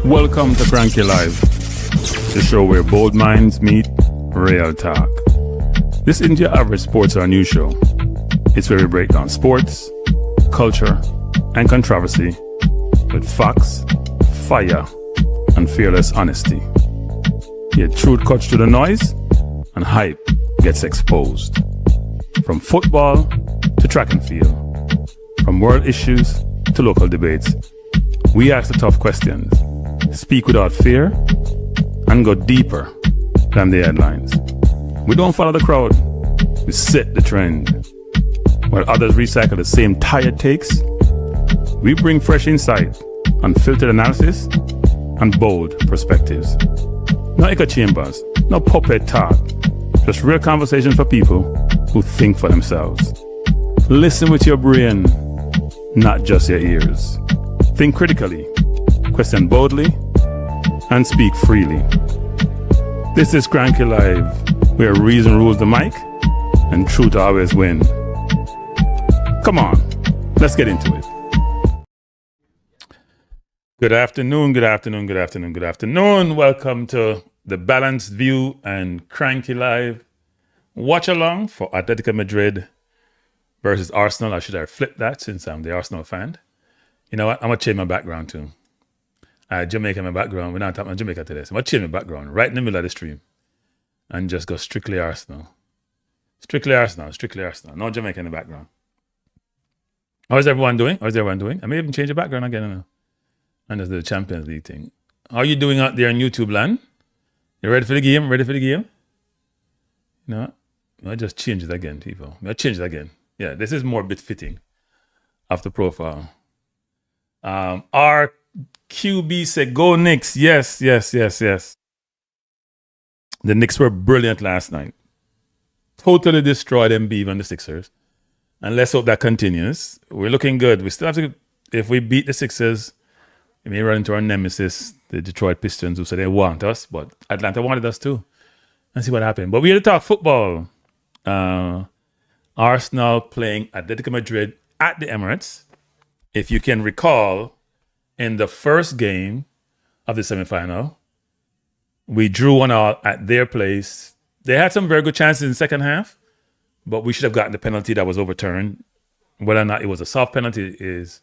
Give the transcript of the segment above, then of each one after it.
Welcome to Cranky Live, the show where bold minds meet real talk. This isn't your average sports or news show. It's where we break down sports, culture, and controversy with facts, fire, and fearless honesty. Here, truth cuts through the noise, and hype gets exposed. From football to track and field, from world issues to local debates, we ask the tough questions, speak without fear, and go deeper than the headlines. We don't follow the crowd, we set the trend. While others recycle the same tired takes, we bring fresh insight, unfiltered analysis, and bold perspectives. No echo chambers, no puppet talk, just real conversation for people who think for themselves. Listen with your brain, not just your ears. Think critically, question boldly, and speak freely. This is Cranky Live, where reason rules the mic and truth always win. Come on, let's get into it. Good afternoon. Welcome to the Balanced View and Cranky Live Watchalong for Atlético Madrid versus Arsenal. I should have flipped that since I'm the Arsenal fan. You know what? I'm going to change my background too. Jamaica in my background. We're not talking about Jamaica today. So I'm going to change my background right in the middle of the stream and just go strictly Arsenal. Strictly Arsenal. No Jamaica in the background. How's everyone doing? I may even change the background again. I don't know. And there's the Champions League thing. How are you doing out there in YouTube land? You ready for the game? No? I'll just change it again, people. Yeah, this is more bit fitting of the profile. Our QB said, go Knicks. Yes. The Knicks were brilliant last night. Totally destroyed Embiid and the Sixers. And let's hope that continues. We're looking good. We still have to, if we beat the Sixers, we may run into our nemesis, the Detroit Pistons, who said they want us, but Atlanta wanted us too. And see what happened. But we're here to talk football. Arsenal playing Atlético Madrid at the Emirates. If you can recall, in the first game of the semifinal, we drew 1-1 at their place. They had some very good chances in the second half, but we should have gotten the penalty that was overturned. Whether or not it was a soft penalty is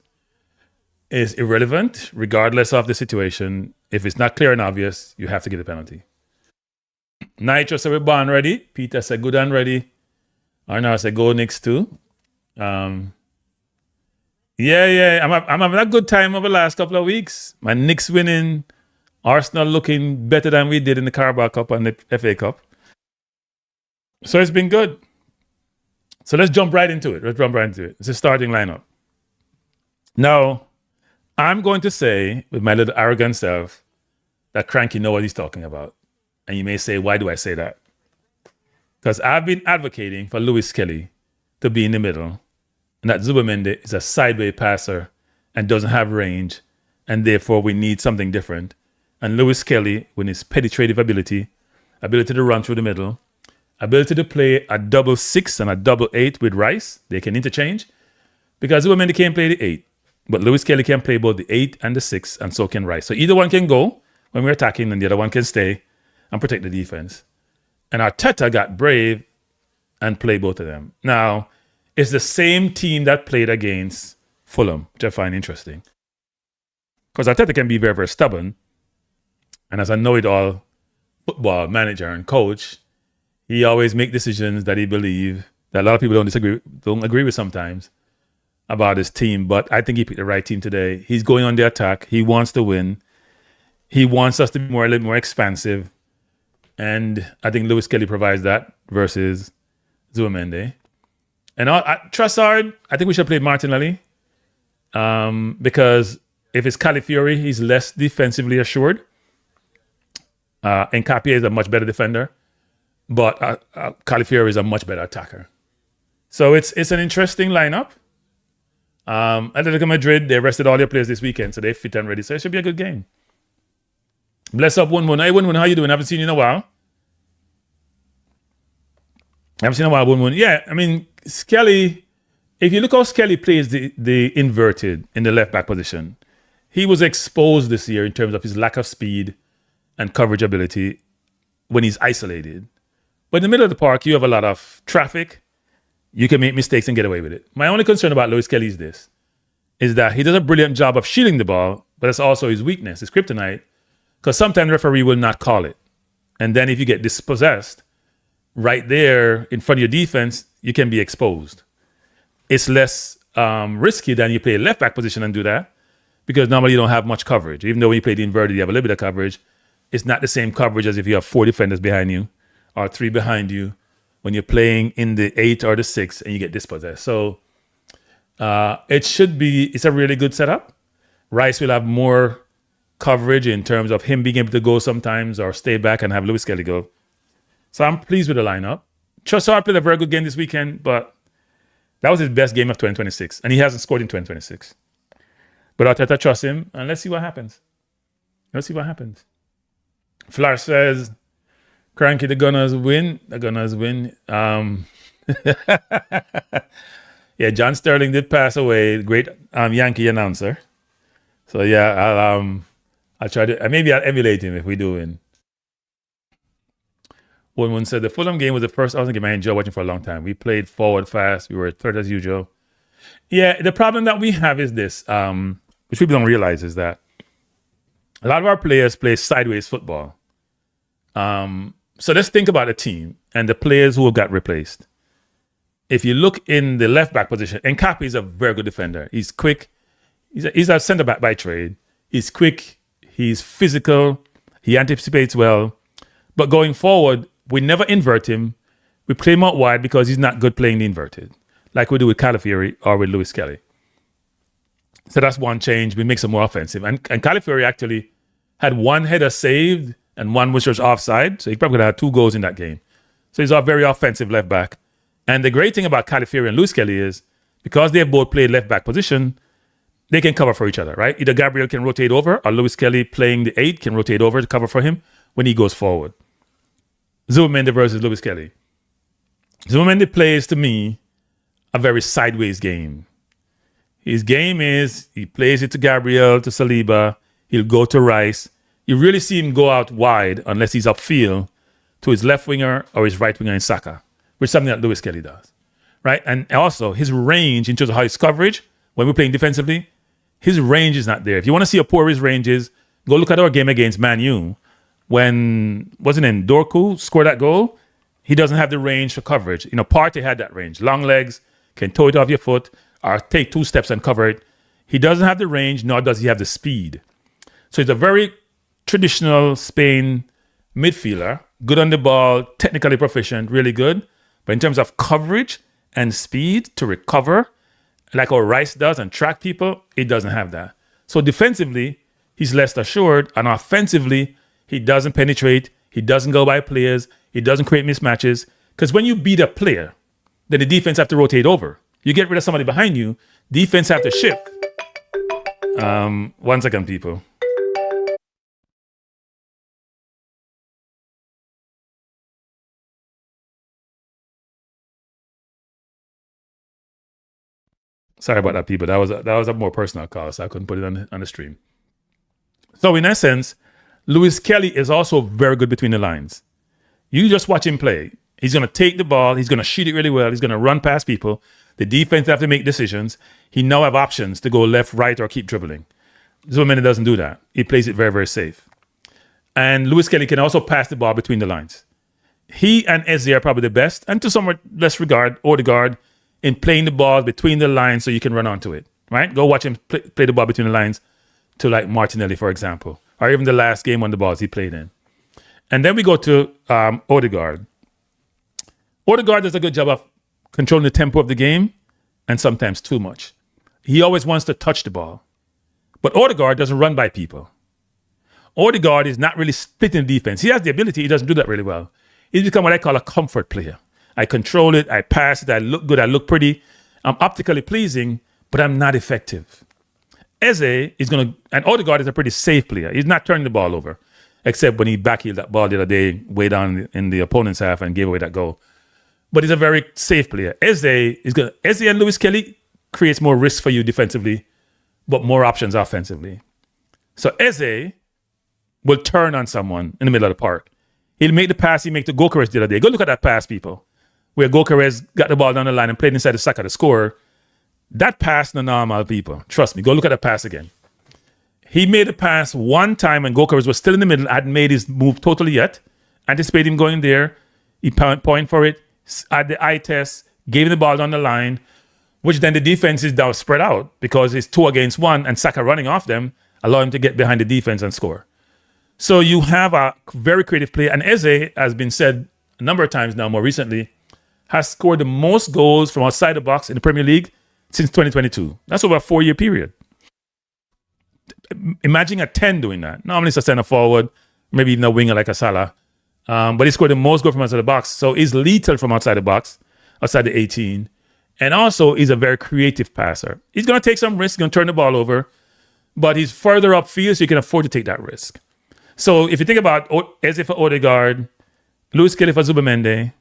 irrelevant, regardless of the situation. If it's not clear and obvious, you have to get the penalty. Nitro said we're born ready. Peter said good and ready. Arnaud said go Knicks too. Yeah. I'm having a good time over the last couple of weeks. My Knicks winning, Arsenal looking better than we did in the Carabao Cup and the FA Cup. So it's been good. So let's jump right into it. It's a starting lineup. Now, I'm going to say, with my little arrogant self, that Cranky knows what he's talking about. And you may say, why do I say that? Because I've been advocating for Lewis Kelly to be in the middle, and that Zubimendi is a sideway passer and doesn't have range, and therefore we need something different. And Lewis Kelly, with his penetrative ability to run through the middle, ability to play a 6 and a 8 with Rice, they can interchange, because Zubimendi can't play the 8, but Lewis Kelly can play both the 8 and the 6, and so can Rice. So either one can go when we're attacking, and the other one can stay and protect the defense. And Arteta got brave and played both of them. Now, it's the same team that played against Fulham, which I find interesting. Because Arteta can be very, very stubborn. And as a know-it-all football manager and coach, he always makes decisions that he believes that a lot of people don't agree with sometimes about his team. But I think he picked the right team today. He's going on the attack. He wants to win. He wants us to be a little more expansive. And I think Lewis Kelly provides that versus Zubimendi. And Trossard, I think we should play Martinelli because if it's Calafiori, he's less defensively assured. Nkapie is a much better defender, but Calafiori is a much better attacker. So it's an interesting lineup. Atlético Madrid, they rested all their players this weekend, so they're fit and ready. So it should be a good game. Bless up, Wun Wun. Hey, Wun Wun, how you doing? I haven't seen you in a while. Wun Wun. Yeah, I mean, Skelly, if you look how Skelly plays the inverted in the left back position, he was exposed this year in terms of his lack of speed and coverage ability when he's isolated. But in the middle of the park, you have a lot of traffic. You can make mistakes and get away with it. My only concern about Lewis Kelly is that he does a brilliant job of shielding the ball, but it's also his weakness, his kryptonite, because sometimes the referee will not call it. And then if you get dispossessed, right there in front of your defense, you can be exposed. It's less risky than you play left back position and do that, because normally you don't have much coverage. Even though when you play the inverted, you have a little bit of coverage. It's not the same coverage as if you have 4 defenders behind you or 3 behind you when you're playing in the 8 or the 6 and you get dispossessed. So it's a really good setup. Rice will have more coverage in terms of him being able to go sometimes or stay back and have Lewis Kelly go. So I'm pleased with the lineup. Trossard played a very good game this weekend, but that was his best game of 2026, and he hasn't scored in 2026. But Arteta trusts him, and let's see what happens. Flair says, Cranky, the Gunners win. Yeah, John Sterling did pass away, great Yankee announcer. So yeah, I'll try to, maybe I'll emulate him if we do win. One said the Fulham game was the first Arsenal game I enjoyed watching for a long time. We played forward fast. We were third as usual. Yeah, the problem that we have is this, which people don't realize, is that a lot of our players play sideways football. So let's think about the team and the players who got replaced. If you look in the left back position, Nkapé is a very good defender. He's quick. He's a centre back by trade. He's quick. He's physical. He anticipates well. But going forward, we never invert him. We play him out wide because he's not good playing the inverted, like we do with Calafiori or with Lewis Kelly. So that's one change. We make him more offensive. And Calafiori actually had 1 header saved and 1 was just offside. So he probably could have had 2 goals in that game. So he's a very offensive left back. And the great thing about Calafiori and Lewis Kelly is because they both played left back position, they can cover for each other, right? Either Gabriel can rotate over or Lewis Kelly playing the 8 can rotate over to cover for him when he goes forward. Zubimendi versus Lewis Kelly. Zubimendi plays, to me, a very sideways game. His game is he plays it to Gabriel, to Saliba. He'll go to Rice. You really see him go out wide unless he's upfield to his left winger or his right winger in Saka, which is something that Lewis Kelly does, right? And also his range in terms of how his coverage, when we're playing defensively, his range is not there. If you want to see how poor his range is, go look at our game against Man U. When, wasn't it Dorku scored that goal? He doesn't have the range for coverage. You know, Partey had that range. Long legs, can toe it off your foot, or take 2 steps and cover it. He doesn't have the range, nor does he have the speed. So he's a very traditional Spain midfielder, good on the ball, technically proficient, really good. But in terms of coverage and speed to recover, like how Rice does and track people, he doesn't have that. So defensively, he's less assured, and offensively, he doesn't penetrate, he doesn't go by players, he doesn't create mismatches. Because when you beat a player, then the defense have to rotate over. You get rid of somebody behind you, defense have to shift. 1 second, people. Sorry about that, people. That was a more personal call, so I couldn't put it on the stream. So in essence, Lewis Kelly is also very good between the lines. You just watch him play. He's going to take the ball. He's going to shoot it really well. He's going to run past people. The defense have to make decisions. He now have options to go left, right, or keep dribbling. Zubimendi doesn't do that. He plays it very, very safe. And Lewis Kelly can also pass the ball between the lines. He and Eze are probably the best, and to somewhat less regard, Odegaard, in playing the ball between the lines so you can run onto it, right? Go watch him play the ball between the lines to like Martinelli, for example, or even the last game on the balls he played in. And then we go to Odegaard. Odegaard does a good job of controlling the tempo of the game and sometimes too much. He always wants to touch the ball. But Odegaard doesn't run by people. Odegaard is not really splitting the defense. He has the ability. He doesn't do that really well. He's become what I call a comfort player. I control it. I pass it. I look good. I look pretty. I'm optically pleasing, but I'm not effective. Eze is going to, and Odegaard is a pretty safe player. He's not turning the ball over, except when he backheeled that ball the other day way down in the opponent's half and gave away that goal. But he's a very safe player. Eze and Lewis Kelly creates more risk for you defensively, but more options offensively. So Eze will turn on someone in the middle of the park. He'll make the pass he made to Gokares the other day. Go look at that pass, people, where Gokares got the ball down the line and played inside the Saka to score. That pass, no normal, people. Trust me. Go look at that pass again. He made a pass one time when Gokares was still in the middle, hadn't made his move totally yet. Anticipate him going there. He point for it, at the eye test, gave him the ball down the line, which then the defense is now spread out because it's 2 against 1 and Saka running off them, allow him to get behind the defense and score. So you have a very creative play. And Eze, has been said a number of times now, more recently, has scored the most goals from outside the box in the Premier League since 2022. That's over a 4-year period. Imagine a 10 doing that. Normally it's a center forward, maybe even a winger like a Salah. But he scored the most goals from outside the box. So he's lethal from outside the box, outside the 18. And also he's a very creative passer. He's going to take some risks, going to turn the ball over, but he's further upfield, so you can afford to take that risk. So if you think about Eze for Odegaard, Lewis Kelly for Zubamende,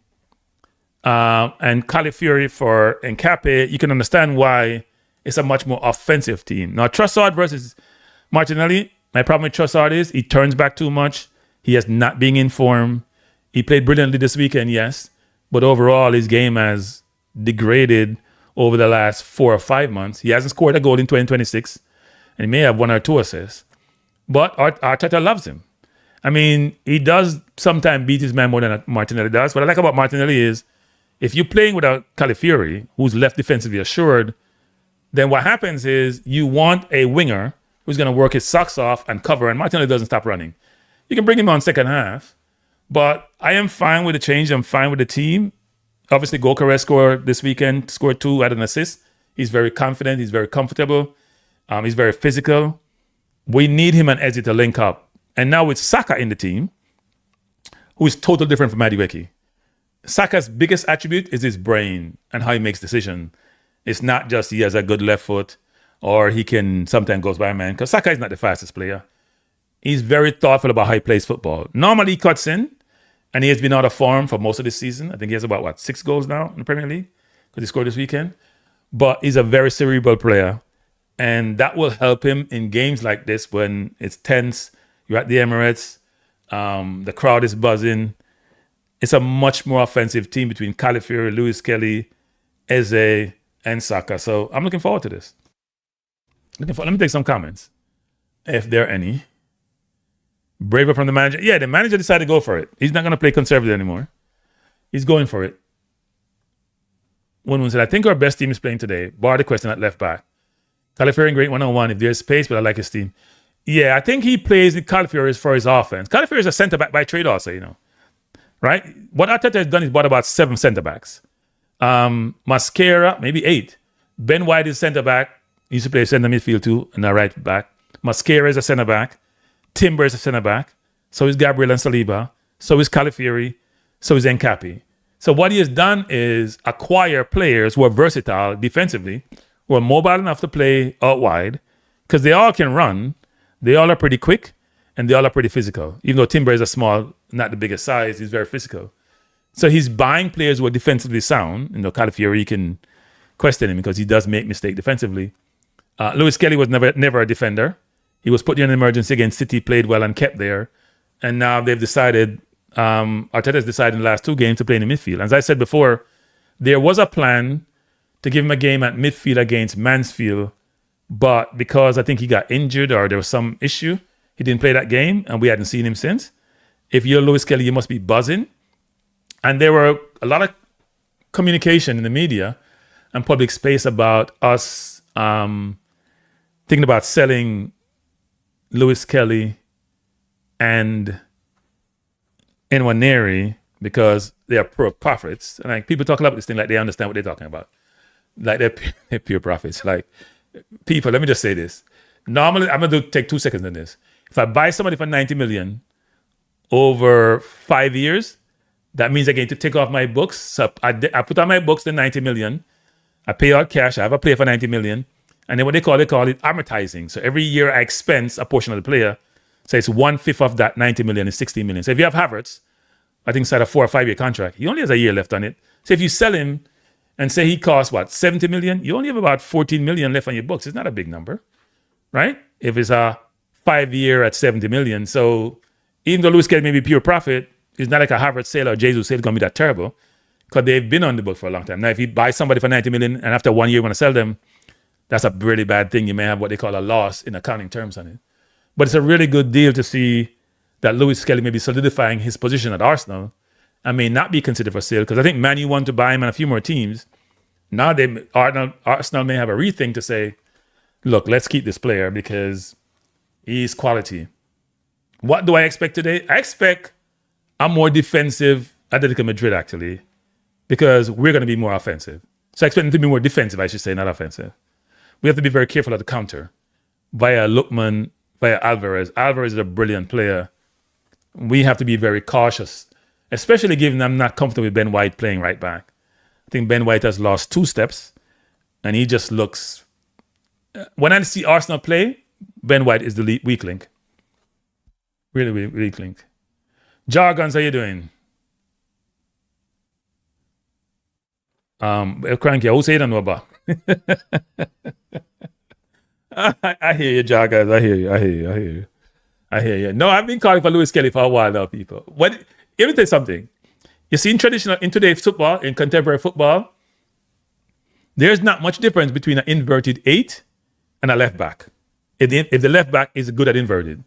and Calafiori for Nkape, you can understand why it's a much more offensive team. Now, Trossard versus Martinelli, my problem with Trossard is he turns back too much. He has not been in form. He played brilliantly this weekend, yes, but overall his game has degraded over the last 4 or 5 months. He hasn't scored a goal in 2026, and he may have 1 or 2 assists. But Arteta loves him. I mean, he does sometimes beat his man more than Martinelli does. What I like about Martinelli is if you're playing without Calafiori, who's left defensively assured, then what happens is you want a winger who's going to work his socks off and cover, and Martinelli doesn't stop running. You can bring him on second half, but I am fine with the change. I'm fine with the team. Obviously, Gokares scored this weekend, scored 2, had an assist. He's very confident. He's very comfortable. He's very physical. We need him and Eze to link up. And now with Saka in the team, who is totally different from Madueke. Saka's biggest attribute is his brain and how he makes decisions. It's not just he has a good left foot or he can sometimes goes by a man, because Saka is not the fastest player. He's very thoughtful about how he plays football. Normally he cuts in, and he has been out of form for most of the season. I think he has about, 6 goals now in the Premier League because he scored this weekend. But he's a very cerebral player, and that will help him in games like this when it's tense. You're at the Emirates. The crowd is buzzing. It's a much more offensive team between Calafiori, Lewis Kelly, Eze, and Saka. So I'm looking forward to this. Let me take some comments, if there are any. Braver from the manager. Yeah, the manager decided to go for it. He's not going to play conservative anymore. He's going for it. One said, I think our best team is playing today. Bar the question at left back. Calafiori great one-on-one if there's space, but I like his team. Yeah, I think he plays with Calafiori for his offense. Calafiori is a centre-back by trade also, right? What Arteta has done is bought about 7 centre-backs. Mascara, maybe 8. Ben White is centre-back. He used to play centre midfield too, and a right back. Mascara is a centre-back. Timber is a centre-back. So is Gabriel and Saliba. So is Calafiori. So is Nkape. So what he has done is acquire players who are versatile defensively, who are mobile enough to play out wide, because they all can run. They all are pretty quick, and they all are pretty physical. Even though Timber is a small, not the biggest size, he's very physical. So he's buying players who are defensively sound. Calafiori, you can question him because he does make mistakes defensively. Lewis Kelly was never a defender. He was put in an emergency against City, played well and kept there. And now they've decided, Arteta has decided in the last 2 games to play in the midfield. As I said before, there was a plan to give him a game at midfield against Mansfield, but because I think he got injured or there was some issue, he didn't play that game, and we hadn't seen him since. If you're Lewis Kelly, you must be buzzing. And there were a lot of communication in the media and public space about us thinking about selling Lewis Kelly and Nwaneri because they are pure profits. And like people talk about this thing like they understand what they're talking about. Like they're pure profits. Like people, let me just say this. Normally, I'm going to take 2 seconds on this. If I buy somebody for 90 million over 5 years, that means I get to take off my books. So I put on my books the 90 million. I pay out cash. I have a player for 90 million. And then what they call it amortizing. So every year I expense a portion of the player. So it's 1/5 of that 90 million is 60 million. So if you have Havertz, I think inside a 4 or 5 year contract, he only has a year left on it. So if you sell him and say he costs 70 million, you only have about 14 million left on your books. It's not a big number, right? If it's a 5-year at 70 million. So even though Lewis Kelly may be pure profit, it's not like a Harvard sale or Jesus sale going to be that terrible because they've been on the book for a long time. Now, if you buy somebody for 90 million and after 1 year you want to sell them, that's a really bad thing. You may have what they call a loss in accounting terms on it. But it's a really good deal to see that Lewis Kelly may be solidifying his position at Arsenal and may not be considered for sale because I think Man U want to buy him and a few more teams. Now Arsenal may have a rethink to say, look, let's keep this player because he's quality. What do I expect today? I expect a more defensive Atlético Madrid, actually, because we're going to be more offensive. So I expect them to be more defensive, I should say, not offensive. We have to be very careful at the counter via Lookman, via Alvarez. Alvarez is a brilliant player. We have to be very cautious, especially given I'm not comfortable with Ben White playing right back. I think Ben White has lost 2 steps, and he just looks... When I see Arsenal play, Ben White is the weak link. Really weak link. Jargons, how you doing? Cranky, who say you don't know about? I hear you, Jargons. I hear you. No, I've been calling for Lewis Kelly for a while now, people. Let me tell you something. You see, in today's football, in contemporary football, there's not much difference between an inverted 8 and a left back. If the left back is good at inverted.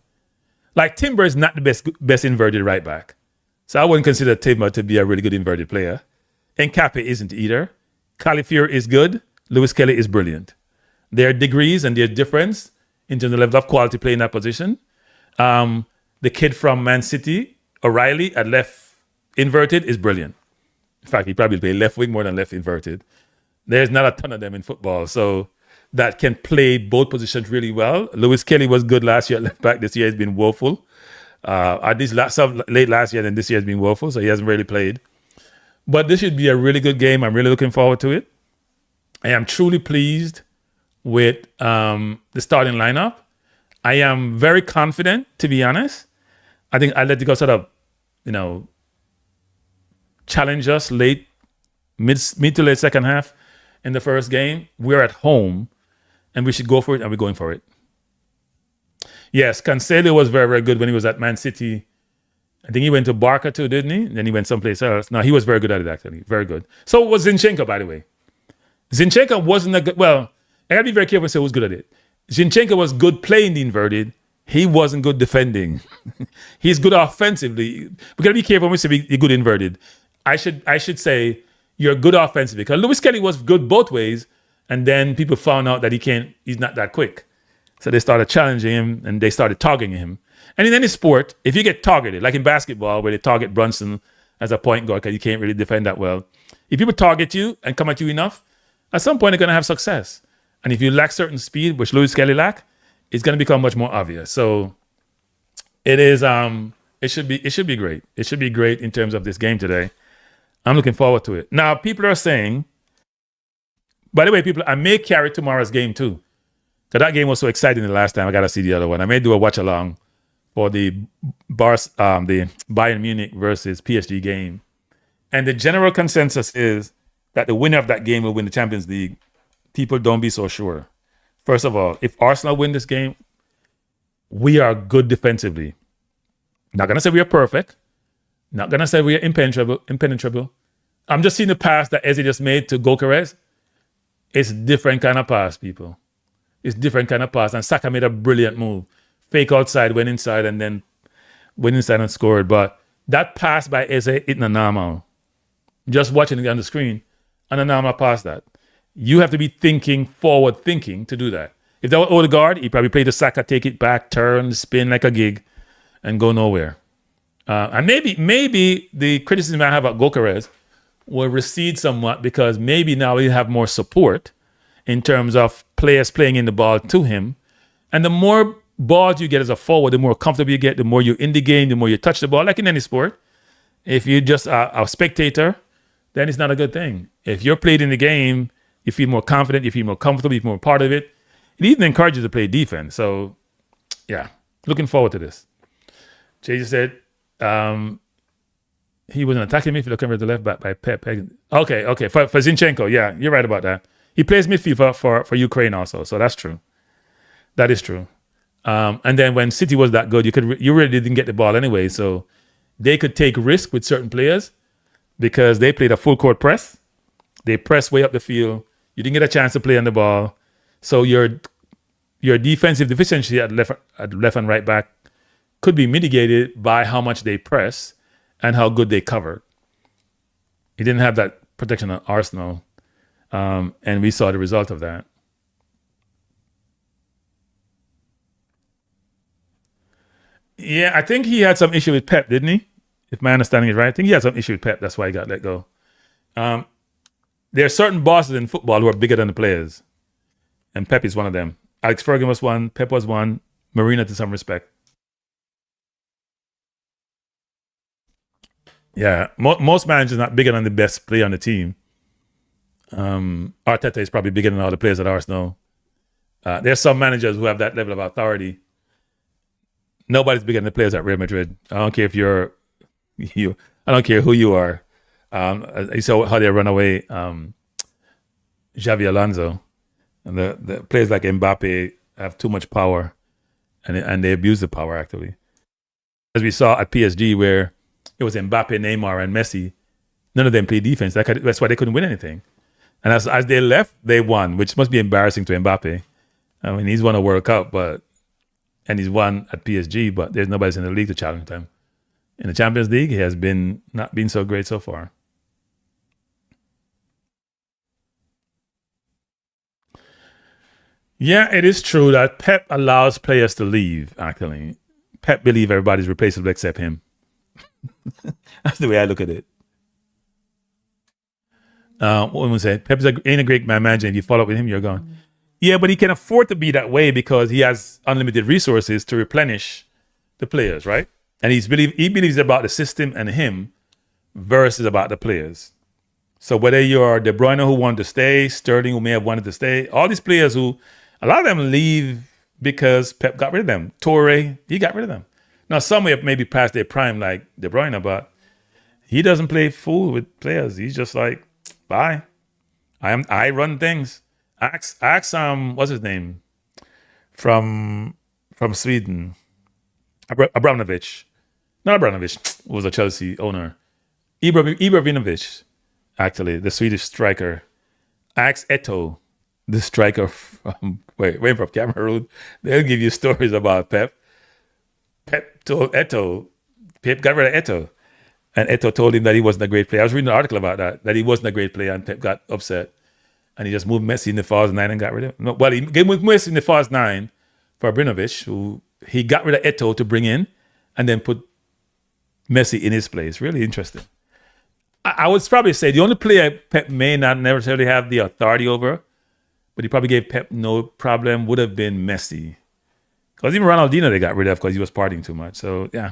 Like Timber is not the best inverted right back. So I wouldn't consider Timber to be a really good inverted player. Nkape isn't either. Califier is good. Lewis Kelly is brilliant. There are degrees and there's difference in terms of level of quality play in that position. The kid from Man City, O'Reilly, at left inverted is brilliant. In fact, he probably play left wing more than left inverted. There's not a ton of them in football. So that can play both positions really well. Lewis Kelly was good last year at left back. This year he's been woeful. At least late last year, and this year has been woeful, so he hasn't really played. But this should be a really good game. I'm really looking forward to it. I am truly pleased with the starting lineup. I am very confident, to be honest. I think Atletico sort of, challenge us mid to late second half in the first game. We're at home. And we should go for it, and we're going for it. Yes, Cancelo was very, very good when he was at Man City. I think he went to Barca too, didn't he? And then he went someplace else. No, he was very good at it, actually. Very good. So was Zinchenko, by the way. Zinchenko wasn't a good... Well, I got to be very careful to say who's good at it. Zinchenko was good playing the inverted. He wasn't good defending. He's good offensively. We got to be careful when we say you're good inverted. I should say you're good offensively. Because Lewis Kelly was good both ways. And then people found out that he's not that quick. So they started challenging him and they started targeting him. And in any sport, if you get targeted, like in basketball where they target Brunson as a point guard because you can't really defend that well, if people target you and come at you enough, at some point they're going to have success. And if you lack certain speed, which Lewis Kelly lack, it's going to become much more obvious. So it is. It should be great. It should be great in terms of this game today. I'm looking forward to it. Now, people are saying... By the way, people, I may carry tomorrow's game too. Because that game was so exciting the last time. I got to see the other one. I may do a watch along for the Bayern Munich versus PSG game. And the general consensus is that the winner of that game will win the Champions League. People don't be so sure. First of all, if Arsenal win this game, we are good defensively. Not going to say we are perfect. Not going to say we are impenetrable. I'm just seeing the pass that Eze just made to Gyökeres. It's different kind of pass, people. It's different kind of pass. And Saka made a brilliant move. Fake outside, went inside, and then went inside and scored. But that pass by Eze isn't a normal. Just watching it on the screen, and a normal pass that. You have to be forward thinking to do that. If that was Odegaard, he probably played the Saka, take it back, turn, spin like a gig, and go nowhere. And maybe the criticism I have about Gyökeres will recede somewhat because maybe now he'll have more support in terms of players playing in the ball to him. And the more balls you get as a forward, the more comfortable you get, the more you're in the game, the more you touch the ball, like in any sport. If you're just a spectator, then it's not a good thing. If you're played in the game, you feel more confident, you feel more comfortable, you feel more part of it. It even encourages you to play defense. So, yeah, looking forward to this. Jay just said, he wasn't attacking midfield covered the left back by Pep. Okay. For Zinchenko, yeah, you're right about that. He plays midfield for Ukraine also, so that's true. That is true. And then when City was that good, you really didn't get the ball anyway. So they could take risk with certain players because they played a full court press. They pressed way up the field. You didn't get a chance to play on the ball. So your defensive deficiency at left and right back could be mitigated by how much they press and how good they covered. He didn't have that protection on Arsenal, and we saw the result of that. Yeah, I think he had some issue with Pep, didn't he? If my understanding is right, I think he had some issue with Pep. That's why he got let go. Um, there are certain bosses in football who are bigger than the players, and Pep is one of them. Alex Ferguson was one, Pep was one, Marina to some respect. Yeah, most managers are not bigger than the best player on the team. Arteta is probably bigger than all the players at Arsenal. There's some managers who have that level of authority. Nobody's bigger than the players at Real Madrid. I don't care if you're you. I don't care who you are. You saw how they run away Xavi Alonso, and the players like Mbappe have too much power, and they abuse the power actually, as we saw at PSG where it was Mbappe, Neymar, and Messi. None of them played defense. That's why they couldn't win anything. And as they left, they won, which must be embarrassing to Mbappe. I mean, he's won a World Cup, and he's won at PSG, but there's nobody in the league to challenge him. In the Champions League, he has not been so great so far. Yeah, it is true that Pep allows players to leave, actually. Pep believes everybody's replaceable except him. That's the way I look at it. What we say? Pep ain't a great man manager. If you follow up with him, you're gone. Yeah, but he can afford to be that way because he has unlimited resources to replenish the players, right? And he believes about the system and him versus about the players. So whether you're De Bruyne who wanted to stay, Sterling who may have wanted to stay, all these players who a lot of them leave because Pep got rid of them. Torre, he got rid of them. Now some have maybe past their prime like De Bruyne, but he doesn't play fool with players. He's just like, bye. I run things. Ask what's his name? From Sweden. Abramovich. Not Abramovich, was a Chelsea owner. Ibrahimovic, actually, the Swedish striker. Ask Eto, the striker from Cameroon. They'll give you stories about Pep. Pep told Eto, Pep got rid of Eto. And Eto told him that he wasn't a great player. I was reading an article about that he wasn't a great player, and Pep got upset. And he just moved Messi in the false nine and got rid of him. No, well, he moved Messi in the false nine for Abramovich, who he got rid of Eto to bring in and then put Messi in his place. Really interesting. I would probably say the only player Pep may not necessarily have the authority over, but he probably gave Pep no problem, would have been Messi. Because even Ronaldinho they got rid of because he was partying too much. So, yeah.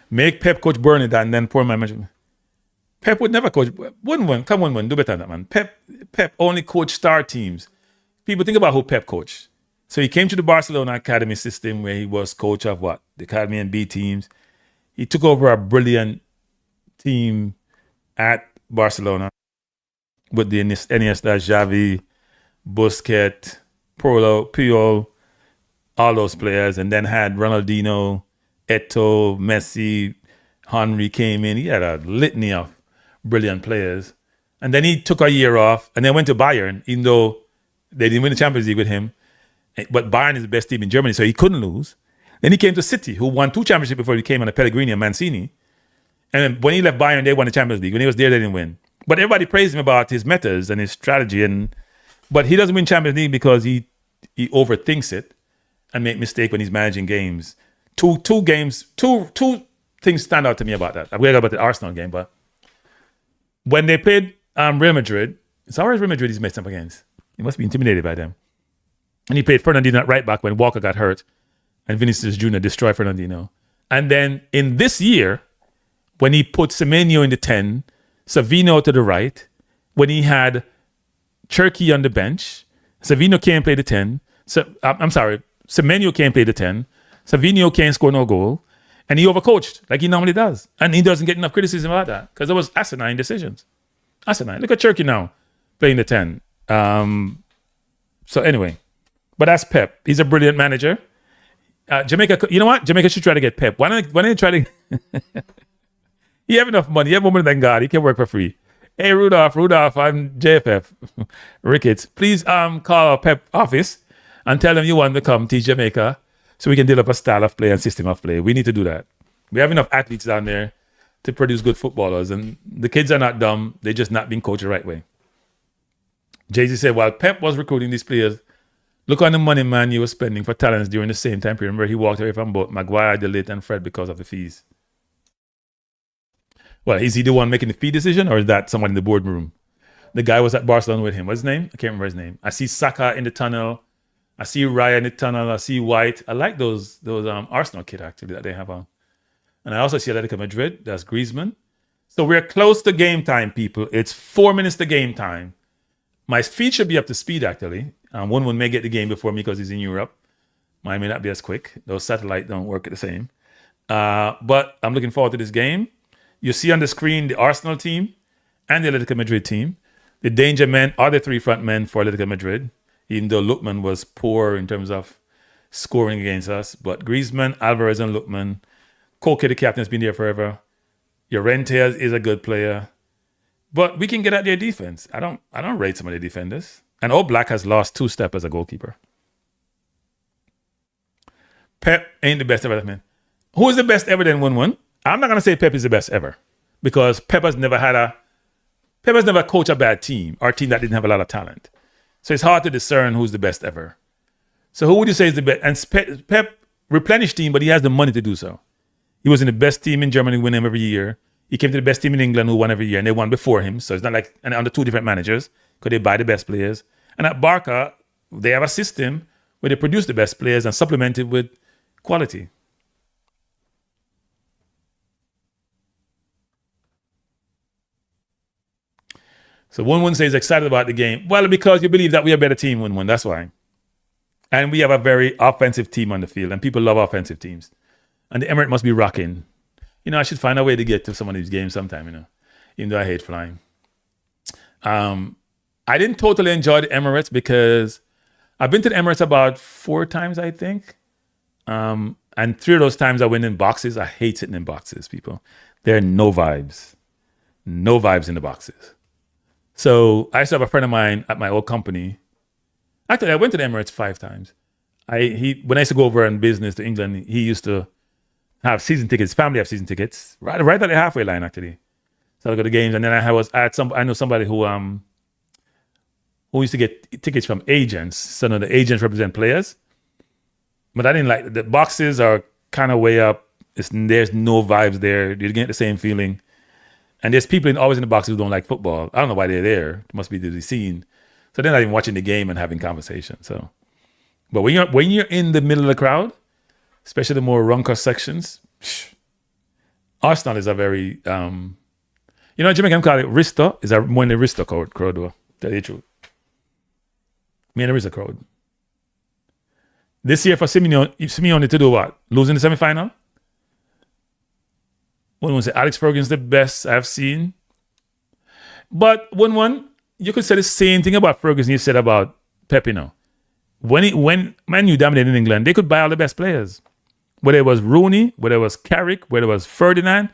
Make Pep coach Burnley and then poor management. Pep would never coach. Wouldn't do better than that, man. Pep only coached star teams. People think about who Pep coached. So he came to the Barcelona academy system where he was coach of what? The academy and B teams. He took over a brilliant team at Barcelona with the Iniesta, Xavi, Busquets, Puyol, all those players, and then had Ronaldinho, Eto, Messi, Henry came in. He had a litany of brilliant players. And then he took a year off and then went to Bayern, even though they didn't win the Champions League with him. But Bayern is the best team in Germany, so he couldn't lose. Then he came to City, who won 2 championships before he came on a Pellegrini and Mancini. And when he left Bayern, they won the Champions League. When he was there, they didn't win. But everybody praised him about his methods and his strategy. But he doesn't win Champions League because he overthinks it and make mistakes when he's managing games. Two things stand out to me about that. I'm going to go about the Arsenal game, but when they played Real Madrid, it's always Real Madrid he's messed up against. He must be intimidated by them. And he played Fernandinho at right back when Walker got hurt and Vinicius Jr. destroyed Fernandinho. And then in this year, when he put Semenyo in the 10, Savino to the right, when he had Cherky on the bench, Savino can't play the 10. Semenyo can't play the 10. Savino can't score no goal. And he overcoached like he normally does. And he doesn't get enough criticism about that because it was asinine decisions. Asinine. Look at Cherky now playing the 10. So anyway, But that's Pep. He's a brilliant manager. Jamaica, you know what? Jamaica should try to get Pep. Why don't you try to? He have enough money. He have more money than God. He can work for free. Hey, Rudolph, I'm JFF. Ricketts, please call our Pep office and tell them you want to come teach Jamaica so we can develop a style of play and system of play. We need to do that. We have enough athletes down there to produce good footballers, and the kids are not dumb. They're just not being coached the right way. Jay-Z said, while Pep was recruiting these players, look on the money man you were spending for talents during the same time period. Remember, he walked away from both Maguire, DeLitt, and Fred because of the fees. Well, is he the one making the fee decision, or is that someone in the boardroom? The guy was at Barcelona with him. What's his name? I can't remember his name. I see Saka in the tunnel. I see Raya in the tunnel. I see White. I like those Arsenal kit actually that they have on. And I also see Atletico Madrid. That's Griezmann. So we're close to game time, people. It's 4 minutes to game time. My feed should be up to speed actually. One may get the game before me because he's in Europe. Mine may not be as quick. Those satellites don't work the same. But I'm looking forward to this game. You see on the screen the Arsenal team and the Atletico Madrid team. The danger men are the three front men for Atletico Madrid, even though Lookman was poor in terms of scoring against us. But Griezmann, Alvarez, and Lookman. Koke, the captain, has been there forever. Llorente is a good player. But we can get at their defense. I don't rate some of the defenders. And Oblak has lost 2 steps as a goalkeeper. Pep ain't the best ever, man. Who is the best ever then 1-1? I'm not going to say Pep is the best ever because Pep has never coached a bad team or a team that didn't have a lot of talent. So it's hard to discern who's the best ever. So who would you say is the best? And Pep replenished team, but he has the money to do so. He was in the best team in Germany, win him every year. He came to the best team in England who won every year, and they won before him. So it's not like and under 2 different managers because they buy the best players. And at Barca, they have a system where they produce the best players and supplement it with quality. So 1-1 says excited about the game. Well, because you believe that we are a better team 1-1. That's why. And we have a very offensive team on the field, and people love offensive teams. And the Emirates must be rocking. I should find a way to get to some of these games sometime, even though I hate flying. I didn't totally enjoy the Emirates because I've been to the Emirates about 4 times, I think. And 3 of those times I went in boxes. I hate sitting in boxes, people. There are no vibes. No vibes in the boxes. So I used to have a friend of mine at my old company. Actually, I went to the Emirates 5 times. When I used to go over on business to England, he used to have season tickets. Family have season tickets right at the halfway line actually. So I go to games, and then I know somebody who used to get tickets from agents. So the agents represent players, but I didn't like the boxes are kind of way up. There's no vibes there. You get the same feeling. And there's people always in the boxes who don't like football. I don't know why they're there. It must be the scene. So they're not even watching the game and having conversation. So, but when you're in the middle of the crowd, especially the more runker sections, Arsenal is a very, Jamaican call it Rista. Is more in the Rista crowd, though. Tell you the truth. Me and the Rista crowd. This year for Simeone to do what? Losing the semi-final? One say Alex Ferguson's the best I've seen. But 1-1, you could say the same thing about Ferguson you said about Pep, When Man U dominated in England, they could buy all the best players. Whether it was Rooney, whether it was Carrick, whether it was Ferdinand.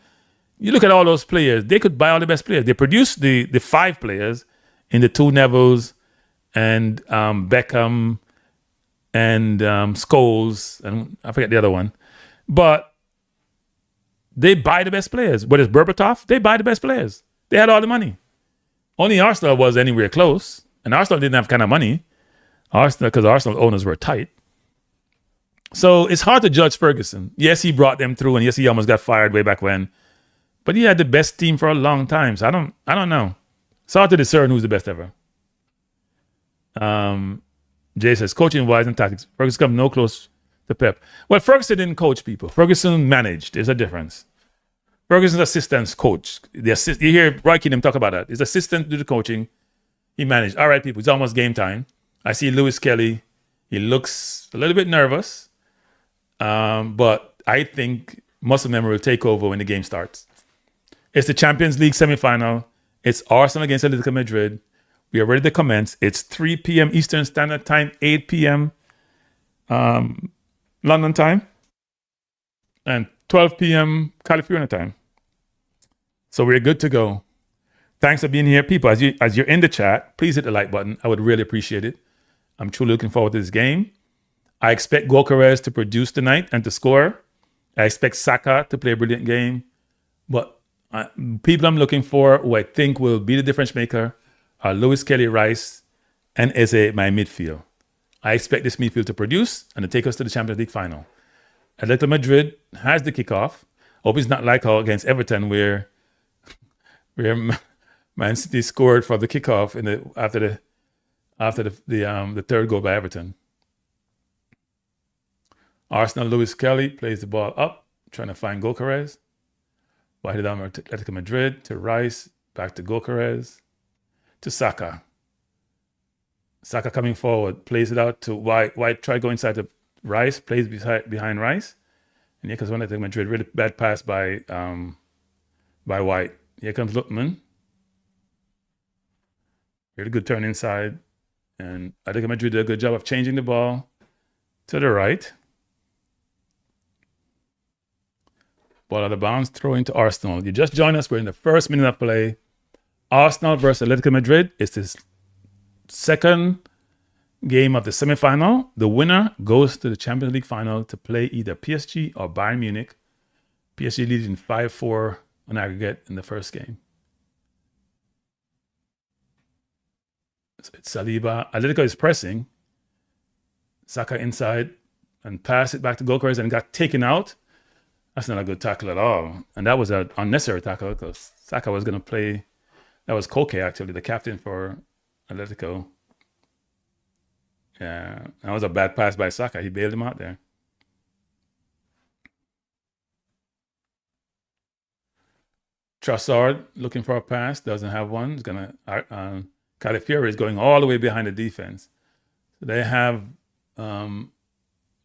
You look at all those players, they could buy all the best players. They produced the 5 players in the 2 Nevilles and Beckham and Scholes, and I forget the other one. But they buy the best players. Whether it's Berbatov, they buy the best players. They had all the money. Only Arsenal was anywhere close. And Arsenal didn't have kind of money. Because Arsenal owners were tight. So it's hard to judge Ferguson. Yes, he brought them through, and yes, he almost got fired way back when. But he had the best team for a long time. So I don't know. It's hard to discern who's the best ever. Jay says, coaching wise and tactics, Ferguson come no close to Pep. Well, Ferguson didn't coach people. Ferguson managed. There's a difference. Ferguson's assistant's coach. You hear Roy Keane talk about that. His assistant do the coaching. He managed. All right, people, it's almost game time. I see Lewis Kelly. He looks a little bit nervous. But I think muscle memory will take over when the game starts. It's the Champions League semifinal. It's Arsenal against Atletico Madrid. We are ready to commence. It's 3 p.m. Eastern Standard Time, 8 p.m. London time and 12 p.m. California time. So we're good to go. Thanks for being here, people. As you're in the chat, please hit the like button. I would really appreciate it. I'm truly looking forward to this game. I expect Gokares to produce tonight and to score. I expect Saka to play a brilliant game. But people I'm looking for who I think will be the difference maker are Lewis Kelly, Rice, and Eze, my midfield. I expect this midfield to produce and to take us to the Champions League final. Atlético Madrid has the kickoff. I hope it's not like how against Everton where Man City scored for the kickoff after the third goal by Everton. Arsenal, Lewis Kelly plays the ball up, trying to find Gokares. Ball headed down to Atlético Madrid, to Rice, back to Gokares, to Saka. Saka coming forward, plays it out to White. White try to go inside to Rice, plays behind Rice. And here comes one Atlético Madrid, really bad pass by White. Here comes Lookman. Really good turn inside. And Atlético Madrid did a good job of changing the ball to the right. Ball out of bounds, throw into Arsenal. You just joined us. We're in the first minute of play. Arsenal versus Atlético Madrid. It's this second game of the semifinal. The winner goes to the Champions League final to play either PSG or Bayern Munich. PSG leading 5-4 on aggregate in the first game. So it's Saliba. Atletico is pressing. Saka inside and pass it back to Gokares and got taken out. That's not a good tackle at all. And that was an unnecessary tackle because Saka was going to play. That was Koke, actually, the captain for Atletico. Yeah, that was a bad pass by Saka. He bailed him out there. Trossard looking for a pass, doesn't have one. He's gonna. Calafiori is going all the way behind the defense. So they have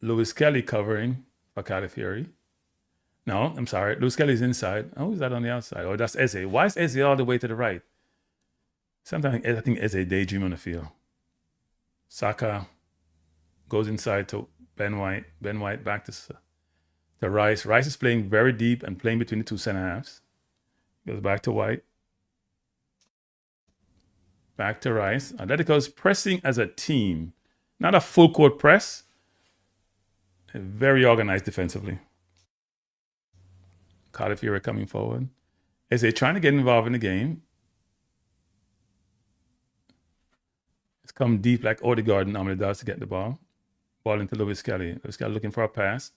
Lewis Kelly covering for Calafiori. No, I'm sorry. Lewis Kelly's inside. Oh, is that on the outside? Oh, that's Eze. Why is Eze all the way to the right? Sometimes I think Eze daydream on the field. Saka goes inside to Ben White. Ben White back to Rice. Rice is playing very deep and playing between the two center halves. Goes back to White. Back to Rice. Atletico is pressing as a team. Not a full court press. Very organized defensively. Calafiori coming forward. Is they trying to get involved in the game? It's come deep like Odegaard normally does to get the ball. Ball into Lewis Kelly. Lewis Kelly looking for a pass.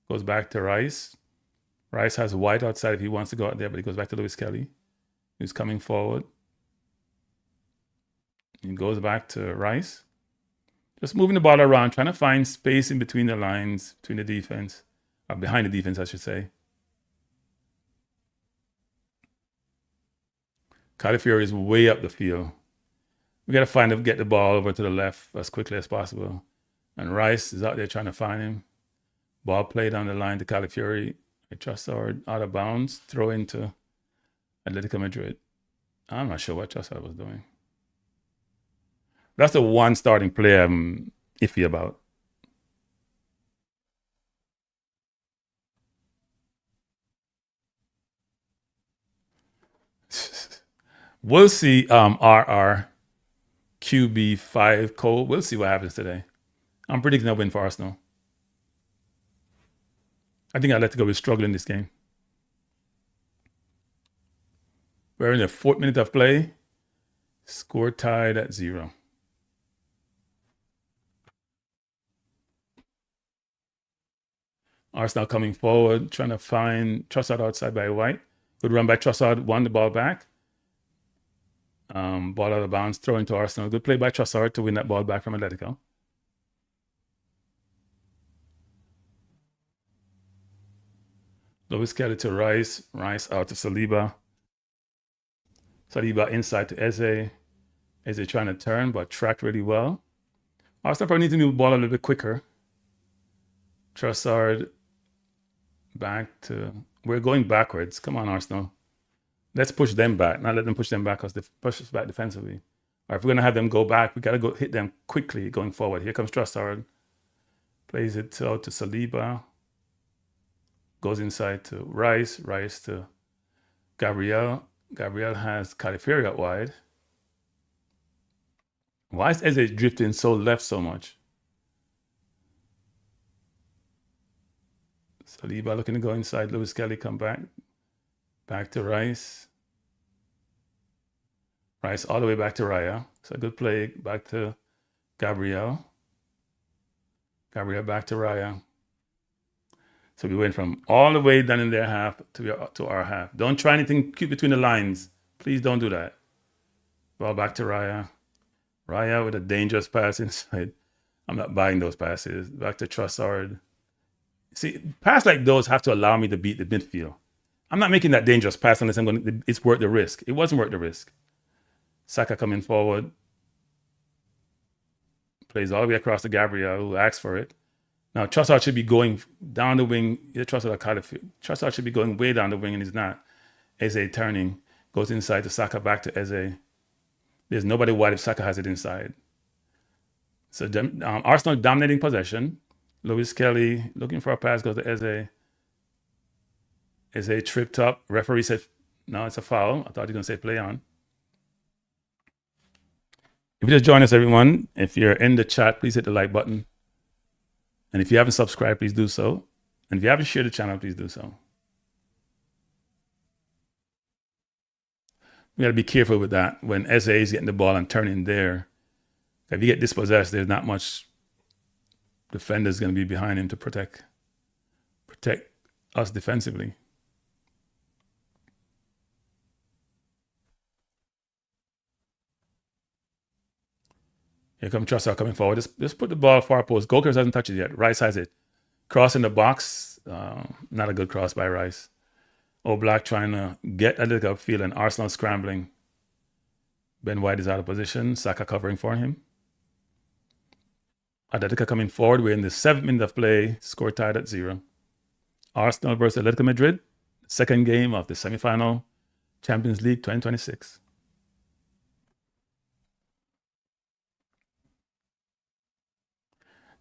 Goes back to Rice. Rice has White outside if he wants to go out there, but he goes back to Lewis Kelly, who's coming forward. He goes back to Rice. Just moving the ball around, trying to find space in between the lines, between the defense, or behind the defense, I should say. Calafiori is way up the field. We got to get the ball over to the left as quickly as possible. And Rice is out there trying to find him. Ball played on the line to Calafiori. Trossard out of bounds, throw into Atlético Madrid. I'm not sure what Trossard was doing. That's the one starting player I'm iffy about. We'll see RR QB5 Cole. We'll see what happens today. I'm predicting a win for Arsenal. I think Atletico will struggle in this game. We're in the 4th minute of play. Score tied at 0. Arsenal coming forward, trying to find Trossard outside by White. Good run by Trossard, won the ball back. Ball out of bounds, throw into Arsenal. Good play by Trossard to win that ball back from Atletico. Lewis Kelly to Rice. Rice out to Saliba. Saliba inside to Eze. Eze trying to turn, but tracked really well. Arsenal probably need to move the ball a little bit quicker. Trossard back to... We're going backwards. Come on, Arsenal. Let's push them back. Not let them push them back because they push us back defensively. Or if we're going to have them go back, we got to go hit them quickly going forward. Here comes Trossard. Plays it out to Saliba. Goes inside to Rice. Rice to Gabriel. Gabriel has Califieri out wide. Why is Eze drifting so left so much? Saliba looking to go inside. Lewis Kelly come back. Back to Rice. Rice all the way back to Raya. It's a good play. Back to Gabriel. Gabriel back to Raya. So we went from all the way down in their half to our half. Don't try anything cute between the lines. Please don't do that. Ball back to Raya. Raya with a dangerous pass inside. I'm not buying those passes. Back to Trossard. See, passes like those have to allow me to beat the midfield. I'm not making that dangerous pass unless it's worth the risk. It wasn't worth the risk. Saka coming forward. Plays all the way across to Gabriel, who asks for it. Now, Trossard should be going down the wing. Trossard should be going way down the wing, and he's not. Eze turning. Goes inside to Saka, back to Eze. There's nobody wide if Saka has it inside. So Arsenal dominating possession. Lewis Kelly looking for a pass, goes to Eze. Eze tripped up. Referee said, no, it's a foul. I thought he was going to say play on. If you just join us, everyone, if you're in the chat, please hit the like button. And if you haven't subscribed, please do so. And if you haven't shared the channel, please do so. We got to be careful with that when Eze is getting the ball and turning there. If you get dispossessed, there's not much defenders going to be behind him to protect us defensively. Here comes Trossard coming forward. Just put the ball far post. Gokers hasn't touched it yet. Rice has it. Cross in the box. Not a good cross by Rice. Oblak trying to get a little upfield and Arsenal scrambling. Ben White is out of position. Saka covering for him. Atlético coming forward. We're in the 7th minute of play. Score tied at 0. Arsenal versus Atlético Madrid. Second game of the semi-final Champions League 2026.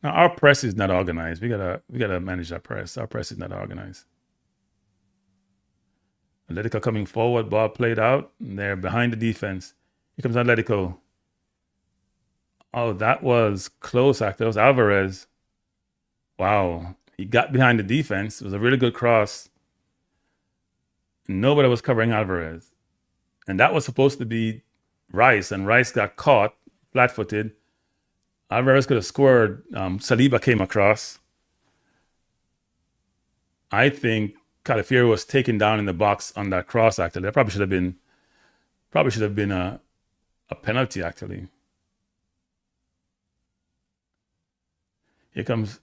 Now, our press is not organized. We gotta manage our press. Our press is not organized. Atletico coming forward, ball played out, and they're behind the defense. Here comes Atletico. Oh, that was close, actually. That was Alvarez. Wow. He got behind the defense. It was a really good cross. Nobody was covering Alvarez. And that was supposed to be Rice, and Rice got caught flat-footed. Alvarez could have scored. Saliba came across. I think Califieri was taken down in the box on that cross, actually. That probably should have been a penalty, actually. Here comes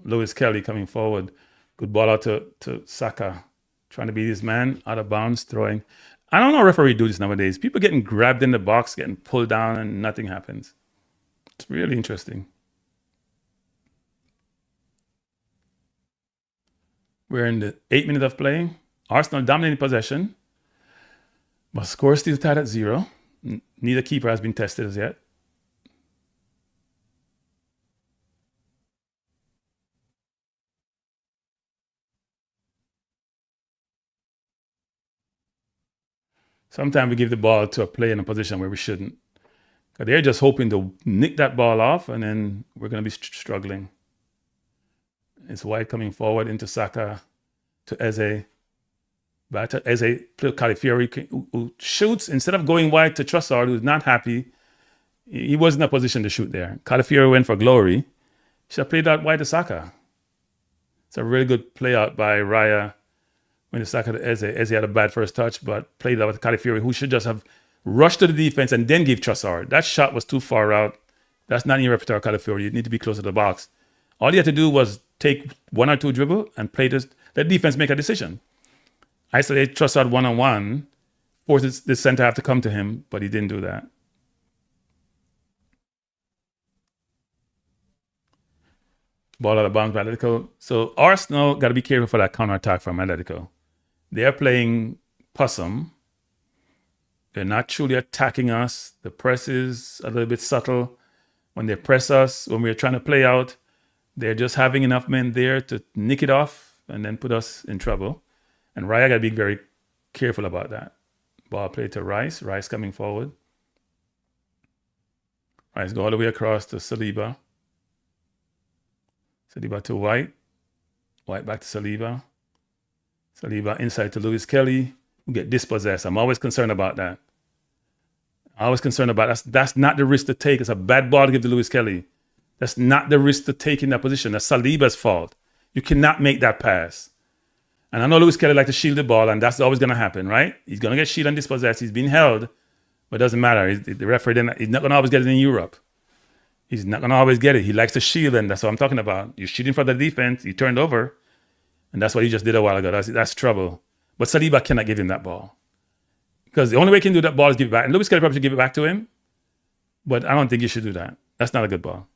Lewis Kelly coming forward. Good ball out to Saka. Trying to beat his man, out of bounds, throwing. I don't know how referee do this nowadays. People getting grabbed in the box, getting pulled down, and nothing happens. It's really interesting. We're in the 8th minute of play. Arsenal dominating possession. But score still tied at 0. Neither keeper has been tested as yet. Sometimes we give the ball to a player in a position where we shouldn't. They're just hoping to nick that ball off, and then we're going to be struggling. It's White coming forward into Saka, to Eze. Back to Eze, Califieri, who shoots instead of going wide to Trossard, who's not happy. He wasn't in a position to shoot there. Califieri went for glory. Should have played out wide to Saka. It's a really good play out by Raya. When the Saka to Eze. Eze had a bad first touch, but played out with Califieri, who should just have rushed to the defense and then give Trossard. That shot was too far out. That's not in your repertoire, Califieri. You need to be closer to the box. All you had to do was take 1 or 2 dribble and play this. Let defense make a decision. Isolate Trossard one-on-one, forces the center half to come to him, but he didn't do that. Ball out of bounds by Atletico. So Arsenal got to be careful for that counter-attack from Atletico. They're playing possum. They're not truly attacking us. The press is a little bit subtle. When they press us, when we're trying to play out, They're just having enough men there to nick it off and then put us in trouble. And Raya got to be very careful about that. Ball played to Rice. Rice coming forward. Rice go all the way across to Saliba. Saliba to White. White back to Saliba. Saliba inside to Lewis Kelly. We get dispossessed. I'm always concerned about that. That's not the risk to take. It's a bad ball to give to Lewis Kelly. That's not the risk to take in that position. That's Saliba's fault. You cannot make that pass. And I know Lewis Kelly likes to shield the ball, and that's always going to happen, right? He's going to get shielded and dispossessed. He's been held, but it doesn't matter. The referee, he's not going to always get it in Europe. He's not going to always get it. He likes to shield, and that's what I'm talking about. You're shooting for the defense. He turned over, and that's what he just did a while ago. That's trouble. But Saliba cannot give him that ball. Because the only way he can do that ball is give it back. And Lewis Kelly probably should give it back to him, but I don't think you should do that. That's not a good ball.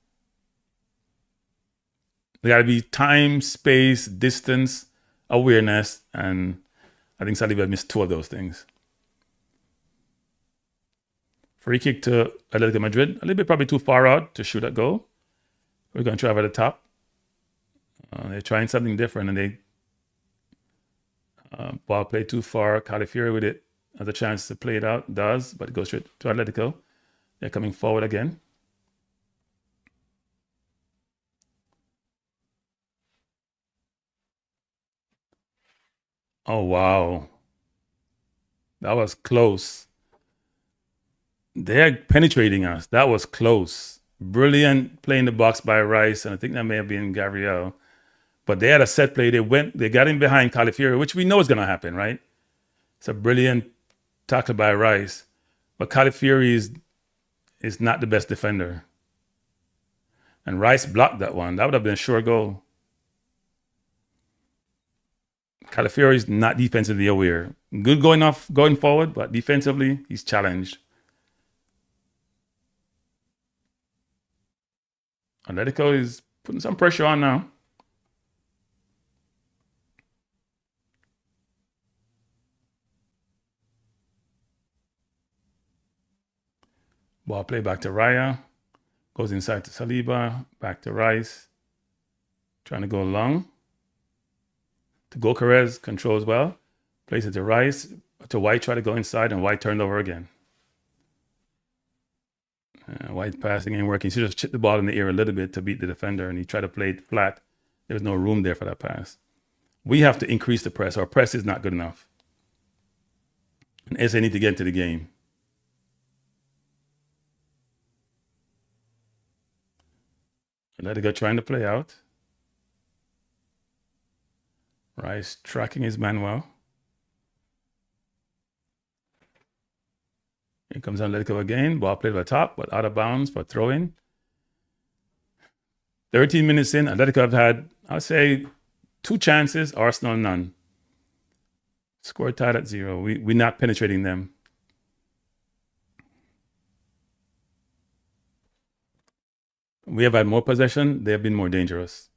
There got to be time, space, distance, awareness, and I think Saliba missed 2 of those things. Free kick to Atlético Madrid. A little bit probably too far out to shoot that goal. We're going to try over the top. They're trying something different, and they ball play too far. Califieri with it has a chance to play it out. Does, but it goes straight to Atletico. They're coming forward again. Oh, wow. That was close. They're penetrating us. That was close. Brilliant play in the box by Rice, and I think that may have been Gabriel. But they had a set play. They got in behind Califieri, which we know is going to happen, right? It's a brilliant tackle by Rice. But Califieri is not the best defender. And Rice blocked that one. That would have been a sure goal. Califieri is not defensively aware. Good going forward, but defensively, he's challenged. Atletico is putting some pressure on now. Ball play back to Raya. Goes inside to Saliba. Back to Rice. Trying to go long. To Gokares, controls well. Plays it to Rice. To White, try to go inside, and White turned over again. White passing ain't working. He should just chip the ball in the air a little bit to beat the defender, and he tried to play it flat. There was no room there for that pass. We have to increase the press. Our press is not good enough. And SA need to get into the game. Atletico trying to play out. Rice tracking his man well. Here comes Atletico again. Ball played by top, but out of bounds for throw-in. 13 minutes in, Atletico have had, I'll say, 2 chances, Arsenal none. Score tied at 0. We're not penetrating them. We have had more possession. They have been more dangerous.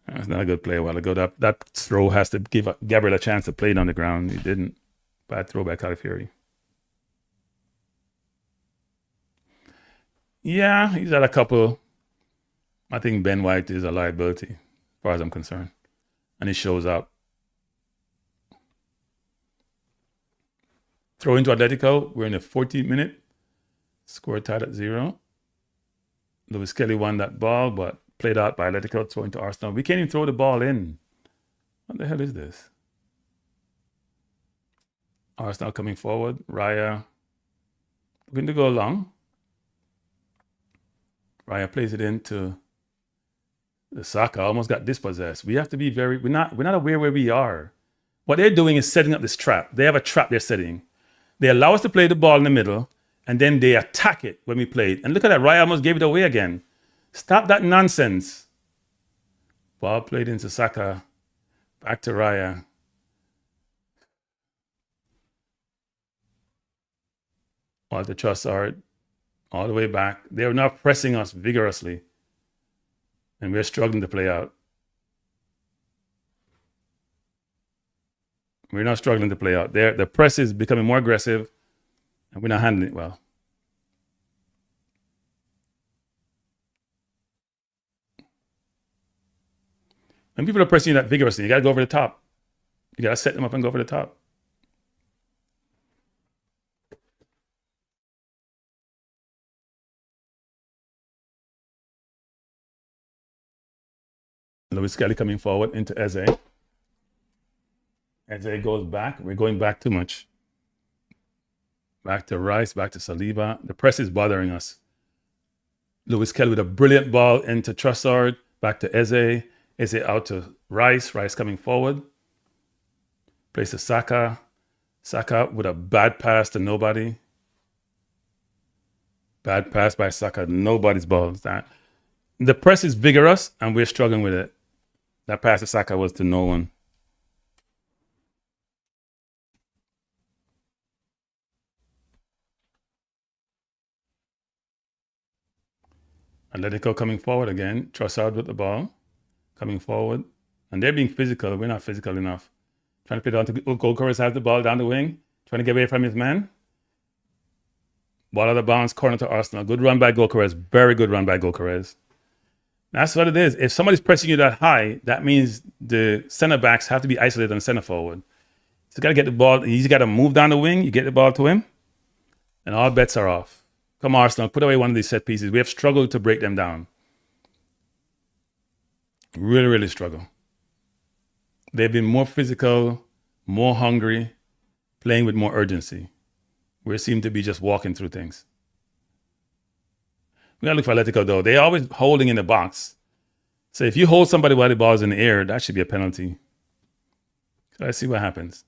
That's not a good play a while ago. That throw has to give Gabriel a chance to play it on the ground. He didn't. Bad throw by Califieri. Yeah, he's had a couple. I think Ben White is a liability, as far as I'm concerned. And he shows up. Throw into Atletico. We're in the 14th minute. Score tied at 0. Lewis Kelly won that ball, but played out by Atletico, throw into Arsenal. We can't even throw the ball in. What the hell is this? Arsenal coming forward. Raya looking to go long. Raya plays it into the Saka. Almost got dispossessed. We have to be we're not aware where we are. What they're doing is setting up this trap. They have a trap they're setting. They allow us to play the ball in the middle, and then they attack it when we play it. And look at that. Raya almost gave it away again. Stop that nonsense. Ball played into Saka. Back to Raya. Walter Trossard. All the way back. They're now pressing us vigorously. And we're struggling to play out. We're not struggling to play out. The press is becoming more aggressive, and we're not handling it well. When people are pressing you that vigorously, you got to go over the top. You got to set them up and go over the top. Lewis Kelly coming forward into Eze. Eze goes back. We're going back too much. Back to Rice, back to Saliba. The press is bothering us. Lewis Kelly with a brilliant ball into Trossard. Back to Eze. Eze out to Rice. Rice coming forward. Plays to Saka. Saka with a bad pass to nobody. Bad pass by Saka. Nobody's ball. The press is vigorous and we're struggling with it. That pass to Saka was to no one. Atletico coming forward again. Trossard with the ball. Coming forward. And they're being physical. We're not physical enough. Trying to play down to Goalkeeper has the ball down the wing. Trying to get away from his man. Ball out of bounds. Corner to Arsenal. Good run by Goalkeeper. Very good run by Goalkeeper. That's what it is. If somebody's pressing you that high, that means the center backs have to be isolated on center forward. So you got to get the ball. He's got to move down the wing. You get the ball to him. And all bets are off. Come on, Arsenal. Put away one of these set pieces. We have struggled to break them down. Really, really struggle. They've been more physical, more hungry, playing with more urgency. We seem to be just walking through things. We gotta look for Atletico though. They're always holding in the box. So if you hold somebody while the ball's in the air, that should be a penalty. So let's see what happens.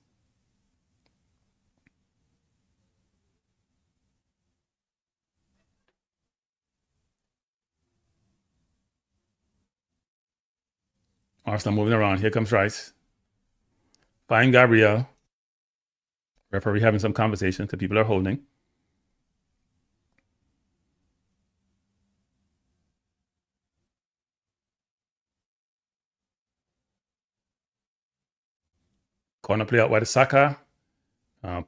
Arsenal moving around. Here comes Rice. Find Gabriel. Referee having some conversation because people are holding. Corner play out by the Saka.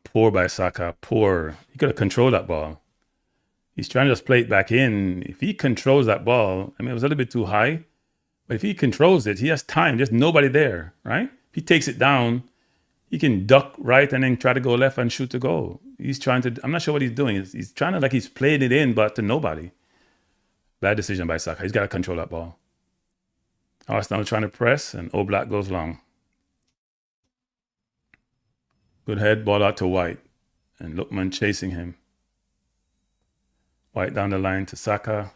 Poor by Saka. Poor. He could have controlled that ball. He's trying to just play it back in. If he controls that ball, I mean, it was a little bit too high. But if he controls it, he has time. There's nobody there, right? If he takes it down, he can duck right and then try to go left and shoot the goal. He's trying to, I'm not sure what he's doing. He's trying to, like he's playing it in, but to nobody. Bad decision by Saka. He's got to control that ball. Arsenal trying to press, and Oblak goes long. Good head, ball out to White. And Lookman chasing him. White down the line to Saka.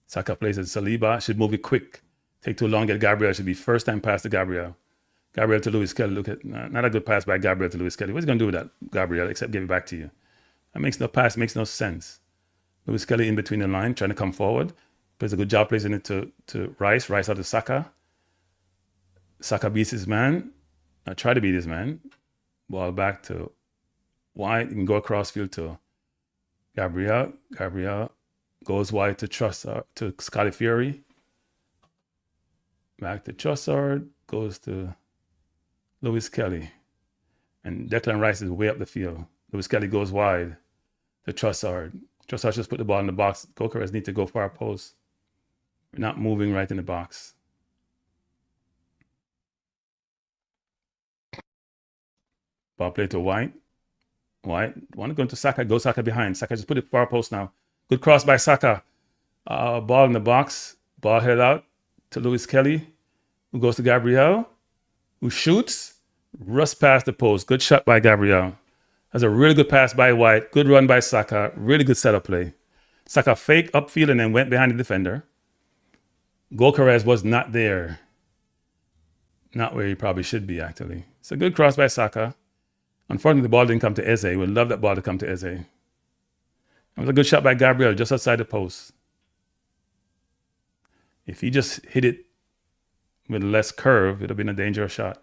Saka plays at Saliba. Should move it quick. Take too long, get Gabriel. Should be first time pass to Gabriel. Gabriel to Lewis Kelly. Look at, not a good pass by Gabriel to Lewis Kelly. What's he going to do with that, Gabriel, except give it back to you? That makes no pass, makes no sense. Lewis Kelly in between the line, trying to come forward. Plays a good job placing it to Rice. Rice out to Saka. Saka beats his man. Try to beat his man. Ball back to White. You can go across field to Gabriel. Gabriel goes wide to Trossard, to Scalafiori. Back to Trossard. Goes to Lewis Kelly. And Declan Rice is way up the field. Lewis Kelly goes wide to Trossard. Trossard just put the ball in the box. Goalkeepers need to go far post. We're not moving right in the box. Ball play to White. White want to go into Saka. Go Saka behind. Saka just put it far post now. Good cross by Saka. Ball in the box. Ball headed out to Lewis Kelly, who goes to Gabriel, who shoots. Rust past the post. Good shot by Gabriel. That's a really good pass by White. Good run by Saka. Really good setup play. Saka fake upfield and then went behind the defender. Goalkeeper was not there. Not where he probably should be, actually. It's a good cross by Saka. Unfortunately, the ball didn't come to Eze. We'd love that ball to come to Eze. It was a good shot by Gabriel just outside the post. If he just hit it with less curve, it would have been a dangerous shot.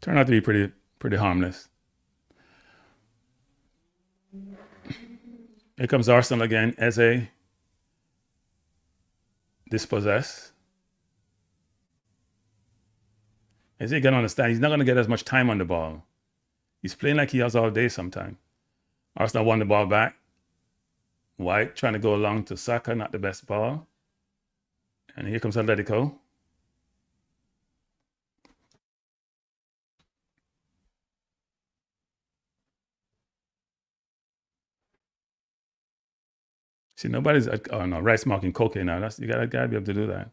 Turned out to be pretty harmless. Here comes Arsenal again. Eze dispossessed. As you can understand, he's not going to get as much time on the ball. He's playing like he has all day sometime. Arsenal won the ball back. White trying to go along to Saka, not the best ball. And here comes Atletico. See, nobody's. Oh no, Rice marking Koke now. You gotta be able to do that.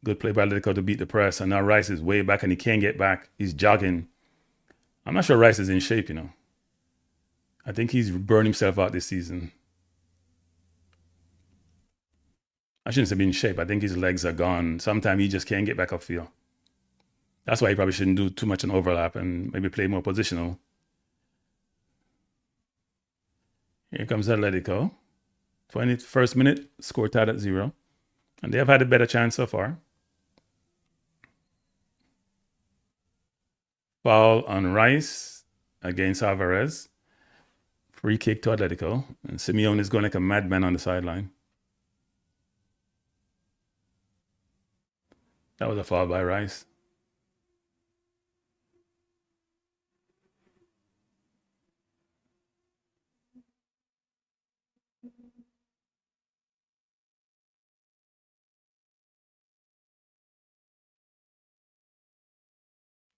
Good play by Atletico to beat the press, and now Rice is way back and he can't get back. He's jogging. I'm not sure Rice is in shape, I think he's burned himself out this season. I shouldn't say be in shape. I think his legs are gone. Sometimes he just can't get back upfield. That's why he probably shouldn't do too much an overlap and maybe play more positional. Here comes Atletico. 21st minute, score tied at 0. And they have had a better chance so far. Foul on Rice against Alvarez. Free kick to Atletico. And Simeone is going like a madman on the sideline. That was a foul by Rice.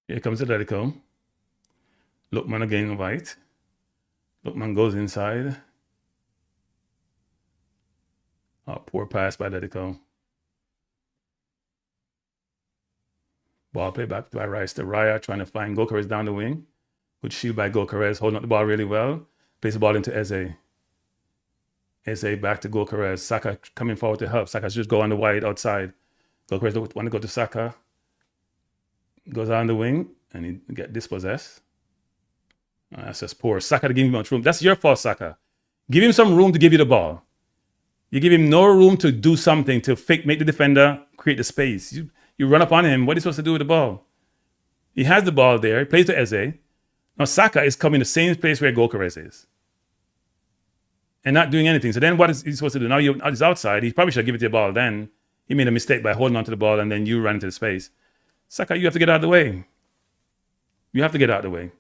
Here comes Atletico. Lookman again White. Lookman goes inside. Oh, poor pass by Atletico. Ball play back by Rice to Raya, trying to find Gokares down the wing. Good shield by Gokares, holding up the ball really well. Plays the ball into Eze. Eze back to Gokares. Saka coming forward to help. Saka just go on the wide outside. Gokares want to go to Saka. Goes on the wing and he get dispossessed. That's just poor. Saka to give him much room. That's your fault, Saka. Give him some room to give you the ball. You give him no room to do something to make the defender create the space. You run up on him. What are you supposed to do with the ball? He has the ball there. He plays to Eze. Now Saka is coming the same place where Gokares is. And not doing anything. So then what is he supposed to do? Now he's outside. He probably should give it to the ball then. He made a mistake by holding onto the ball and then you ran into the space. Saka, you have to get out of the way. You have to get out of the way.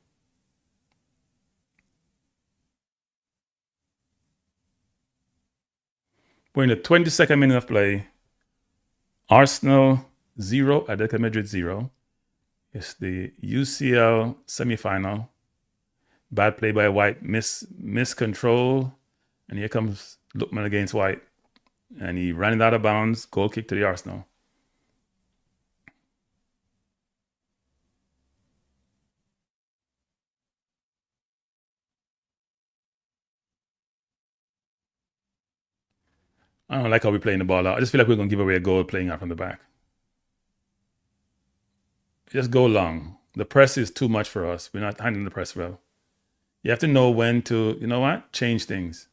We're in the 22nd minute of play. Arsenal 0, Atlético Madrid 0. It's the UCL semifinal. Bad play by White, miscontrol. And here comes Lookman against White. And he ran it out of bounds. Goal kick to the Arsenal. I don't like how we're playing the ball out. I just feel like we're going to give away a goal playing out from the back. Just go long. The press is too much for us. We're not handling the press well. You have to know when to, change things.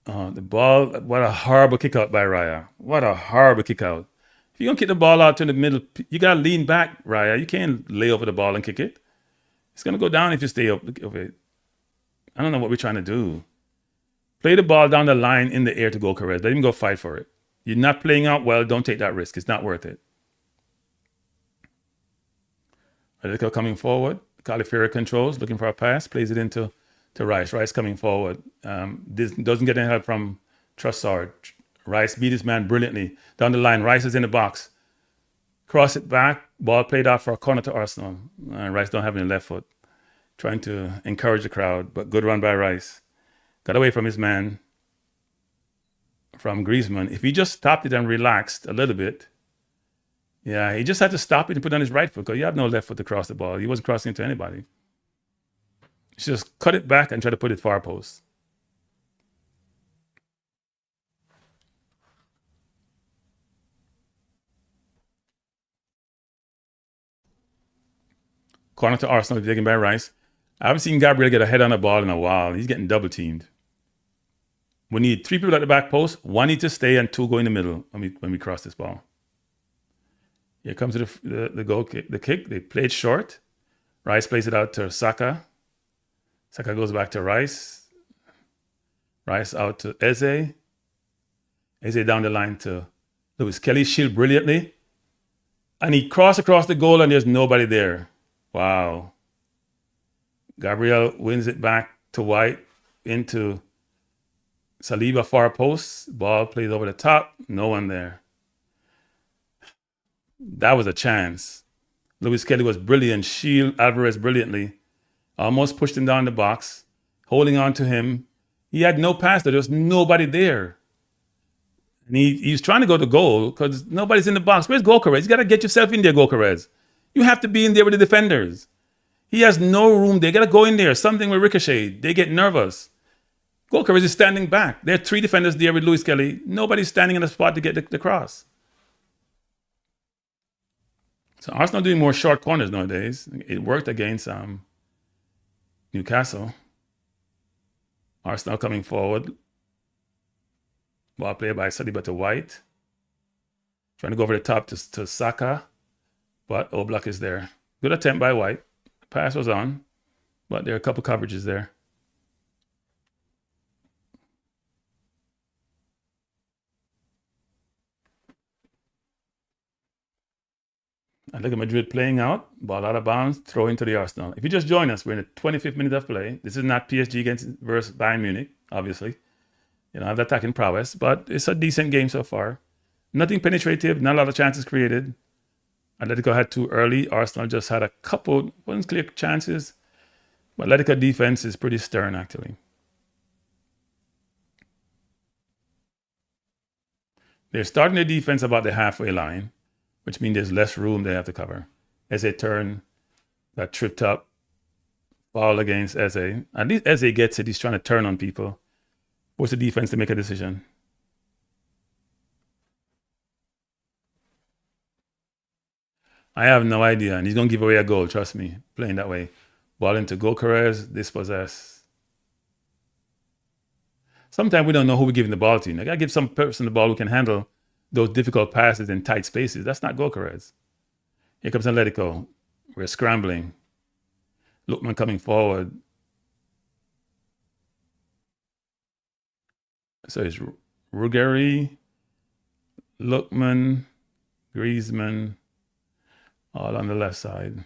The ball, what a horrible kick out by Raya. What a horrible kick out. If you're going to kick the ball out to the middle, you got to lean back, Raya. You can't lay over the ball and kick it. It's going to go down if you stay up of it. I don't know what we're trying to do. Play the ball down the line in the air to Gokares. Let him go fight for it. You're not playing out well. Don't take that risk. It's not worth it. Atletico coming forward. Califieri controls, looking for a pass. Plays it into Rice. Rice coming forward. This doesn't get any help from Trossard. Rice beat his man brilliantly. Down the line, Rice is in the box. Cross it back. Ball played out for a corner to Arsenal. Rice don't have any left foot. Trying to encourage the crowd, but good run by Rice. Got away from his man, from Griezmann. If he just stopped it and relaxed a little bit, yeah, he just had to stop it and put on his right foot because you have no left foot to cross the ball. He wasn't crossing into anybody. Just cut it back and try to put it far post. Corner to Arsenal, taken by Rice. I haven't seen Gabriel get a head on the ball in a while. He's getting double teamed. We need 3 people at the back post. 1 need to stay and 2 go in the middle when we cross this ball. Here comes the goal kick. The kick, they played short. Rice plays it out to Saka. Saka goes back to Rice. Rice out to Eze. Eze down the line to Lewis Kelly. Shield brilliantly. And he crossed across the goal and there's nobody there. Wow. Gabriel wins it back to White into Saliba far post. Ball plays over the top. No one there. That was a chance. Luis Kelly was brilliant. Shield Alvarez brilliantly. Almost pushed him down the box. Holding on to him. He had no pass there. There was nobody there. And he was trying to go to goal because nobody's in the box. Where's Gokares? You got to get yourself in there, Gokares. You have to be in there with the defenders. He has no room. They got to go in there. Something will ricochet. They get nervous. Gokares is standing back. There are 3 defenders there with Luis Kelly. Nobody's standing in the spot to get the cross. So Arsenal doing more short corners nowadays. It worked against Newcastle. Arsenal coming forward. Ball played by Saliba to White. Trying to go over the top to Saka. But Oblak is there. Good attempt by White. The pass was on. But there are a couple coverages there. Atletico Madrid playing out. Ball out of bounds. Throw into the Arsenal. If you just join us, we're in the 25th minute of play. This is not PSG versus Bayern Munich, obviously. You don't have the attacking prowess, but it's a decent game so far. Nothing penetrative, not a lot of chances created. Atletico had 2 early. Arsenal just had a couple, wasn't clear chances. But Atletico defense is pretty stern, actually. They're starting their defense about the halfway line, which means there's less room they have to cover. As they turn, got tripped up, foul against Eze. At least Eze gets it. He's trying to turn on people. Force the defense to make a decision. I have no idea. And he's going to give away a goal, trust me, playing that way. Ball into Gokares, dispossess. Sometimes we don't know who we're giving the ball to. I got to give some person the ball who can handle those difficult passes in tight spaces. That's not Gokares. Here comes Atletico. We're scrambling. Lookman coming forward. So it's Ruggeri, Lookman, Griezmann, all on the left side.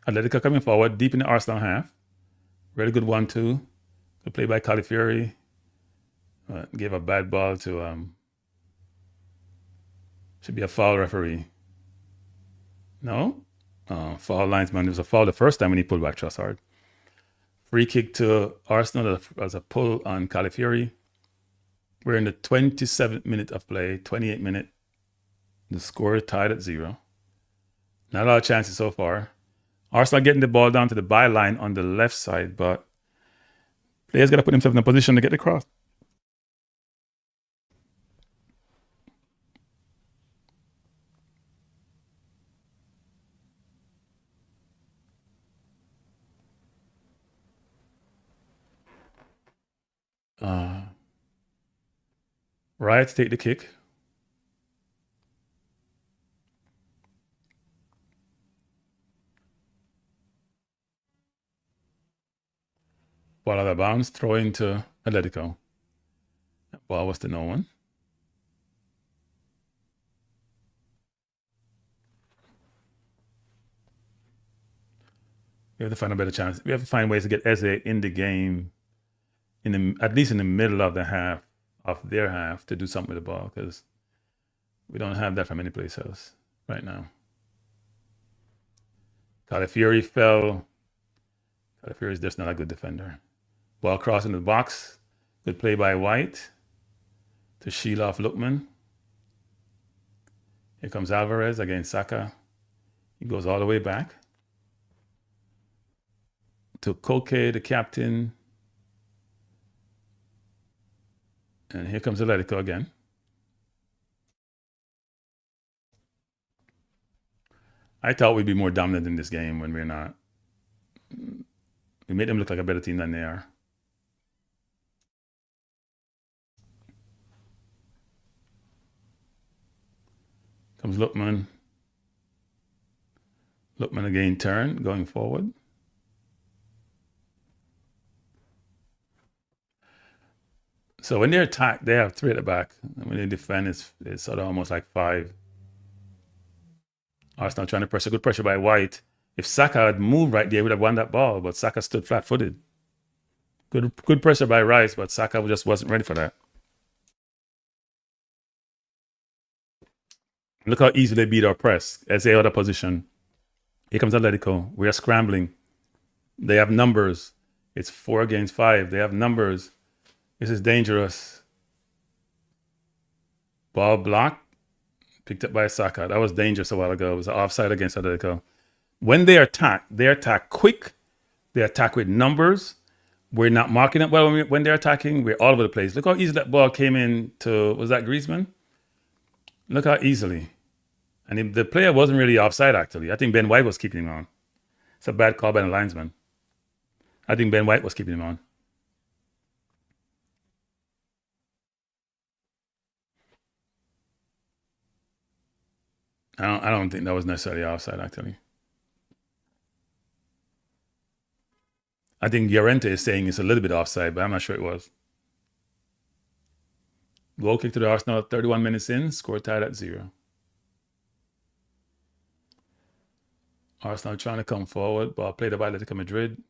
Atletico coming forward, deep in the Arsenal half. Really good 1-2. Good play by Calafiori. Gave a bad ball to, should be a foul referee. No? Foul linesman. It was a foul the first time when he pulled back Trossard. Free kick to Arsenal as a pull on Calafiori. We're in the 27th minute of play, 28th minute. The score is tied at 0. Not a lot of chances so far. Arsenal getting the ball down to the byline on the left side, but players got to put themselves in a position to get the cross. Right, take the kick. Ball out of bounds, throw into Atletico. Ball was to no one. We have to find a better chance. We have to find ways to get Eze in the game, at least in the middle of the half, of their half, to do something with the ball, because we don't have that from any place else right now. Calafiori fell. Calafiori is just not a good defender. Ball crossing the box. Good play by White to shield off Lookman. Here comes Alvarez against Saka. He goes all the way back to Koke, the captain. And here comes Atletico again. I thought we'd be more dominant in this game when we're not. We made them look like a better team than they are. Comes Lookman. Lookman again turn, going forward. So when they attack, they have 3 at the back. And when they defend, it's sort of almost like 5. Arsenal trying to pressure, good pressure by White. If Saka had moved right there, he would have won that ball, but Saka stood flat-footed. Good pressure by Rice, but Saka just wasn't ready for that. Look how easily they beat our press as they other position. Here comes Atletico. We are scrambling. They have numbers. It's 4 against 5. They have numbers. This is dangerous. Ball blocked. Picked up by Saka. That was dangerous a while ago. It was an offside against Atletico. When they attack quick. They attack with numbers. We're not marking it well when they're attacking. We're all over the place. Look how easy that ball came in to, was that Griezmann? Look how easily. And the player wasn't really offside, actually. I think Ben White was keeping him on. It's a bad call by the linesman. I think Ben White was keeping him on. I don't think that was necessarily offside, actually. I think Llorente is saying it's a little bit offside, but I'm not sure it was. Goal kick to the Arsenal, 31 minutes in, score tied at 0. Arsenal trying to come forward, ball played by Atlético Madrid.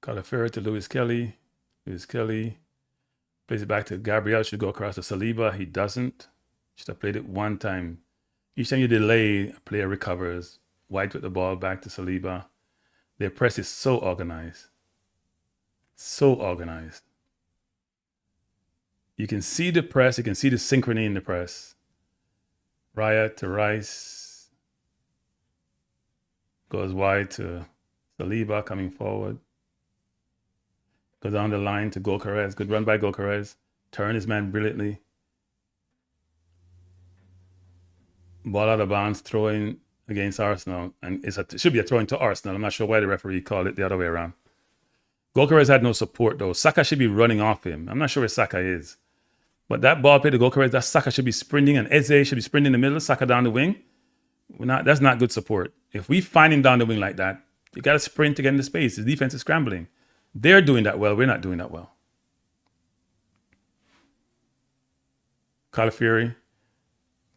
Calafiori to Lewis Kelly. Lewis Kelly plays it back to Gabriel, should go across to Saliba. He doesn't. Should have played it one time. Each time you delay, a player recovers. White with the ball back to Saliba. Their press is so organized. So organized. You can see the press. You can see the synchrony in the press. Raya to Rice. Goes wide to Saliba coming forward. Goes down the line to Gyökeres. Good run by Gyökeres. Turn his man brilliantly. Ball out of bounds, throwing against Arsenal. And it should be a throwing to Arsenal. I'm not sure why the referee called it the other way around. Gyökeres had no support, though. Saka should be running off him. I'm not sure where Saka is. But that ball played to Gyökeres, that Saka should be sprinting, and Eze should be sprinting in the middle, Saka down the wing. That's not good support. If we find him down the wing like that, you got to sprint to get into space. The defense is scrambling. They're doing that well. We're not doing that well. Calafiori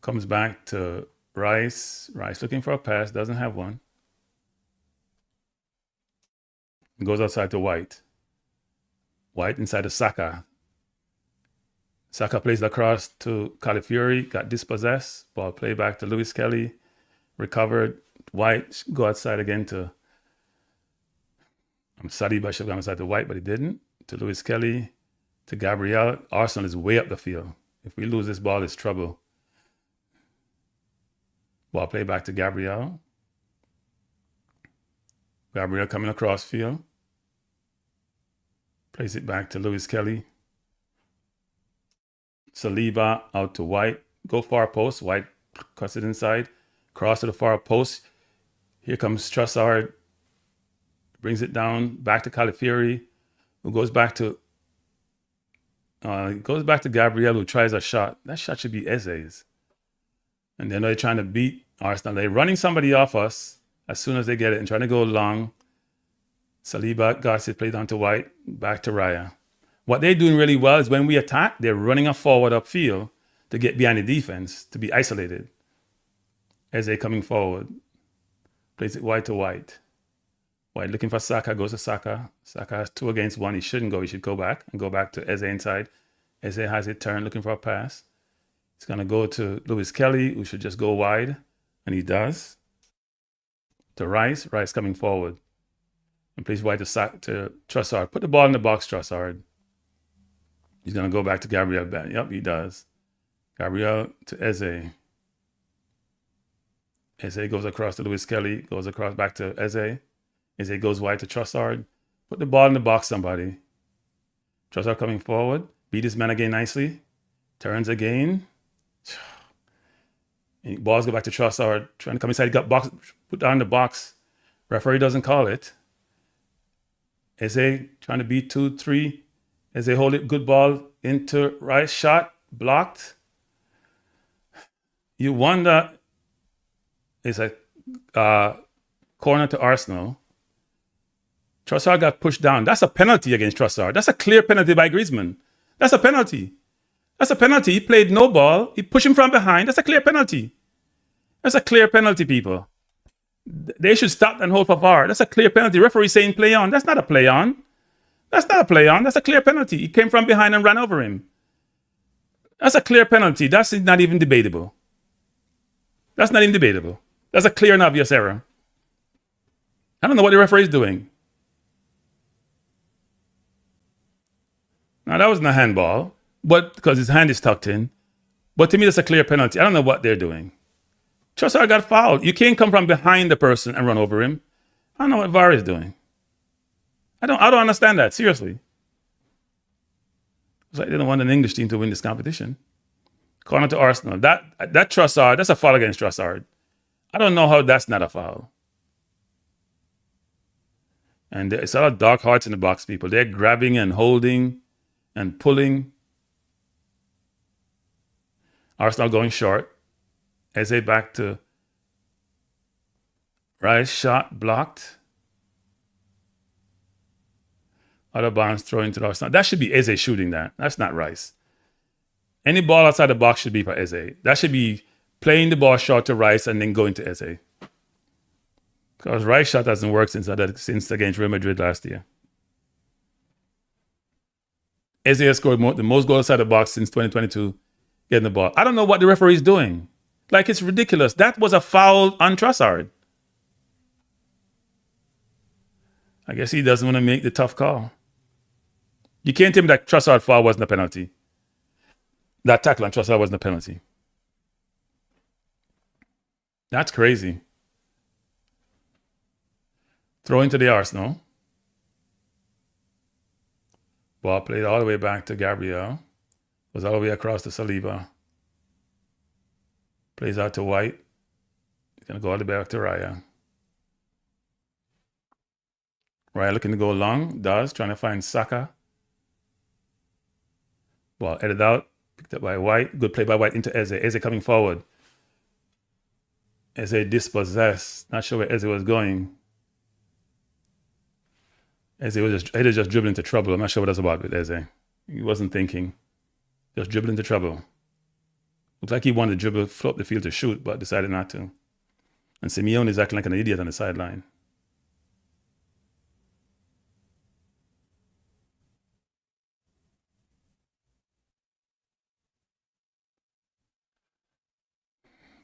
comes back to Rice. Rice looking for a pass. Doesn't have one. Goes outside to White. White inside to Saka. Saka plays across to Calafiori. Got dispossessed. Ball play back to Lewis Kelly. Recovered. White go outside again to Saliba should have gone outside to White, but he didn't. To Lewis Kelly. To Gabriel. Arsenal is way up the field. If we lose this ball, it's trouble. Ball play back to Gabriel. Gabriel coming across field. Plays it back to Lewis Kelly. Saliba out to White. Go far post. White cuts it inside. Cross to the far post. Here comes Trossard. Brings it down. Back to Calafiori. Who goes back to Gabriel, who tries a shot. That shot should be Eze's. And then they're trying to beat Arsenal. They're running somebody off us as soon as they get it and trying to go long. Saliba got it, played down to White, back to Raya. What they're doing really well is when we attack, they're running a forward upfield to get behind the defense, to be isolated. Eze coming forward. Plays it wide to White. White looking for Saka, goes to Saka. Saka has 2 against 1. He shouldn't go. He should go back and go back to Eze inside. Eze has it turned, looking for a pass. It's going to go to Lewis Kelly, who should just go wide. And he does. To Rice. Rice coming forward. And plays wide to Trossard. Put the ball in the box, Trossard. He's going to go back to Gabriel. Yep, he does. Gabriel to Eze. Eze goes across to Lewis Kelly. Goes across back to Eze. Eze goes wide to Trossard. Put the ball in the box, somebody. Trossard coming forward. Beat his man again nicely. Turns again. And balls go back to Trossard. Trying to come inside. Got box. Put down the box. Referee doesn't call it. Eze trying to beat 2-3. Eze hold it. Good ball into Rice. Shot. Blocked. You wonder. It's a corner to Arsenal. Trossard got pushed down. That's a penalty against Trossard. That's a clear penalty by Griezmann. That's a penalty. That's a penalty. He played no ball. He pushed him from behind. That's a clear penalty. That's a clear penalty, people. They should stop and hold for VAR. That's a clear penalty. Referee saying play on. That's not a play on. That's not a play on. That's a clear penalty. He came from behind and ran over him. That's a clear penalty. That's not even debatable. That's not even debatable. That's a clear and obvious error. I don't know what the referee is doing. Now, that wasn't a handball, but because his hand is tucked in. But to me, that's a clear penalty. I don't know what they're doing. Trossard got fouled. You can't come from behind the person and run over him. I don't know what VAR is doing. I don't understand that, seriously. It's like they don't want an English team to win this competition. Corner to Arsenal. That Trossard, that's a foul against Trossard. I don't know how that's not a foul. And it's a lot of dark hearts in the box, people. They're grabbing and holding and pulling. Arsenal going short. Eze back to Rice. Shot blocked. Other Barnes throwing to the Arsenal. That should be Eze shooting that. That's not Rice. Any ball outside the box should be for Eze. That should be playing the ball short to Rice and then going to Eze. Because Rice shot hasn't worked since against Real Madrid last year. Eze has scored the most goals outside the box since 2022 getting the ball. I don't know what the referee is doing. Like, it's ridiculous. That was a foul on Trossard. I guess he doesn't want to make the tough call. You can't tell me that Trossard foul wasn't a penalty. That tackle on Trossard wasn't a penalty. That's crazy. Throw into the Arsenal. Ball played all the way back to Gabriel. Was all the way across to Saliba. Plays out to White. He's going to go all the way back to Raya. Raya looking to go long. Does. Trying to find Saka. Ball headed out. Picked up by White. Good play by White into Eze. Eze coming forward. Eze dispossessed. Not sure where Eze was going. Eze was just dribbling into trouble. I'm not sure what that's about with Eze. He wasn't thinking. Just dribbling into trouble. Looks like he wanted to dribble, float the field to shoot, but decided not to. And Simeone is acting like an idiot on the sideline.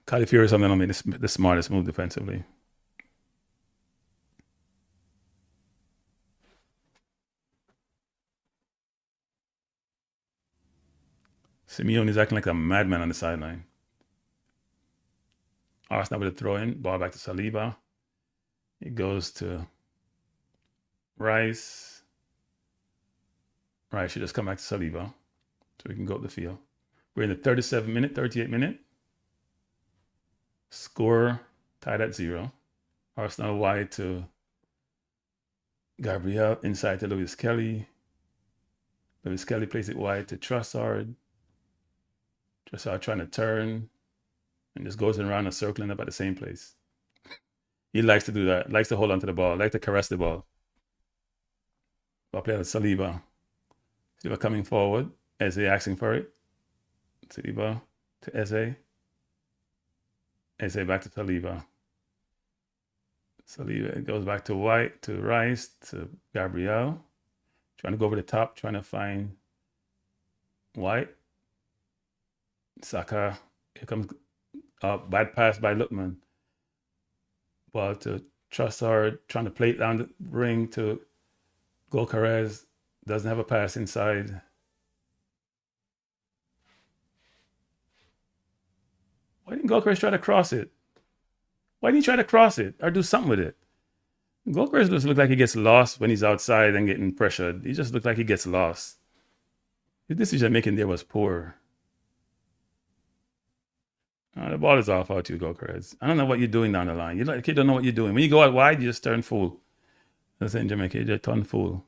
Califieri is something on me, the smartest move defensively. Simeone is acting like a madman on the sideline. Arsenal with a throw in. Ball back to Saliba. It goes to Rice. Rice should just come back to Saliba so we can go up the field. We're in the 37 minute, 38 minute. Score tied at 0. Arsenal wide to Gabriel. Inside to Lewis Kelly. Lewis Kelly plays it wide to Trossard. Trossard trying to turn and just goes around and circling up at the same place. He likes to do that. Likes to hold on to the ball. Likes to caress the ball. Ball player Saliba. Saliba coming forward. Eze asking for it. Saliba to Eze. Eze back to Saliba. Saliba goes back to White, to Rice, to Gabriel. Trying to go over the top, trying to find White. Saka, here comes bad pass by Lookman. Ball to Trossard, trying to play it down the ring to Gyökeres. Doesn't have a pass inside. Why didn't Gyökeres try to cross it? Why didn't he try to cross it or do something with it? Gyökeres just looks like he gets lost when he's outside and getting pressured. He just looked like he gets lost. His decision making there was poor. The ball is off out to you, Gyökeres. I don't know what you're doing down the line. The kid don't know what you're doing. When you go out wide, you just turn full. That's in Jamaica. You just turn full.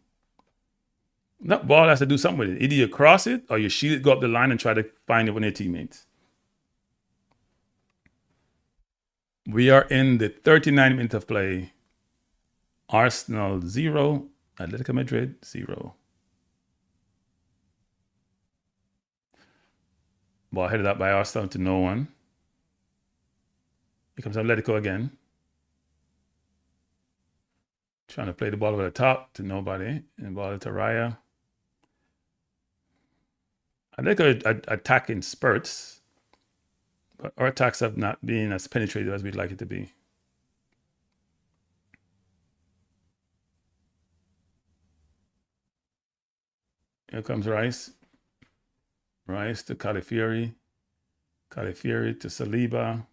That ball has to do something with it. Either you cross it or you shield it, go up the line and try to find it with your teammates. We are in the 39 minutes of play. Arsenal 0, Atlético Madrid 0. Ball headed up by Arsenal to no one. Here comes Atletico again. Trying to play the ball over the top to nobody. And ball to Raya. Atletico attack in spurts. But our attacks have not been as penetrative as we'd like it to be. Here comes Rice. Rice to Calafiori. Calafiori to Saliba.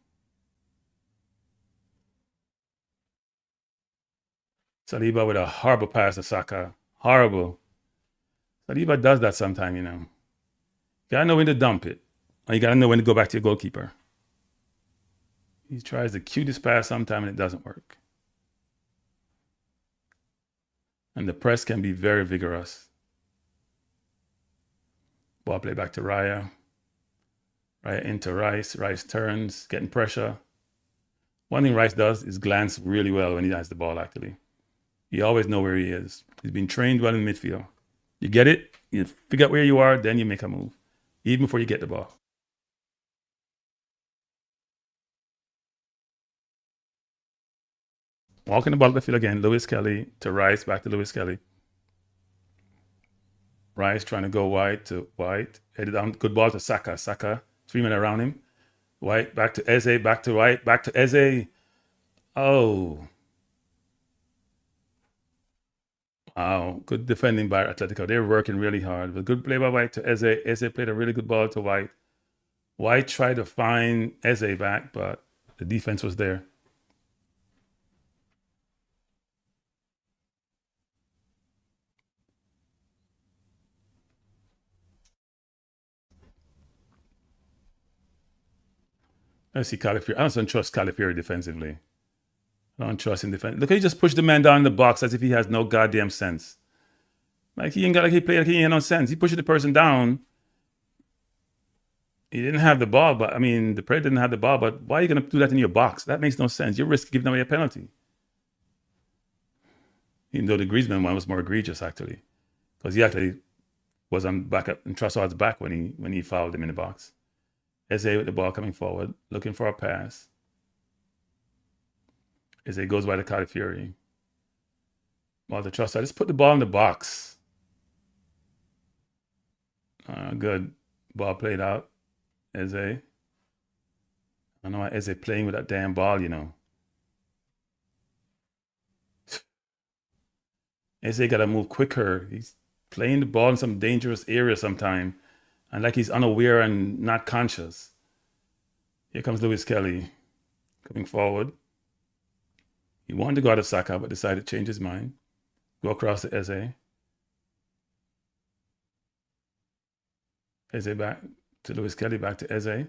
Saliba with a horrible pass to Saka. Horrible. Saliba does that sometime, you know. You gotta know when to dump it. Or you gotta know when to go back to your goalkeeper. He tries the cutest pass sometime and it doesn't work. And the press can be very vigorous. Ball play back to Raya. Raya into Rice. Rice turns, getting pressure. One thing Rice does is glance really well when he has the ball, actually. You always know where he is. He's been trained well in midfield. You get it, you figure out where you are, then you make a move, even before you get the ball. Walking the ball to the field again. Lewis Kelly to Rice, back to Lewis Kelly. Rice trying to go wide to White. Headed down, good ball to Saka. Saka, 3 men around him. White, back to Eze, back to White, back to Eze. Oh. Wow, good defending by Atletico. They're working really hard. A good play by White to Eze. Eze played a really good ball to White. White tried to find Eze back, but the defense was there. Let's see Calafiori. I don't trust Calafiori defensively. I don't trust him defensively. Look, he just pushed the man down in the box as if he has no goddamn sense. Like he ain't got, like he played like he ain't no sense. He pushed the person down. He didn't have the ball, but I mean, the player didn't have the ball, but why are you going to do that in your box? That makes no sense. You risk giving away a penalty. Even though the Griezmann one was more egregious, actually. Because he actually was on back up in Trossard's back when he fouled him in the box. Eze with the ball coming forward, looking for a pass. Eze goes by the Calafiori. Ball to Trossard. Just put the ball in the box. Good. Ball played out. Eze. I don't know why Eze playing with that damn ball, you know. Eze got to move quicker. He's playing the ball in some dangerous area sometime. And like he's unaware and not conscious. Here comes Lewis Kelly coming forward. He wanted to go out of Saka, but decided to change his mind. Go across to Eze. Eze back to Lewis Kelly, back to Eze.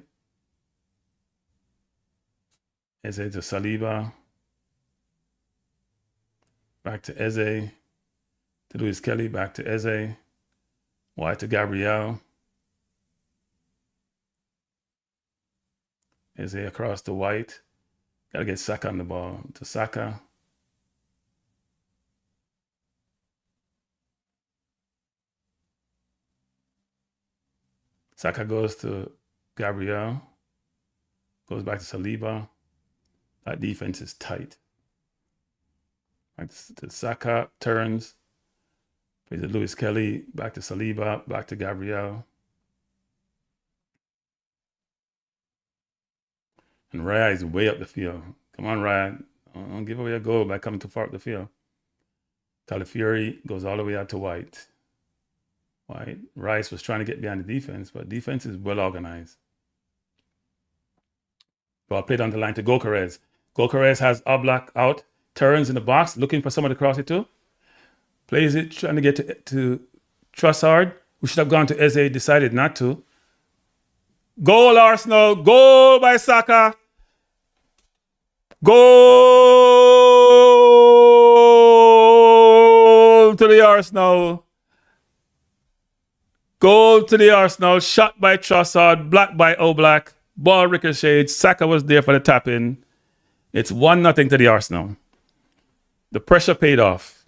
Eze to Saliba. Back to Eze. To Lewis Kelly, back to Eze. Wide to Gabriel. Eze across to White. Got to get Saka on the ball. To Saka. Saka goes to Gabriel. Goes back to Saliba. That defense is tight. Back to Saka. Turns. Plays to Lewis Kelly. Back to Saliba. Back to Gabriel. And Raya is way up the field. Come on, Raya. Don't give away a goal by coming too far up the field. Calafiori goes all the way out to White. White. Rice was trying to get behind the defense, but defense is well organized. Ball played on the line to Gokares. Gokares has Oblak out. Turns in the box, looking for someone to cross it to. Plays it, trying to get to Trossard, who should have gone to Eze, decided not to. Goal, Arsenal. Goal by Saka. Goal to the Arsenal. Goal to the Arsenal. Shot by Trossard. Blocked by Oblak. Ball ricocheted. Saka was there for the tap-in. It's 1-0 to the Arsenal. The pressure paid off.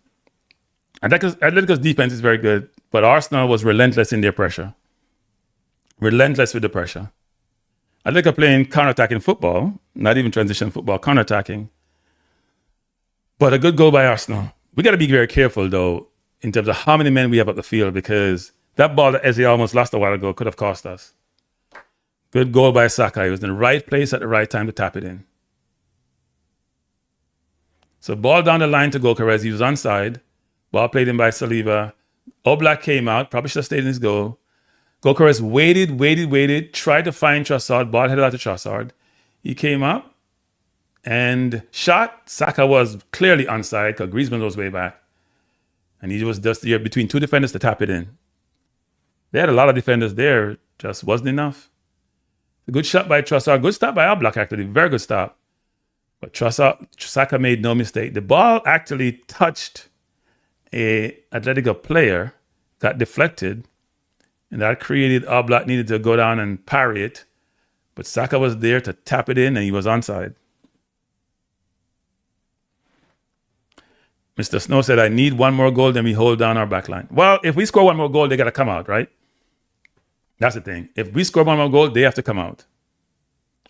Atletico's defense is very good, but Arsenal was relentless in their pressure. Relentless with the pressure. Atletico playing counter-attacking football, not even transition football, counter-attacking. But a good goal by Arsenal. We got to be very careful, though, in terms of how many men we have up the field, because that ball that Eze almost lost a while ago could have cost us. Good goal by Saka. He was in the right place at the right time to tap it in. So ball down the line to Gyökeres. He was onside. Ball played in by Saliba. Oblak came out. Probably should have stayed in his goal. Gyökeres waited. Tried to find Trossard. Ball headed out to Trossard. He came up and shot. Saka was clearly onside because Griezmann was way back. And he was just there between two defenders to tap it in. They had a lot of defenders there. Just wasn't enough. A good shot by Trossard. Good stop by Oblak, actually. Very good stop. But Saka made no mistake. The ball actually touched a Atletico player, got deflected, and that created Oblak needed to go down and parry it. But Saka was there to tap it in, and he was onside. Mr. Snow said, I need one more goal, then we hold down our back line. Well, if we score one more goal, they got to come out, right? That's the thing. If we score one more goal, they have to come out.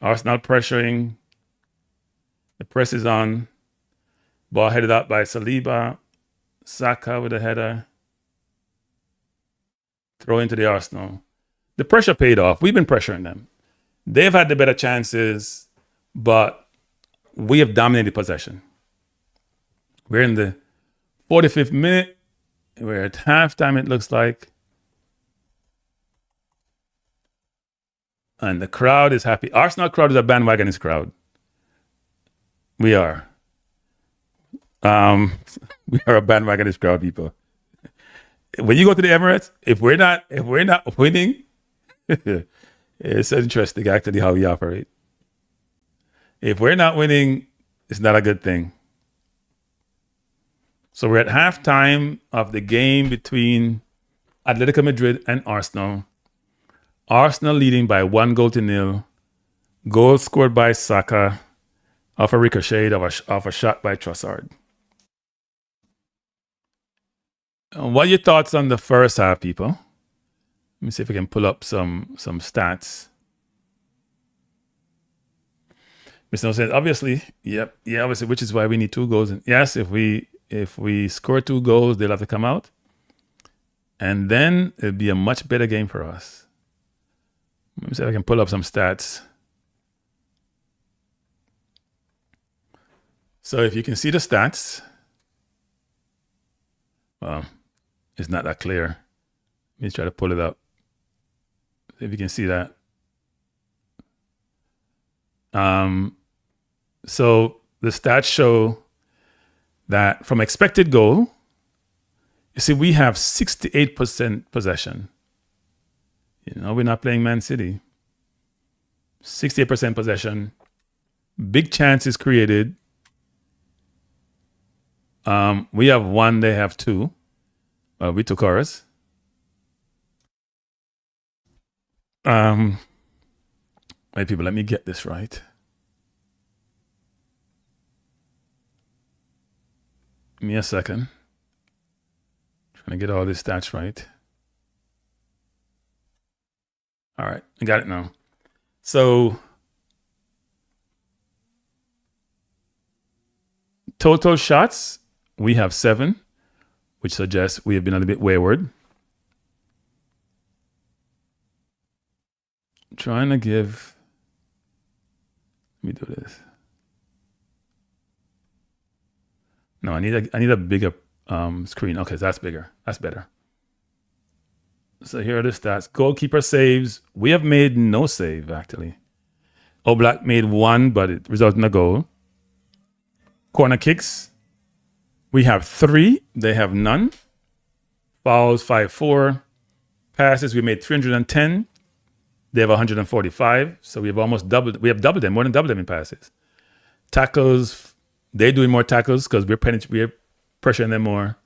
Arsenal pressuring. The press is on. Ball headed out by Saliba. Saka with a header. Throw into the Arsenal. The pressure paid off. We've been pressuring them. They've had the better chances, but we have dominated possession. We're in the 45th minute. We're at halftime, it looks like. And the crowd is happy. Arsenal crowd is a bandwagonist crowd. We are. We are a bandwagonist crowd, people. When you go to the Emirates, if we're not winning, it's interesting actually how we operate. If we're not winning, it's not a good thing. So we're at halftime of the game between Atletico Madrid and Arsenal. Arsenal leading by 1-0. Goal scored by Saka off a ricochet of a shot by Trossard. What are your thoughts on the first half, people? Let me see if I can pull up some stats. Mr. says, obviously, obviously, which is why we need 2 goals. And yes, if we score 2 goals, they'll have to come out. And then it'll be a much better game for us. Let me see if I can pull up some stats. So if you can see the stats, well, it's not that clear. Let me try to pull it up. If you can see that. So the stats show that from expected goal, you see we have 68% possession. You know, we're not playing Man City. 68% possession. Big chances created. We have 1, they have 2. We took ours. Wait, people, let me get this right. Give me a second. Trying to get all these stats right. All right, I got it now. So total shots, we have 7, which suggests we have been a little bit wayward. I'm trying to give, let me do this. No, I need a bigger screen. Okay, so that's bigger. That's better. So here are the stats. Goalkeeper saves. We have made no save, actually. Oblak made 1, but it resulted in a goal. Corner kicks. We have 3. They have none. Fouls, 5-4. Passes, we made 310. They have 145. So we have almost doubled. We have doubled them, more than doubled them in passes. Tackles, they're doing more tackles because we're pressuring them more.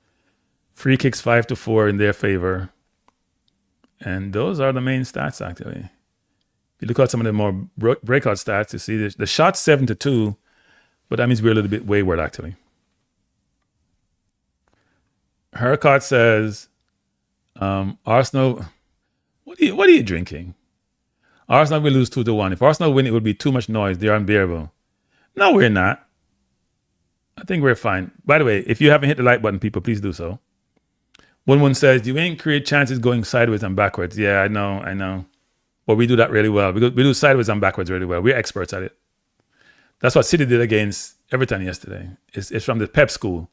Free kicks, 5-4 in their favor. And those are the main stats, actually. If you look at some of the more breakout stats, you see the shot 7-2, but that means we're a little bit wayward, actually. Hercott says, Arsenal, what are you drinking? Arsenal will lose 2-1. If Arsenal win, it would be too much noise. They're unbearable. No, we're not. I think we're fine. By the way, if you haven't hit the like button, people, please do so. One says, you ain't create chances going sideways and backwards. Yeah, I know. But we do that really well. We do sideways and backwards really well. We're experts at it. That's what City did against Everton yesterday. It's from the Pep school.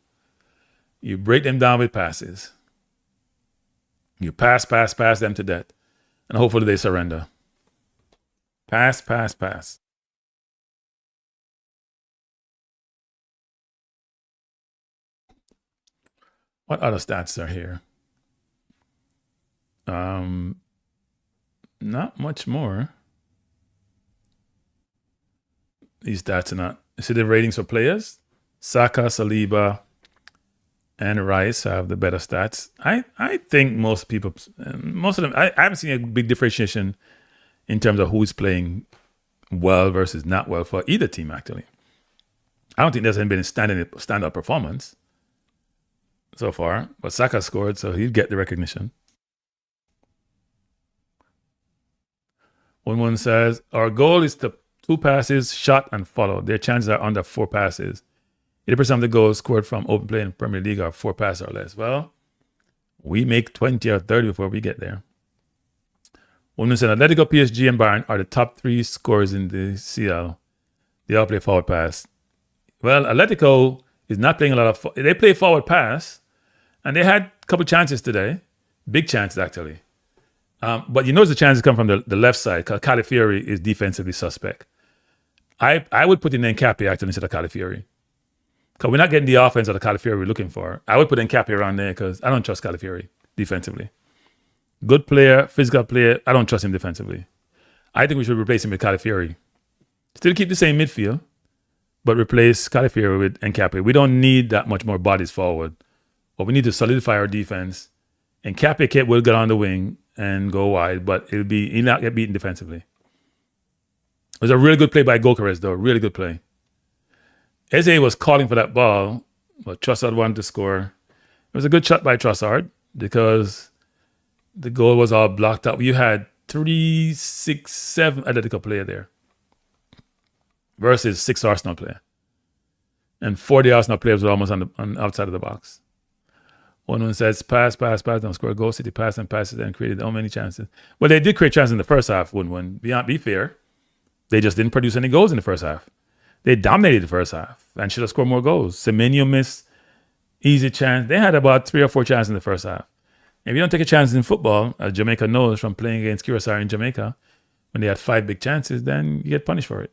You break them down with passes. You pass them to death. And hopefully they surrender. Pass. What other stats are here? Not much more. These stats are not. See the ratings for players? Saka, Saliba, and Rice have the better stats. I think most of them, I haven't seen a big differentiation in terms of who's playing well versus not well for either team, actually. I don't think there's been a standout performance so far, but Saka scored, so he'd get the recognition. One says, our goal is to 2 passes, shot, and follow. Their chances are under 4 passes. 80% of the goals scored from open play in Premier League are 4 passes or less. Well, we make 20 or 30 before we get there. One said, Atletico, PSG, and Bayern are the top 3 scorers in the CL. They all play forward pass. Well, Atletico is not playing a lot of... They play forward pass, and they had a couple chances today. Big chances, actually. But you notice the chances come from the left side, because Calafiori is defensively suspect. I would put in Nkappi actually instead of Calafiori. Because we're not getting the offense of the Calafiori we're looking for. I would put Nkappi around there because I don't trust Calafiori defensively. Good player, physical player, I don't trust him defensively. I think we should replace him with Calafiori. Still keep the same midfield, but replace Calafiori with Nkappi. We don't need that much more bodies forward. But we need to solidify our defense. Nkappi will get on the wing and go wide, but he'll not get beaten defensively. It was a really good play by Gyökeres, though. Really good play. Eze was calling for that ball, but Trossard wanted to score. It was a good shot by Trossard because the goal was all blocked up. You had 3, 6, 7 Atletico player there versus 6 Arsenal player. And 40 Arsenal players were almost on outside of the box. One says, pass, don't score a goal. City passed and passes and created how many chances? Well, they did create chances in the first half, be fair. They just didn't produce any goals in the first half. They dominated the first half and should have scored more goals. Semenyo missed easy chance. They had about 3 or 4 chances in the first half. If you don't take a chance in football, as Jamaica knows from playing against Curacao in Jamaica, when they had 5 big chances, then you get punished for it.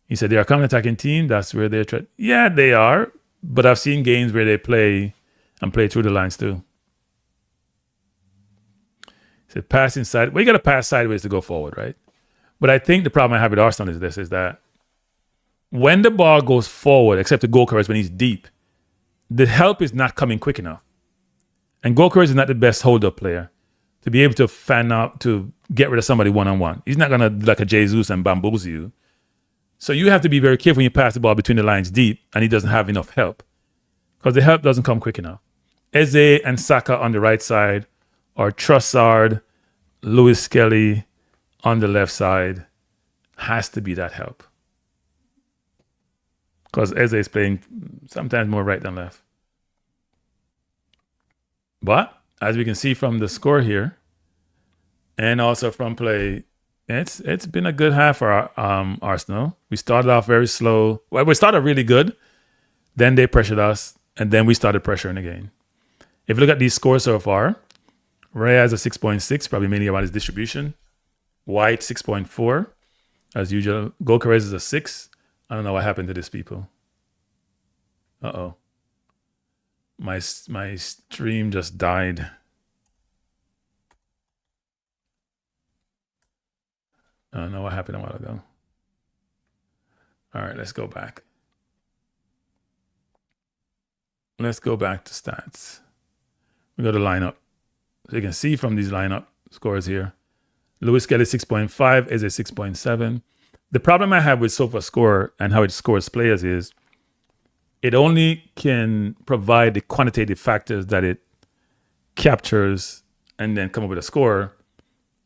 He said, they are a counter-attacking team. That's where they're trying. Yeah, they are. But I've seen games where they play through the lines too. He said, pass inside. Well, you got to pass sideways to go forward, right? But I think the problem I have with Arsenal is that when the ball goes forward, except the Gyökeres when he's deep, the help is not coming quick enough. And Gyökeres is not the best hold-up player to be able to fan out, to get rid of somebody one-on-one. He's not going to do like a Jesus and bamboozle you. So you have to be very careful when you pass the ball between the lines deep and he doesn't have enough help because the help doesn't come quick enough. Eze and Saka on the right side, or Trossard, Lewis Skelly on the left side has to be that help. Because Eze is playing sometimes more right than left. But as we can see from the score here, and also from play, it's been a good half for Arsenal. We started off very slow. Well, we started really good. Then they pressured us, and then we started pressuring again. If you look at these scores so far, Ray has a 6.6, probably mainly about his distribution. White, 6.4. As usual, Gyökeres is a 6. I don't know what happened to these people. Uh-oh. My stream just died. I don't know what happened a while ago. All right, let's go back. Let's go back to stats. We go to lineup. So you can see from these lineup scores here. Lewis Kelly 6.5 is a 6.7. The problem I have with SofaScore and how it scores players is it only can provide the quantitative factors that it captures and then come up with a score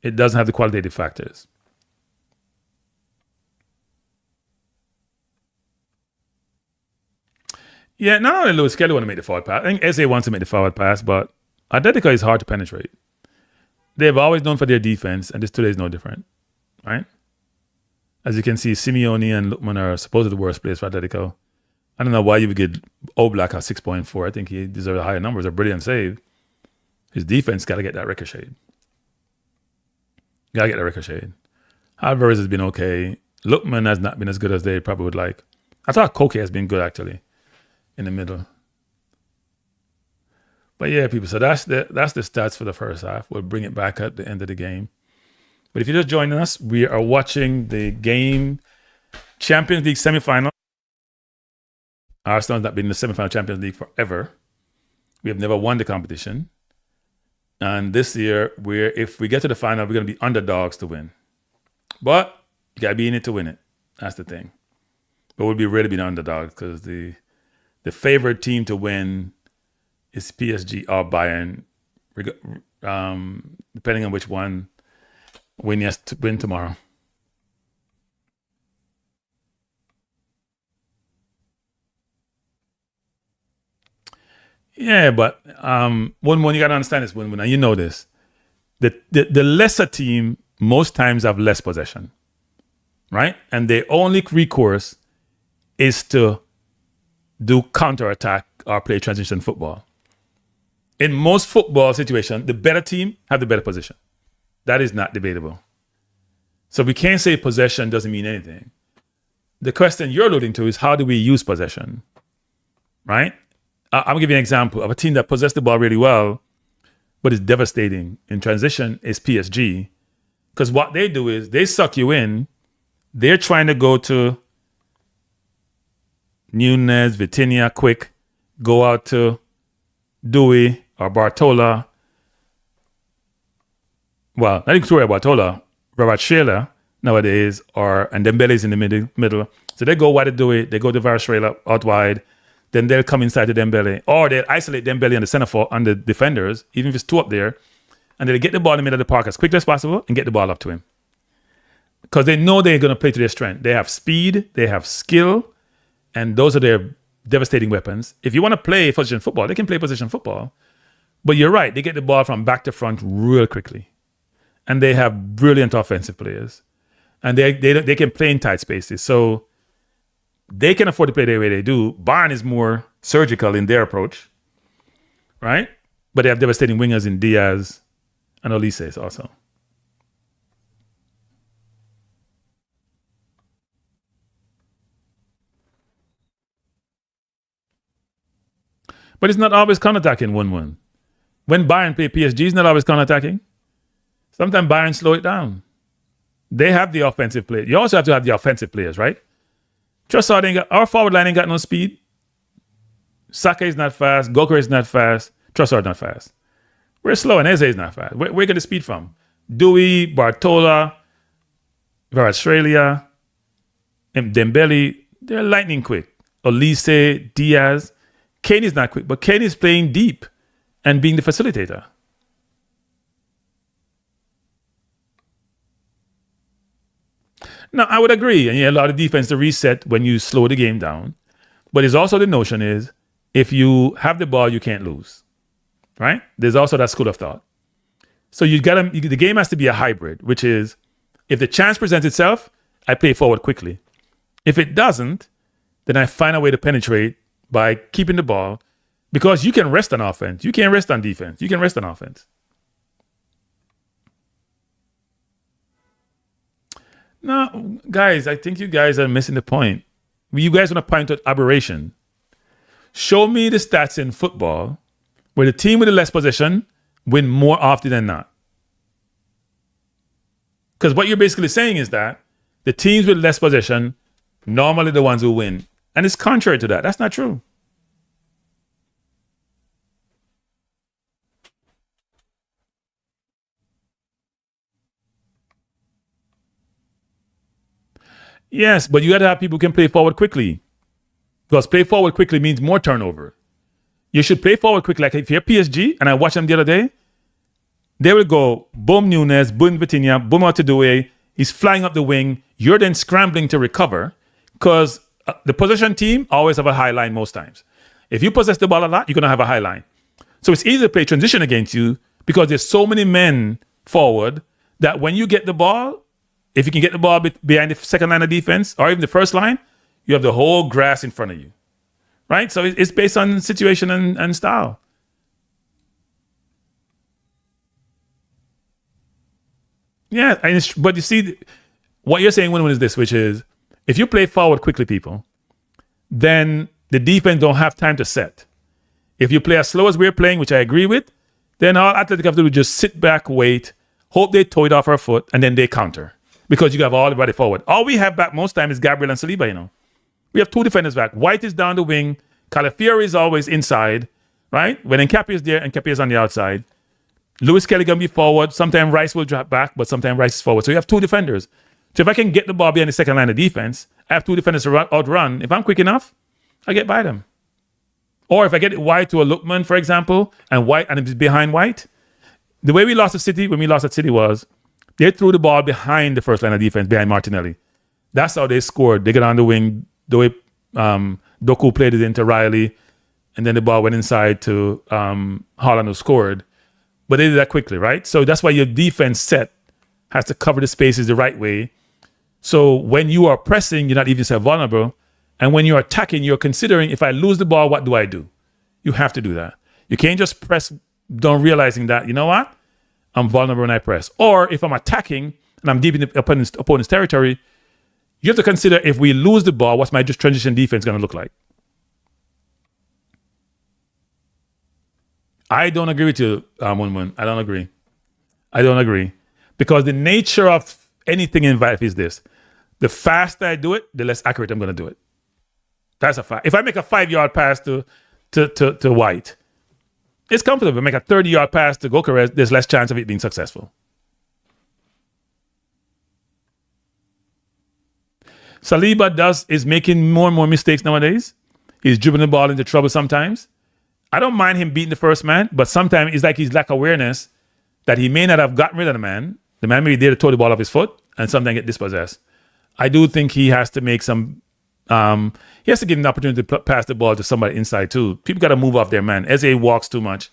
It doesn't have the qualitative factors. Yeah, not only Lewis Kelly want to make the forward pass. I think SA wants to make the forward pass, but Atletico is hard to penetrate. They've always known for their defense, and this today is no different, right? As you can see, Simeone and Lookman are supposedly the worst players for Atletico. I don't know why you would get Oblak at 6.4. I think he deserves a higher number. It's a brilliant save. His defense got to get that ricochet. Got to get that ricochet. Alvarez has been okay. Lookman has not been as good as they probably would like. I thought Koke has been good, actually, in the middle. But yeah, people, so that's the stats for the first half. We'll bring it back at the end of the game. But if you're just joining us, we are watching the game Champions League semifinal. Arsenal has not been in the semifinal Champions League forever. We have never won the competition. And this year, if we get to the final, we're going to be underdogs to win. But you got to be in it to win it. That's the thing. But we'll be ready to be underdogs because the favorite team to win is PSG or Bayern, depending on which one win tomorrow. Yeah, but one you got to understand is when you know this, the lesser team most times have less possession, right? And their only recourse is to do counterattack or play transition football. In most football situations, the better team have the better position. That is not debatable. So we can't say possession doesn't mean anything. The question you're alluding to is how do we use possession, right? I'm going to give you an example of a team that possessed the ball really well, but is devastating in transition is PSG. Because what they do is they suck you in. They're trying to go to Nunez, Vitinha, quick, go out to Dewey or Bartola. Well, not even Toure Bartola, Robert Sheila nowadays, and Dembele's in the middle. So they go wide to Dewey, they go to Varashrela out wide, then they'll come inside to Dembele, or they'll isolate Dembele on the center on the defenders, even if it's two up there, and they'll get the ball in the middle of the park as quickly as possible and get the ball up to him. Because they know they're going to play to their strength. They have speed, they have skill, and those are their devastating weapons. If you want to play position football, they can play position football. But you're right, they get the ball from back to front real quickly. And they have brilliant offensive players. And they can play in tight spaces. So they can afford to play the way they do. Bayern is more surgical in their approach, right? But they have devastating wingers in Diaz and Olises also. But it's not always counter-attacking 1-1. When Bayern play PSG, it's not always counter-attacking. Sometimes Bayern slow it down. They have the offensive players. You also have to have the offensive players, right? Trossard our forward line ain't got no speed. Saka is not fast. Goker is not fast. Trossard not fast. We're slow and Eze is not fast. Where get the speed from? Dewey, Bartola, Varashrela, Dembele, they're lightning quick. Olise, Diaz. Kane is not quick, but Kane is playing deep and being the facilitator. Now, I would agree, and you allow the defense to reset when you slow the game down. But there's also the notion is if you have the ball, you can't lose, right? There's also that school of thought. So the game has to be a hybrid, which is if the chance presents itself, I play forward quickly. If it doesn't, then I find a way to penetrate by keeping the ball, because you can rest on offense. You can't rest on defense. You can rest on offense. No, guys, I think you guys are missing the point. You guys want to point out aberration. Show me the stats in football where the team with the less possession win more often than not. Because what you're basically saying is that the teams with less possession normally the ones who win. And it's contrary to that. That's not true. Yes, but you got to have people who can play forward quickly. Because play forward quickly means more turnover. You should play forward quickly. Like if you're PSG, and I watched them the other day, They will go boom Nunes, boom Vitinha, boom Outidue. He's flying up the wing. You're then scrambling to recover because the possession team always have a high line most times. If you possess the ball a lot, you're going to have a high line. So it's easy to play transition against you because there's so many men forward that when you get the ball, if you can get the ball behind the second line of defense or even the first line, you have the whole grass in front of you, right? So it's based on situation and style. Yeah, but you see, what you're saying, win-win, is this, which is if you play forward quickly, people, then the defense don't have time to set. If you play as slow as we're playing, which I agree with, then all Athletic have to do is just sit back, wait, hope they toe it off our foot, and then they counter. Because you have all everybody forward. All we have back most time is Gabriel and Saliba, you know. We have two defenders back. White is down the wing. Calafiori is always inside, right? When Nkapie is there, Nkapie is on the outside. Lewis Kelly going to be forward. Sometimes Rice will drop back, but sometimes Rice is forward. So you have two defenders. So if I can get the ball behind the second line of defense, I have two defenders to outrun. If I'm quick enough, I get by them. Or if I get it wide to a Lookman, for example, and it's behind White, the way we lost at City, when we lost at City was they threw the ball behind the first line of defense, behind Martinelli. That's how they scored. They got on the wing, the way Doku played it into Riley, and then the ball went inside to Haaland, who scored. But they did that quickly, right? So that's why your defense set has to cover the spaces the right way. So when you are pressing, you're not even so vulnerable. And when you're attacking, you're considering, if I lose the ball, what do I do? You have to do that. You can't just press, don't realizing that, you know what? I'm vulnerable when I press. Or if I'm attacking and I'm deep in the opponent's territory, you have to consider, if we lose the ball, what's my just transition defense going to look like? I don't agree with you, Mun. I don't agree. Because the nature of anything in life is this. The faster I do it, the less accurate I'm going to do it. That's a fact. If I make a 5-yard pass to White, it's comfortable. If I make a 30-yard pass to Gokares, there's less chance of it being successful. Saliba is making more and more mistakes nowadays. He's dribbling the ball into trouble sometimes. I don't mind him beating the first man, but sometimes it's like he's lack awareness that he may not have gotten rid of the man. The man may be there to throw the ball off his foot and sometimes get dispossessed. I do think he has to make some... he has to give an opportunity to pass the ball to somebody inside too. People got to move off their man. Eze walks too much.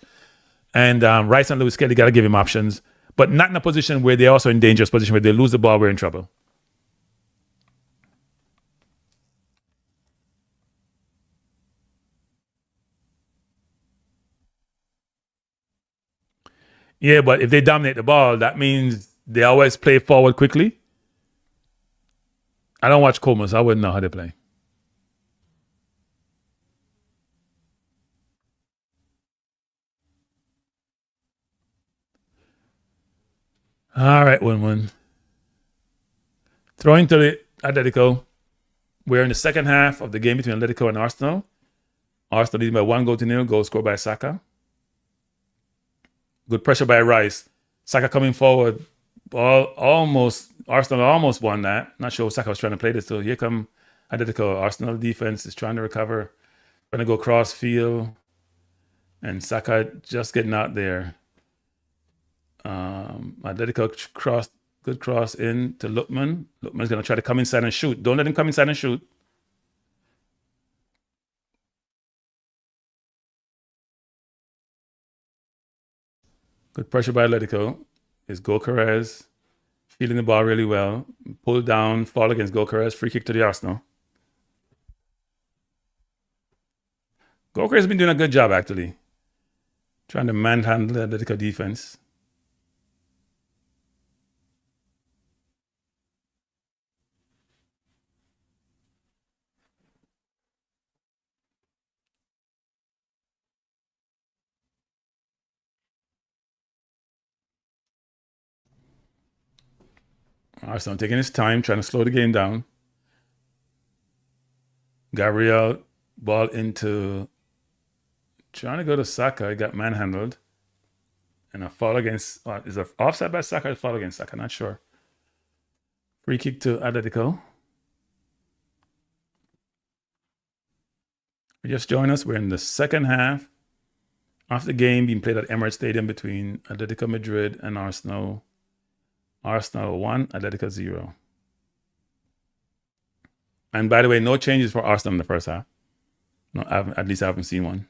And Rice and Lewis Kelly got to give him options, but not in a position where they're also in dangerous position where they lose the ball, we're in trouble. Yeah, but if they dominate the ball, that means they always play forward quickly. I don't watch Como, so I wouldn't know how they play. All right, 1-1. Throwing to the Atletico. We're in the second half of the game between Atletico and Arsenal. Arsenal leading by 1-0. Goal scored by Saka. Good pressure by Rice. Saka coming forward. Arsenal almost won that. Not sure if Saka was trying to play this. So here come Atletico. Arsenal defense is trying to recover. Trying to go cross field. And Saka just getting out there. Atletico good cross in to Lookman. Lookman's going to try to come inside and shoot. Don't let him come inside and shoot. Good pressure by Atletico. Is Gokares feeling the ball really well. Pull down, fall against Gokares. Free kick to the Arsenal. Gokares has been doing a good job, actually. Trying to manhandle the Atletico defense. Arsenal taking his time, trying to slow the game down. Gabriel, ball into... Trying to go to Saka. He got manhandled. And a fall against... is it offside by Saka or a fall against Saka? Not sure. Free kick to Atletico. If you just join us, we're in the second half After the game being played at Emirates Stadium between Atletico Madrid and Arsenal, Arsenal 1, Atletico 0. And by the way, no changes for Arsenal in the first half. No, at least I haven't seen one.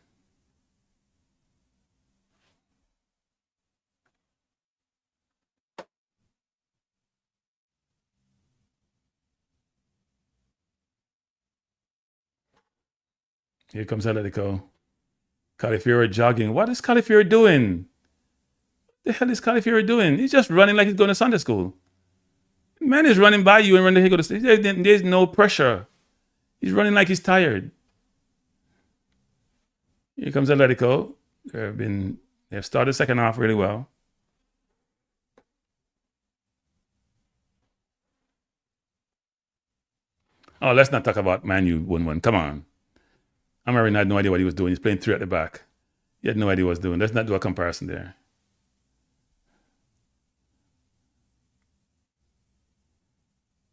Here comes Atletico. Califiero jogging. What is Califiero doing? The hell is Califiero doing? He's just running like he's going to Sunday school. Man is running by you and when he go to sleep. There's no pressure. He's running like he's tired. Here comes Atletico. They've started the second half really well. Oh, let's not talk about Man U 1-1. Come on. Amarin had no idea what he was doing. He's playing 3 at the back. He had no idea what he was doing. Let's not do a comparison there.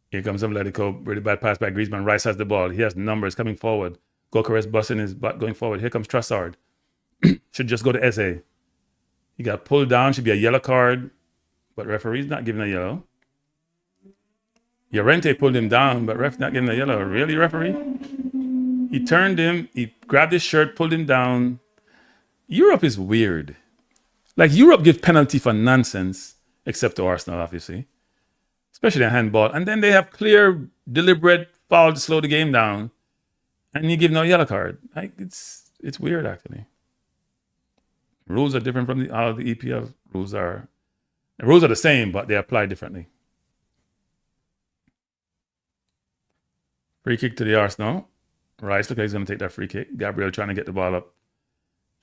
Here comes Atletico. Really bad pass by Griezmann. Rice has the ball. He has numbers coming forward. Gokares busting his butt going forward. Here comes Trossard. Should just go to SA. He got pulled down. Should be a yellow card. But referee's not giving a yellow. Llorente pulled him down, but ref not giving a yellow. Really, referee? He turned him. He grabbed his shirt, pulled him down. Europe is weird. Like, Europe gives penalty for nonsense, except to Arsenal, obviously. Especially in handball. And then they have clear, deliberate foul to slow the game down. And you give no yellow card. Like, it's weird, actually. Rules are different from how the EPL rules are. The rules are the same, but they apply differently. Free kick to the Arsenal. Rice looks like he's going to take that free kick. Gabriel trying to get the ball up.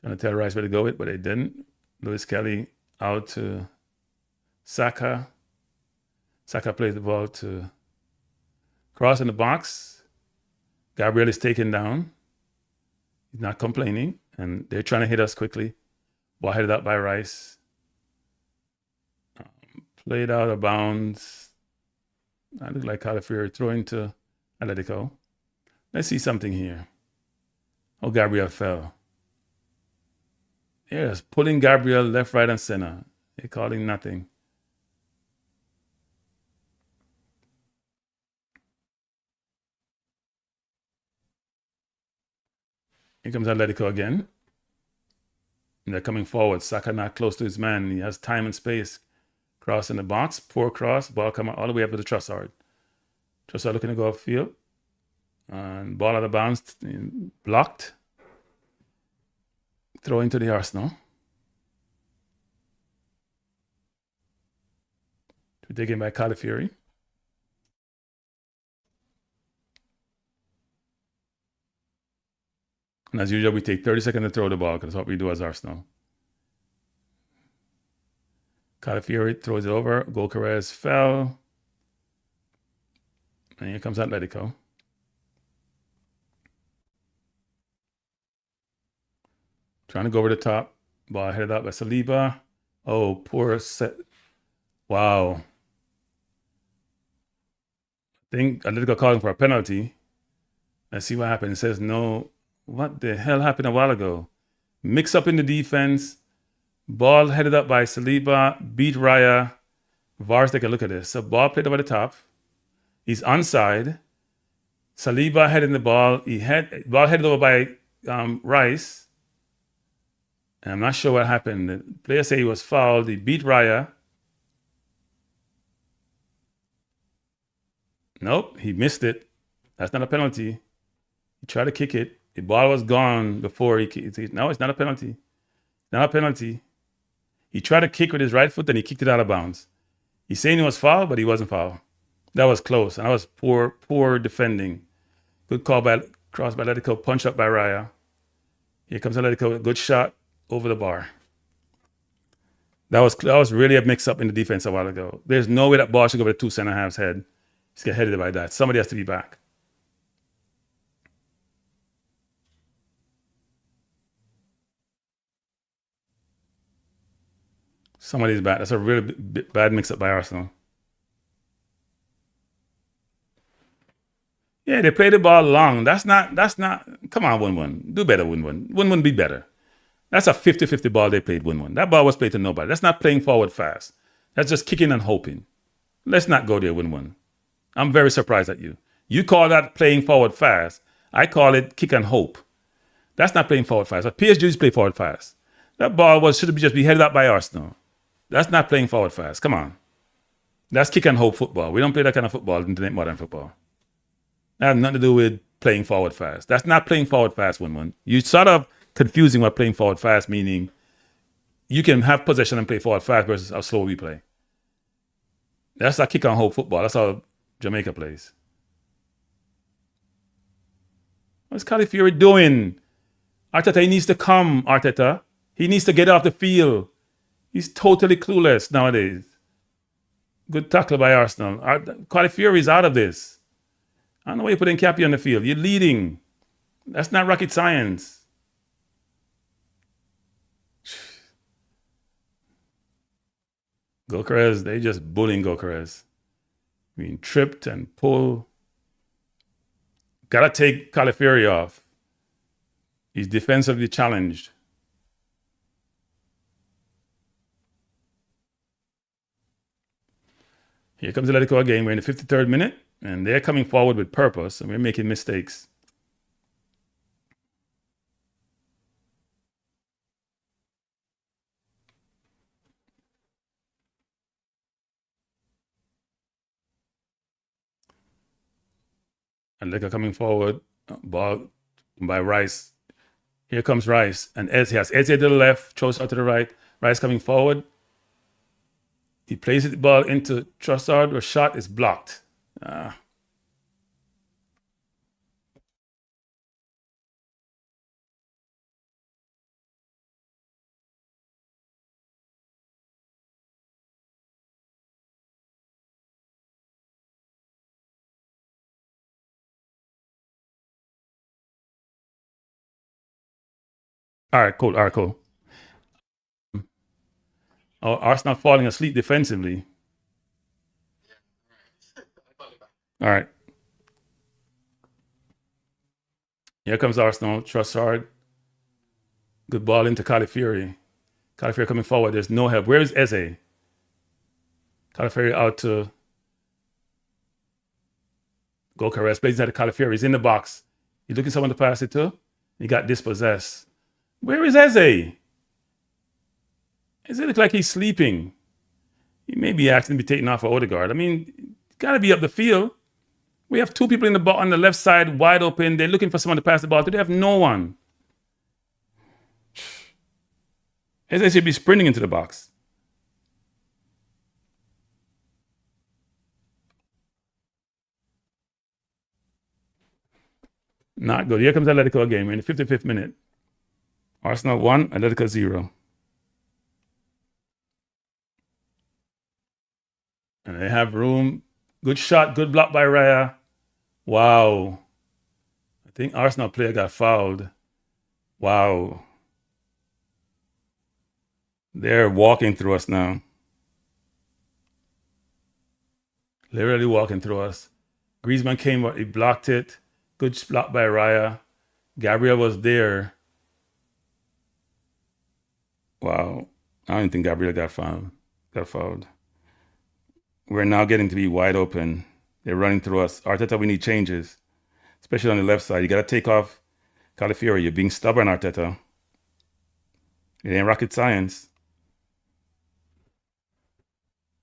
Trying to tell Rice where to go with, but they didn't. Lewis Kelly out to Saka. Saka plays the ball to Cross in the box. Gabriel is taken down. He's not complaining. And they're trying to hit us quickly. Ball headed up by Rice. Played out of bounds. That looked like Califiero throwing to Atletico. Let's see something here. Oh, Gabriel fell. Yes, pulling Gabriel left, right, and center. They're calling nothing. Here comes Atletico again. And they're coming forward. Saka not close to his man. He has time and space. Cross in the box. Poor cross. Ball coming all the way up to the Trossard. Trossard looking to go upfield. And ball out of bounds. Blocked. Throw into the Arsenal. To be taken by Califieri. And as usual, we take 30 seconds to throw the ball because that's what we do as Arsenal. Califieri throws it over. Gokares fell. And here comes Atletico. Trying to go over the top. Ball headed out by Saliba. Oh, poor set. Wow. I think Atletico calling for a penalty. Let's see what happens. It says no. What the hell happened a while ago? Mix up in the defense. Ball headed up by Saliba. Beat Raya. VAR's take a look at this. So ball played over the top. He's onside. Saliba heading the ball. Ball headed over by Rice. And I'm not sure what happened. The player said he was fouled. He beat Raya. Nope, he missed it. That's not a penalty. He tried to kick it. The ball was gone before he kicked it. No, it's not a penalty. Not a penalty. He tried to kick with his right foot and he kicked it out of bounds. He's saying he was fouled, but he wasn't fouled. That was close. And that was poor defending. Good call by cross by Atletico, punch up by Raya. Here comes Atletico, good shot over the bar. That was really a mix-up in the defense a while ago. There's no way that ball should go over the two center-halves' head. Just get headed by that. Somebody has to be back. Somebody's back. That's a really bad mix-up by Arsenal. Yeah, they play the ball long. That's not. Come on, 1-1. Do better, 1-1. 1-1 be better. That's a 50-50 ball they played 1-1. That ball was played to nobody. That's not playing forward fast. That's just kicking and hoping. Let's not go there 1-1. I'm very surprised at you. You call that playing forward fast. I call it kick and hope. That's not playing forward fast. But PSG just play forward fast. That ball should just be headed up by Arsenal. That's not playing forward fast. Come on. That's kick and hope football. We don't play that kind of football in modern football. That has nothing to do with playing forward fast. That's not playing forward fast 1-1. You sort of confusing what playing forward fast meaning. You can have possession and play forward fast versus how slow we play. That's a kick and hope football. That's how Jamaica plays. What's Calafiori doing? Arteta, he needs to come, Arteta. He needs to get off the field. He's totally clueless nowadays. Good tackle by Arsenal. Calafiori is out of this. I don't know why you're putting Cappy on the field. You're leading. That's not rocket science. Gokeres, they just bullying Gokeres. Being tripped and pulled. Gotta take Calafiori off. He's defensively challenged. Here comes Atletico again. We're in the 53rd minute, and they're coming forward with purpose, and we're making mistakes. Atletico coming forward, ball by Rice. Here comes Rice, and Eze has Eze to the left, Trossard to the right. Rice coming forward. He places the ball into Trossard. The shot is blocked. All right, cool. All right, cool. Oh, Arsenal falling asleep defensively. All right. Here comes Arsenal. Trossard. Good ball into Calafiori. Calafiori coming forward. There's no help. Where is Eze? Calafiori out to Gokeres. Plays at the Calafiori. He's in the box. He's looking for someone to pass it to. He got dispossessed. Where is Eze? Eze looks like he's sleeping. He may be asking to be taken off for Odegaard. I mean, got to be up the field. We have two people in the ball on the left side, wide open. They're looking for someone to pass the ball to. They have no one. Eze should be sprinting into the box. Not good. Here comes Atletico again. We're in the 55th minute. Arsenal 1, Atletico 0. And they have room. Good shot, good block by Raya. Wow. I think Arsenal player got fouled. Wow. They're walking through us now. Literally walking through us. Griezmann came, he blocked it. Good block by Raya. Gabriel was there. Wow. I don't think Gabriel got fouled. We're now getting to be wide open. They're running through us. Arteta, we need changes, especially on the left side. You got to take off Calafiori. You're being stubborn, Arteta. It ain't rocket science.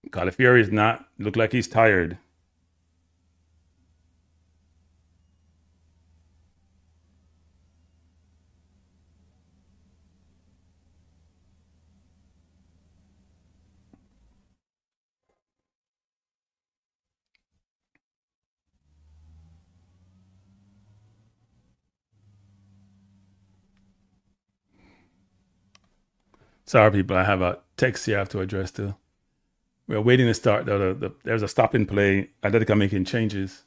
Calafiori is not, look like he's tired. Sorry, people, I have a text here I have to address too. We're waiting to start. There's a stop in play. Atletico making changes.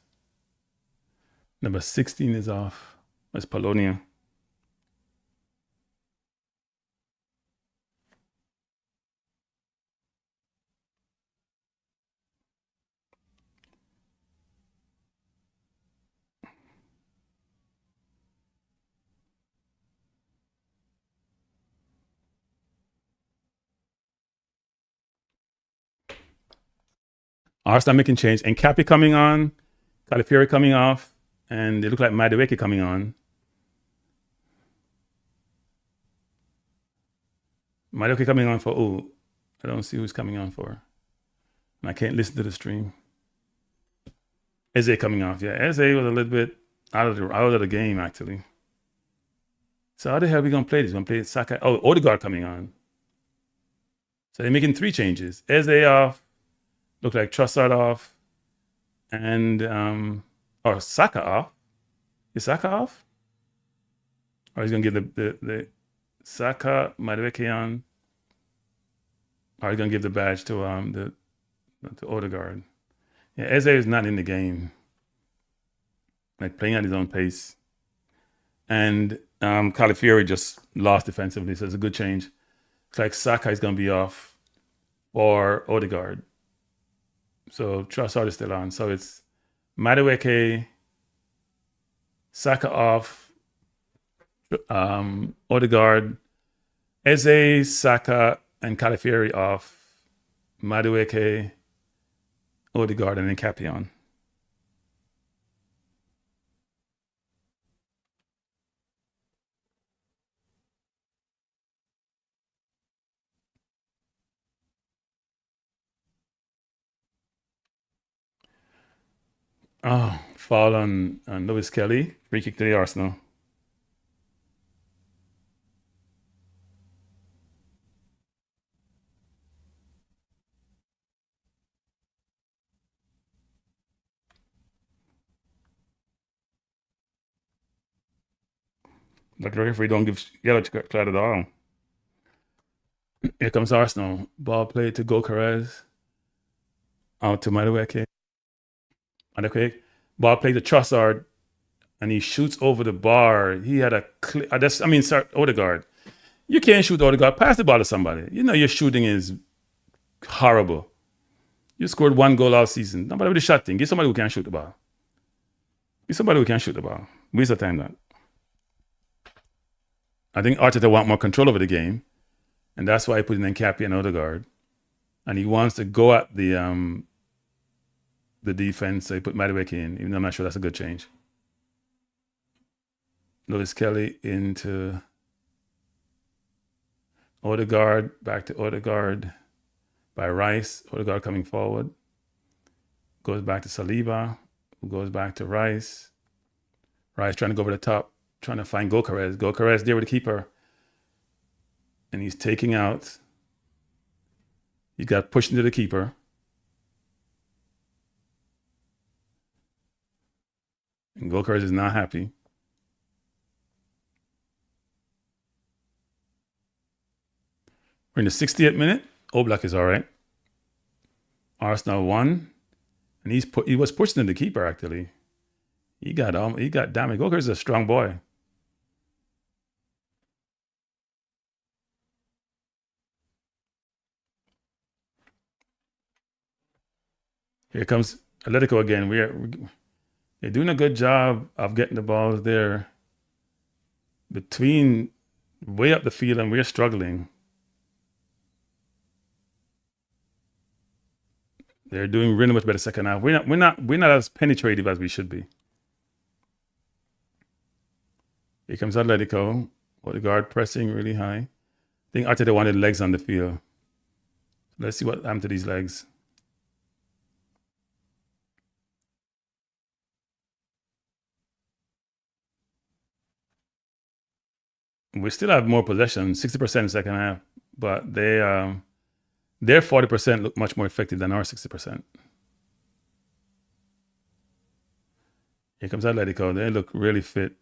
Number 16 is off. That's Polonia. Arsenal making change. And Cappy coming on, Calafiori coming off, and it looked like Madueke coming on. Madueke coming on for who? I don't see who's coming on for. And I can't listen to the stream. Eze coming off. Yeah, Eze was a little bit out of the game, actually. So how the hell are we going to play this? We're going to play Saka. Oh, Odegaard coming on. So they're making 3 changes. Eze off. Look like Trossard off. And, or Saka off. Is Saka off? Or he's going to give the Saka, Madueke on. Or he's going to give the badge to Odegaard. Yeah, Eze is not in the game. Like playing at his own pace. And Calafiori just lost defensively, so it's a good change. It's like Saka is going to be off for Odegaard. So Trossard is still on. So it's Madueke, Saka off, Odegaard, Eze, Saka, and Calafiori off, Madueke, Odegaard, and then Cappy on. Oh, foul on Lewis Kelly. Free kick to the Arsenal. Like the referee don't give yellow card at all. Here comes Arsenal. Ball played to Gokares. Out to Madueke. Ball played to Trossard. And he shoots over the bar. He had a Odegaard. You can't shoot Odegaard. Pass the ball to somebody. You know your shooting is horrible. You scored 1 goal all season. Nobody with a shot thing. Get somebody who can shoot the ball. Get somebody who can shoot the ball. Waste of time, that. I think Arteta want more control over the game. And that's why he put in Nkapie and Odegaard. And he wants to go at the defense. So he put Madueke in, even though I'm not sure that's a good change. Lewis Kelly into Odegaard, back to Odegaard by Rice. Odegaard coming forward. Goes back to Saliba, who goes back to Rice. Rice trying to go over the top, trying to find Gokares. Gokares there with the keeper. And he's taking out. He got pushed into the keeper. And Gokares is not happy. We're in the 60th minute. Oblak is all right. Arsenal won. And he was pushed into the keeper, actually. He got damaged. Gokares is a strong boy. Here comes Atletico again. They're doing a good job of getting the balls there between way up the field, and we're struggling. They're doing really much better second half. We're not as penetrative as we should be. Here comes Atletico. Odegaard pressing really high. I think Arteta wanted legs on the field. Let's see what happened to these legs. We still have more possession, 60% second half, but their 40% look much more effective than our 60%. Here comes Atletico. They look really fit,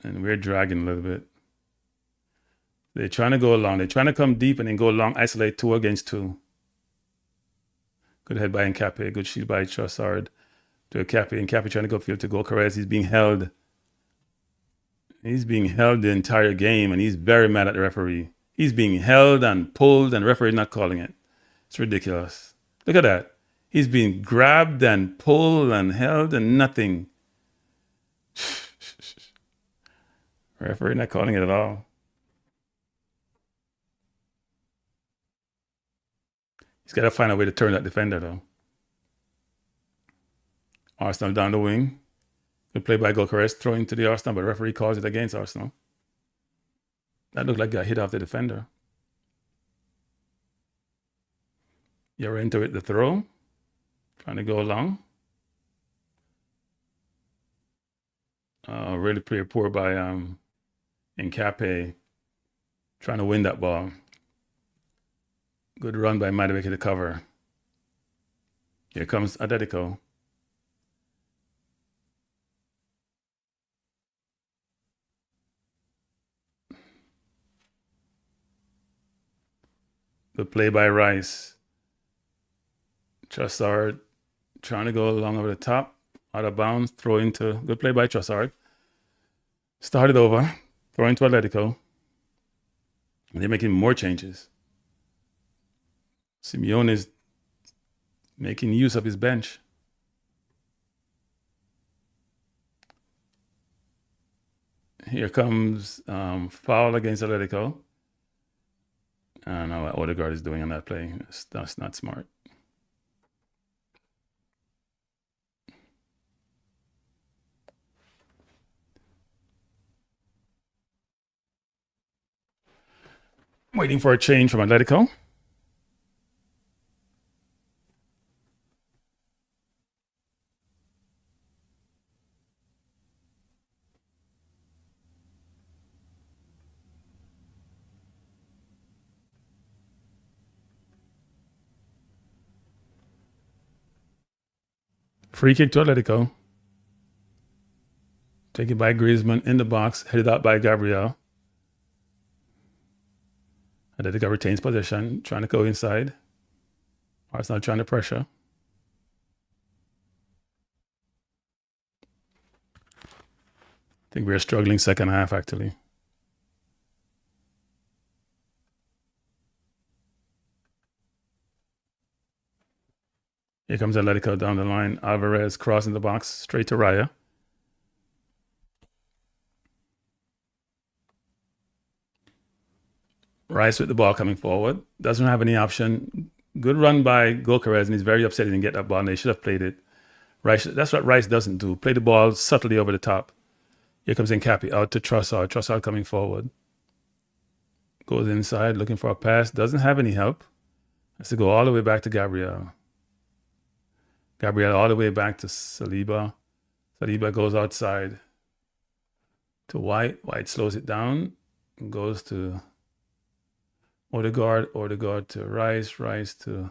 and we're dragging a little bit. They're trying to go along. They're trying to come deep and then go long, isolate 2 against 2. Good head by Nkapie. Good shield by Trossard to Nkapie. Nkapie trying to go field to Gokares. He's being held. He's being held the entire game, and he's very mad at the referee. He's being held and pulled, and the referee not calling it. It's ridiculous. Look at that. He's being grabbed and pulled and held and nothing. Referee not calling it at all. He's got to find a way to turn that defender, though. Arsenal down the wing. Good play by Gyökeres, throwing to the Arsenal, but the referee calls it against Arsenal. That looked like a hit off the defender. You're into it, the throw. Trying to go along. Really pretty poor by Nkape. Trying to win that ball. Good run by Madueke to cover. Here comes Atletico. Good play by Rice. Trossard trying to go along over the top. Out of bounds. Throw into. Good play by Trossard. Started over. Throw into Atletico. And they're making more changes. Simeone is making use of his bench. Here comes foul against Atletico. I don't know what Odegaard is doing on that play. That's not smart. Waiting for a change from Atletico. Free kick to Atletico. Taken by Griezmann in the box, headed out by Gabriel. Atletico retains possession, trying to go inside. Arsenal trying to pressure. I think we're struggling second half, actually. Here comes Atletico down the line. Alvarez crossing the box, straight to Raya. Rice with the ball coming forward. Doesn't have any option. Good run by Gyökeres, and he's very upset he didn't get that ball, and they should have played it. Rice, that's what Rice doesn't do. Play the ball subtly over the top. Here comes Nkape out to Trossard. Trossard coming forward. Goes inside, looking for a pass. Doesn't have any help. Has to go all the way back to Gabriel. Gabriel all the way back to Saliba. Saliba goes outside to White. White slows it down and goes to Odegaard. Odegaard to Rice. Rice to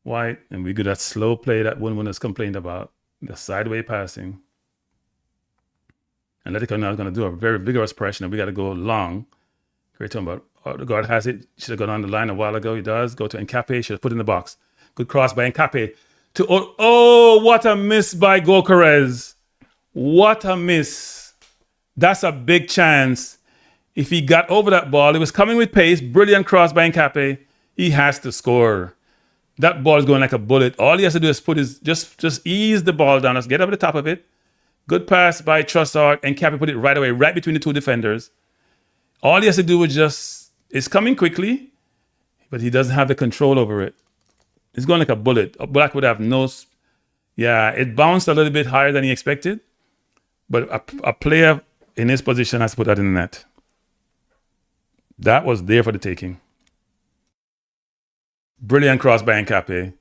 White. And we get that slow play that one has complained about. The sideway passing. Atletico now is going to do a very vigorous pressure, and we got to go long. Great talking about Odegaard has it. Should have gone on the line a while ago. He does. Go to Nkape. Should have put it in the box. Good cross by Nkape. Oh, what a miss by Gyökeres. What a miss. That's a big chance. If he got over that ball, it was coming with pace. Brilliant cross by Nkape. He has to score. That ball is going like a bullet. All he has to do is put his, just ease the ball down. Let's get over the top of it. Good pass by Trossard. Nkape put it right away, right between the two defenders. All he has to do is it's coming quickly, but he doesn't have the control over it. It's going like a bullet. Black would have no... Yeah, it bounced a little bit higher than he expected. But a player in his position has to put that in the net. That was there for the taking. Brilliant cross by Nkape.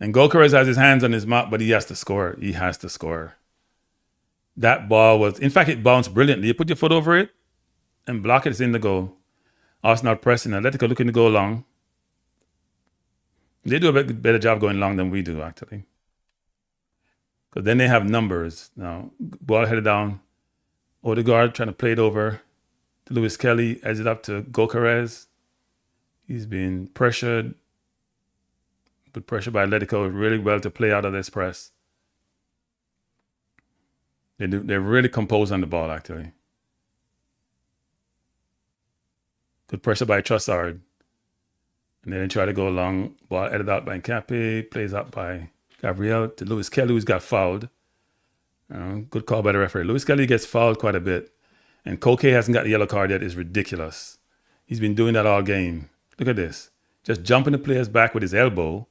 And Gyökeres has his hands on his mouth, but he has to score. He has to score. That ball was... In fact, it bounced brilliantly. You put your foot over it and block it. It's in the goal. Arsenal pressing. Atletico looking to go long. They do a better job going long than we do, actually. Because then they have numbers. Now, ball headed down. Odegaard trying to play it over to Lewis Kelly. Edges it up to Gyökeres. He's been pressured. Put pressure by Atletico really well to play out of this press. They're really composed on the ball, actually. Good pressure by Trossard. And then they try to go along. Ball edited out by Nkape. Plays out by Gabriel to Lewis Kelly, who's got fouled. Good call by the referee. Lewis Kelly gets fouled quite a bit. And Koke hasn't got the yellow card yet. It's ridiculous. He's been doing that all game. Look at this. Just jumping the player's back with his elbow.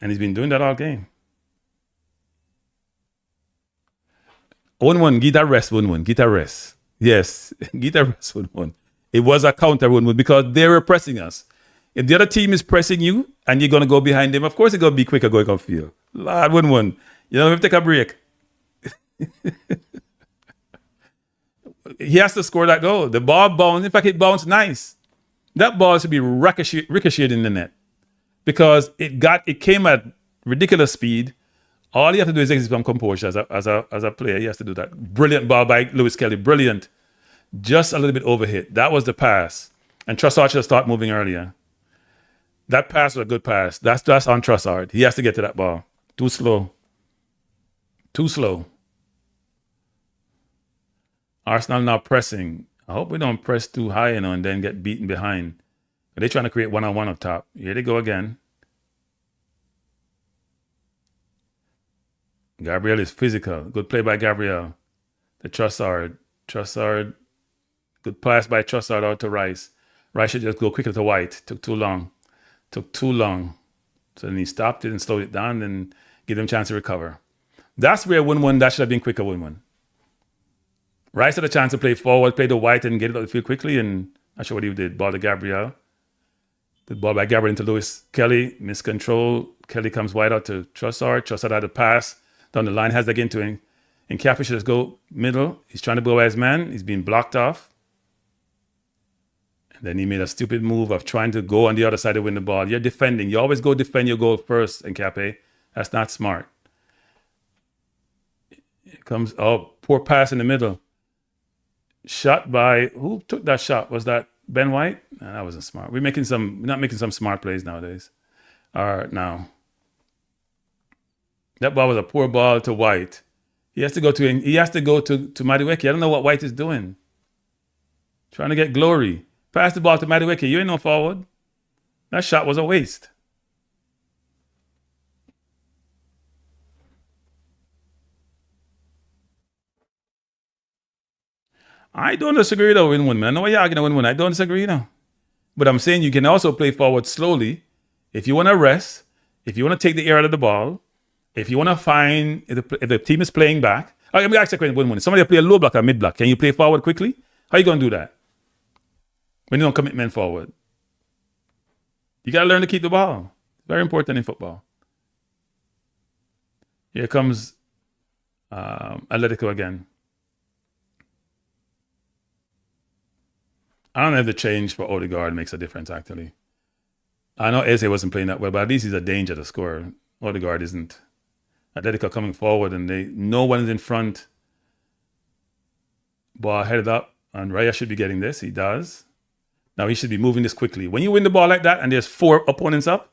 And he's been doing that all game. 1-1, get a rest, 1-1, get a rest. Yes, get a rest, 1-1. It was a counter 1-1 because they were pressing us. If the other team is pressing you and you're going to go behind them, of course you're going to be quicker going upfield. Lord, 1-1. You know, we have to take a break. He has to score that goal. The ball bounced. In fact, it bounced nice. That ball should be ricocheted in the net because it came at ridiculous speed. All you have to do is exit from composure as a player. He has to do that. Brilliant ball by Lewis Kelly. Brilliant. Just a little bit overhit. That was the pass. And Trossard should start moving earlier. That pass was a good pass. That's on Trossard. He has to get to that ball. Too slow. Too slow. Arsenal now pressing. I hope we don't press too high, and then get beaten behind. They're trying to create one-on-one up top. Here they go again. Gabriel is physical. Good play by Gabriel. The Trossard. Good pass by Trossard out to Rice. Rice should just go quickly to White. Took too long. So then he stopped it and slowed it down and give them a chance to recover. That's where 1-1, that should have been quicker 1-1. Rice had a chance to play forward, play to White and get it out of the field quickly, and not sure what he did. Ball to Gabriel. Good ball by Gabriel into Lewis Kelly. Miscontrol. Kelly comes wide out to Trossard. Trossard had a pass down the line, has that into him. And Cappy should just go middle. He's trying to blow by his man. He's being blocked off. And then he made a stupid move of trying to go on the other side to win the ball. You're defending. You always go defend your goal first, and Cappy. That's not smart. It comes, poor pass in the middle. Shot by, who took that shot? Was that Ben White? No, that wasn't smart. We're not making some smart plays nowadays. Now. That ball was a poor ball to White. He has to go to Madueke. I don't know what White is doing. Trying to get glory. Pass the ball to Madueke. You ain't no forward. That shot was a waste. I don't disagree though, win-win, man. I know why you're arguing win-win. I don't disagree now. But I'm saying you can also play forward slowly. If you want to rest, if you want to take the air out of the ball, if you want to find, if the team is playing back. Let me ask you a question, win-win. Somebody play a low block or mid block. Can you play forward quickly? How are you going to do that? When you don't commit men forward. You got to learn to keep the ball. Very important in football. Here comes Atletico again. I don't know if the change for Odegaard makes a difference, actually. I know Eze wasn't playing that well, but at least he's a danger to score. Odegaard isn't. Atletico coming forward, and no one is in front. Ball headed up, and Raya should be getting this. He does. Now he should be moving this quickly. When you win the ball like that, and there's 4 opponents up,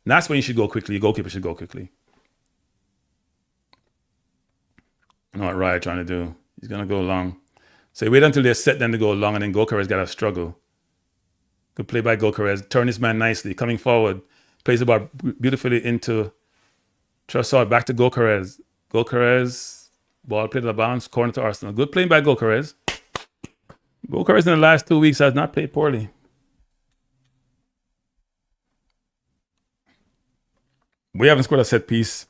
that's when you should go quickly. Your goalkeeper should go quickly. I know what Raya trying to do. He's going to go long. So wait until they're set then to go long, and then Gokares got to struggle. Good play by Gokares. Turn his man nicely. Coming forward. Plays the ball beautifully into Trossard. Back to Gokares. Gokares. Ball played to the bounce. Corner to Arsenal. Good play by Gokares. Gokares in the last 2 weeks has not played poorly. We haven't scored a set piece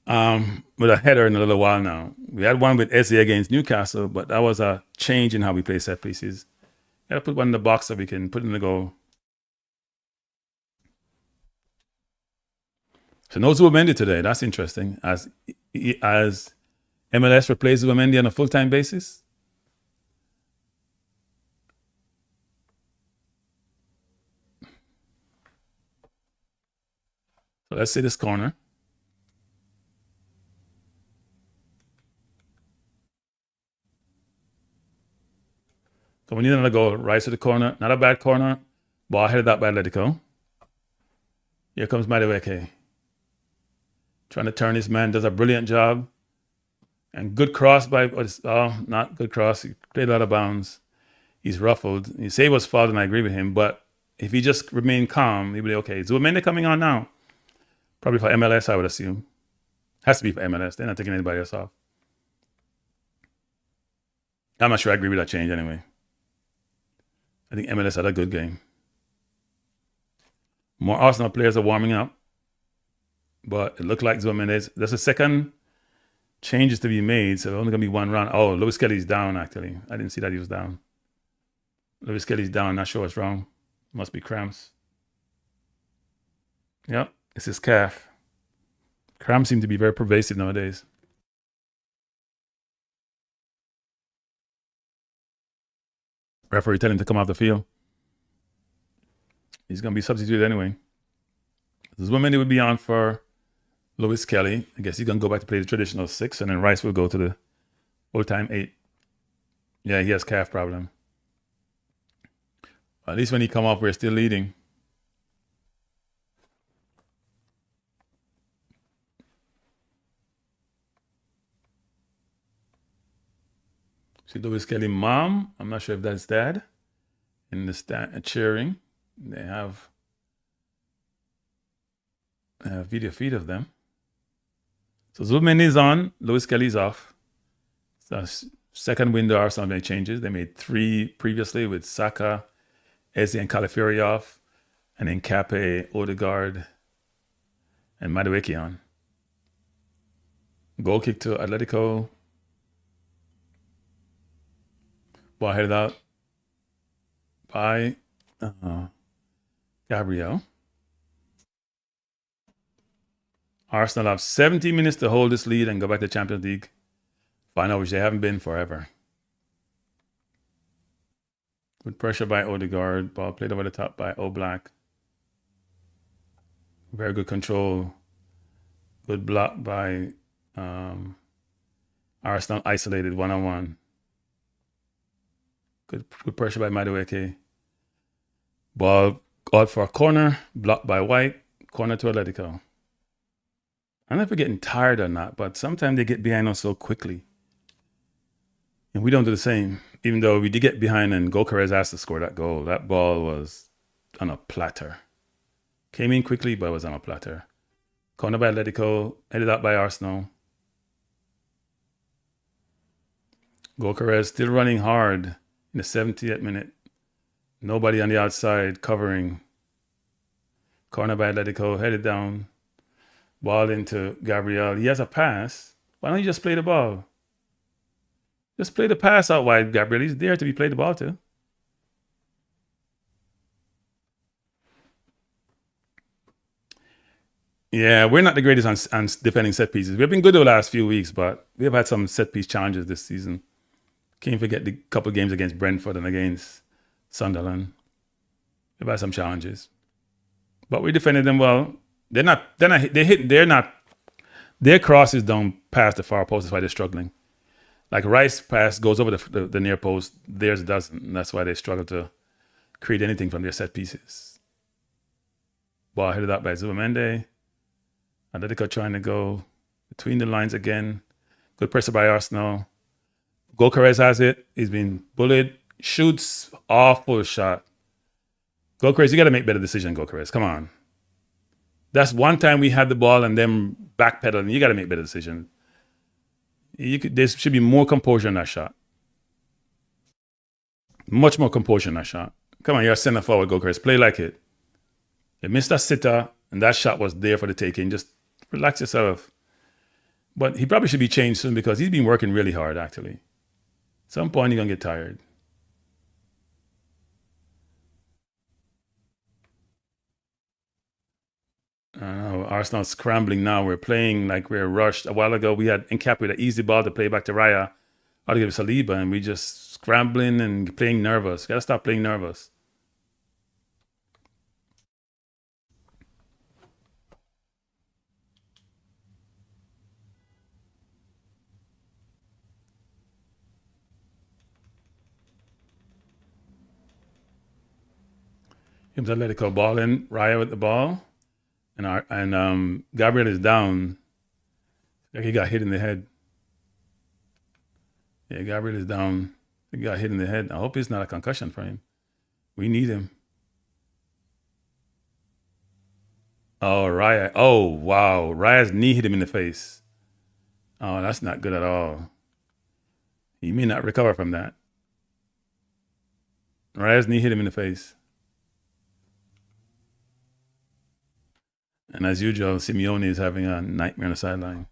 with a header in a little while now. We had one with Eze against Newcastle, but that was a change in how we play set pieces. Got to put one in the box so we can put it in the goal. So no Zubimendi today. That's interesting. As MLS replaces Zubimendi on a full-time basis. So let's see this corner. So we need another goal. Right to the corner. Not a bad corner. Ball headed up by Atletico. Here comes Madueke. Trying to turn his man. Does a brilliant job. And good cross by... not good cross. He played out of bounds. He's ruffled. You say he was fouled, and I agree with him. But if he just remained calm, he'd be okay. Zubimendi coming on now. Probably for MLS, I would assume. Has to be for MLS. They're not taking anybody else off. I'm not sure I agree with that change anyway. I think MLS had a good game. More Arsenal players are warming up. But it looked like Zubimendi. That's the second changes to be made. So only going to be one round. Oh, Lewis Kelly's down, actually. I didn't see that he was down. Lewis Kelly's down. Not sure what's wrong. Must be cramps. Yep, it's his calf. Cramps seem to be very pervasive nowadays. Referee tell him to come off the field. He's going to be substituted anyway. This woman, it would be on for Lewis Kelly. I guess he's going to go back to play the traditional 6, and then Rice will go to the full-time 8. Yeah, he has calf problem. At least when he come off, we're still leading. See Lewis Kelly mom. I'm not sure if that's dad. In the stand cheering. They have a video feed of them. So Zubin is on. Lewis Kelly's off. So second window Arsenal made changes. They made 3 previously with Saka, Eze, and Calafiori off, and then Cape, Odegaard, and Madueke on. Goal kick to Atletico. Ball headed out by Gabriel. Arsenal have 70 minutes to hold this lead and go back to Champions League final, which they haven't been forever. Good pressure by Odegaard. Ball played over the top by Oblak. Very good control. Good block by Arsenal, isolated one-on-one. Good pressure by Madueke. Ball out for a corner, blocked by White. Corner to Atletico. I don't know if we're getting tired or not, but sometimes they get behind us so quickly. And we don't do the same. Even though we did get behind and Gokares asked to score that goal. That ball was on a platter. Came in quickly, but it was on a platter. Corner by Atletico, headed out by Arsenal. Gokares still running hard in the 70th minute. Nobody on the outside covering. Corner by Atletico, headed down. Ball into Gabriel. He has a pass. Why don't you just play the ball? Just play the pass out wide, Gabriel. He's there to be played the ball to. Yeah, we're not the greatest on defending set pieces. We've been good the last few weeks, but we have had some set piece challenges this season. Can't forget the couple games against Brentford and against Sunderland. We've had some challenges, but we defended them well. Their crosses don't pass the far post. That's why they're struggling. Like Rice pass goes over the near post. Theirs doesn't. And that's why they struggle to create anything from their set pieces. Ball headed out by Zubamende. Atletico trying to go between the lines again. Good pressure by Arsenal. Gokares has it. He's been bullied. Shoots. Awful shot. Gokares, you got to make better decisions, Gokares. Come on. That's one time we had the ball and then backpedaling. You got to make better decisions. There should be more composure in that shot. Much more composure in that shot. Come on, you're a center forward, Gokares. Play like it. You missed a sitter, and that shot was there for the taking. Just relax yourself. But he probably should be changed soon because he's been working really hard, actually. At some point, he's going to get tired. Arsenal scrambling now. We're playing like we're rushed. A while ago, we had Nkap with an easy ball to play back to Raya. I'll give Saliba, and we just scrambling and playing nervous. Got to stop playing nervous. Here's Atletico ball in. Raya with the ball. And Gabriel is down. Like he got hit in the head. Yeah, Gabriel is down. He got hit in the head. I hope it's not a concussion for him. We need him. Oh, Raya. Oh, wow. Raya's knee hit him in the face. Oh, that's not good at all. He may not recover from that. Raya's knee hit him in the face. And as usual, Simeone is having a nightmare on the sideline.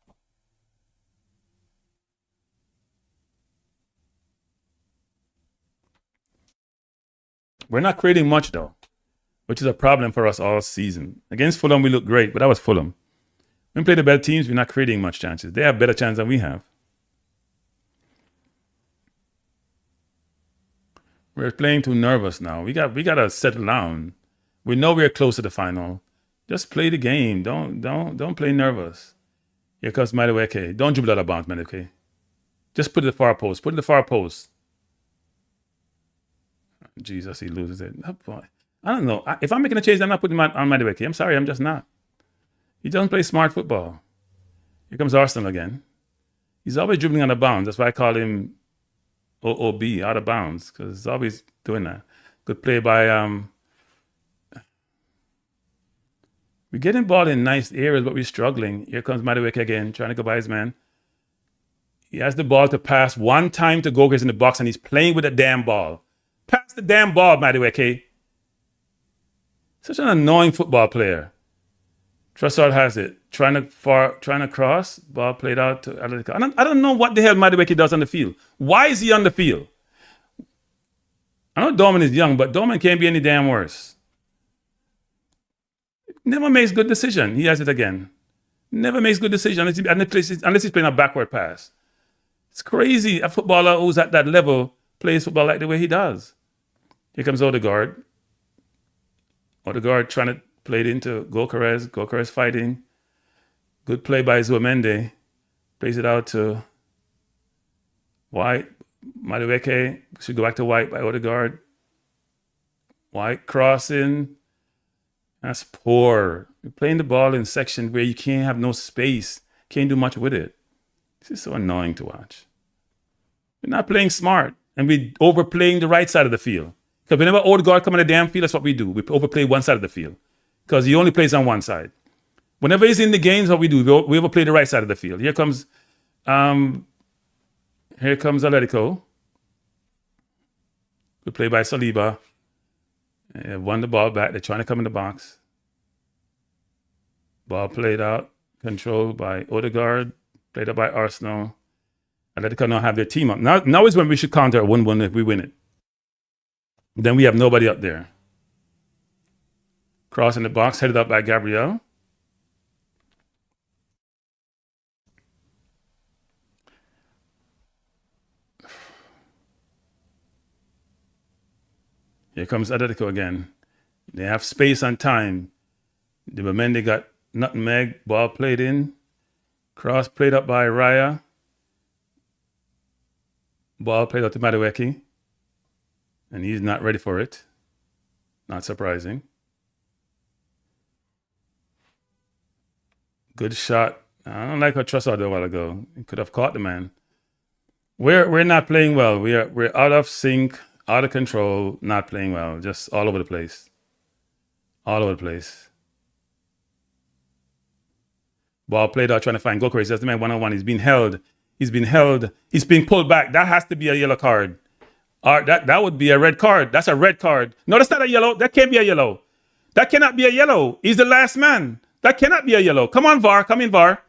We're not creating much though, which is a problem for us all season. Against Fulham, we look great, but that was Fulham. When we play the better teams, we're not creating much chances. They have better chance than we have. We're playing too nervous now. We got to settle down. We know we're close to the final. Just play the game. Don't play nervous. Here comes Madueke. Don't dribble out of bounds, Madueke. Just put it in the far post. Put it in the far post. Jesus, he loses it. Oh, boy. I don't know. If I'm making a change, I'm not putting him on Madueke. I'm sorry, I'm just not. He doesn't play smart football. Here comes Arsenal again. He's always dribbling out of bounds. That's why I call him OOB, out of bounds, because he's always doing that. Good play by... We're getting ball in nice areas, but we're struggling. Here comes Madueke again, trying to go by his man. He has the ball to pass one time to Gokers in the box, and he's playing with the damn ball. Pass the damn ball, Madueke. Such an annoying football player. Trossard has it. Trying to cross. Ball played out to Atlético. I don't know what the hell Madueke does on the field. Why is he on the field? I know Dorman is young, but Dorman can't be any damn worse. Never makes good decision. He has it again. Never makes good decision unless he's playing a backward pass. It's crazy. A footballer who's at that level plays football like the way he does. Here comes Odegaard. Odegaard trying to play it into Gokeres. Gokeres fighting. Good play by Zuamende. Plays it out to White. Madueke should go back to White by Odegaard. White crossing. That's poor. You're playing the ball in section where you can't have no space. Can't do much with it. This is so annoying to watch. We're not playing smart. And we're overplaying the right side of the field. Because whenever Odegaard come on the damn field, that's what we do. We overplay one side of the field. Because he only plays on one side. Whenever he's in the games, what we do, we overplay the right side of the field. Here comes Atletico. Good play by Saliba. Won the ball back. They're trying to come in the box. Ball played out. Controlled by Odegaard. Played out by Arsenal. Atletico now have their team up. Now is when we should counter a 1-1 if we win it. Then we have nobody up there. Cross in the box, headed up by Gabriel. Here comes Atletico again. They have space and time. The Mendy got nutmeg, ball played in. Cross played up by Raya. Ball played out to Madueke. And he's not ready for it. Not surprising. Good shot. I don't like how Trossard did a while ago. He could have caught the man. We're not playing well. We're out of sync. Out of control, not playing well, just all over the place. All over the place. Ball played out trying to find Gokeres. That's the man one-on-one. He's being held. He's being pulled back. That has to be a yellow card. That would be a red card. That's a red card. No, that's not a yellow. That can't be a yellow. That cannot be a yellow. He's the last man. That cannot be a yellow. Come on, VAR. Come in, VAR.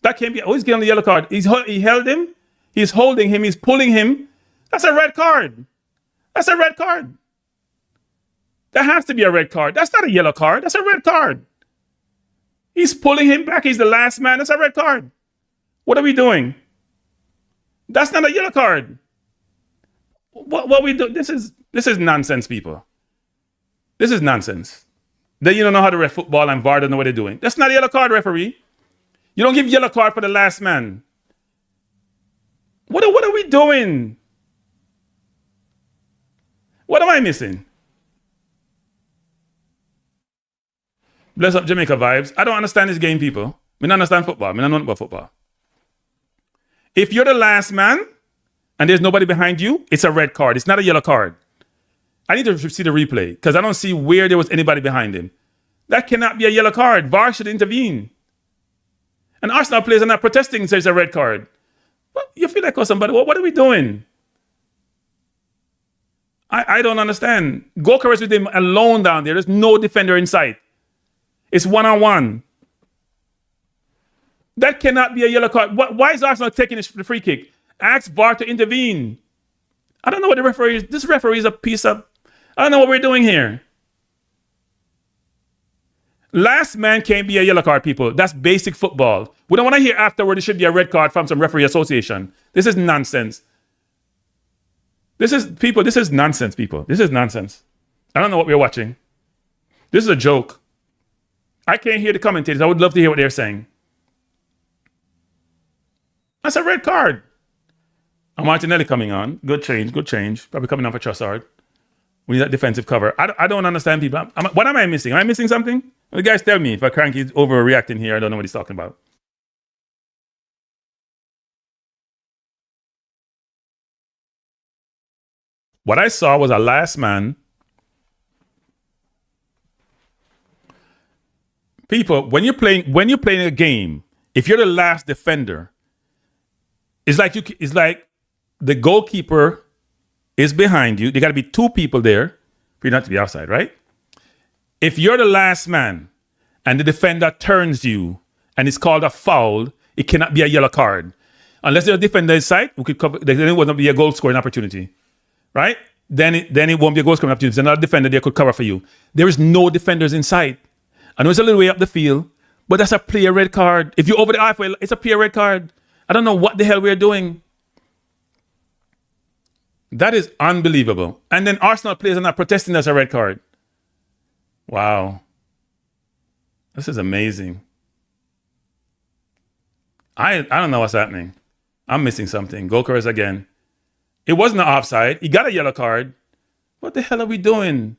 That can't be. Oh, he's getting the yellow card. He held him. He's holding him. He's pulling him. That's a red card. That's a red card. That has to be a red card. That's not a yellow card. That's a red card. He's pulling him back. He's the last man. That's a red card. What are we doing? That's not a yellow card. What we do? This is nonsense, people. This is nonsense. Then you don't know how to ref football and VAR don't know what they're doing. That's not a yellow card, referee. You don't give yellow card for the last man. What are we doing? What am I missing? Bless up Jamaica vibes. I don't understand this game, people. I don't understand football. I don't know about football. If you're the last man and there's nobody behind you, it's a red card. It's not a yellow card. I need to see the replay because I don't see where there was anybody behind him. That cannot be a yellow card. VAR should intervene. And Arsenal players are not protesting, so it's a red card. Well, you feel like somebody, what are we doing? I don't understand. Gokeres with him alone down there. There's no defender in sight. It's one-on-one. That cannot be a yellow card. Why is Arsenal taking the free kick? Ask VAR to intervene. I don't know what the referee is. This referee is a piece of... I don't know what we're doing here. Last man can't be a yellow card, people. That's basic football. We don't want to hear afterward it should be a red card from some referee association. This is nonsense. This is nonsense, people. This is nonsense. I don't know what we're watching. This is a joke. I can't hear the commentators. I would love to hear what they're saying. That's a red card. And Martinelli coming on. Good change, good change. Probably coming on for Trossard. We need that defensive cover. I don't understand people. What am I missing? Am I missing something? Well, the guys tell me if a cranky's overreacting here. I don't know what he's talking about. What I saw was a last man. People, when you're playing a game, if you're the last defender, it's like the goalkeeper is behind you. There got to be two people there for you not to be offside, right? If you're the last man and the defender turns you and it's called a foul, it cannot be a yellow card. Unless the defender is side, we could cover, then it would not be a goal scoring opportunity, right? Then it won't be a goal scoring opportunity. There's another defender there could cover for you. There is no defenders in sight. I know it's a little way up the field, but that's a player red card. If you're over the halfway, it's a player red card. I don't know what the hell we're doing. That is unbelievable. And then Arsenal players are not protesting as a red card. Wow. This is amazing. I don't know what's happening. I'm missing something. Goalkeepers again. It wasn't an offside. He got a yellow card. What the hell are we doing?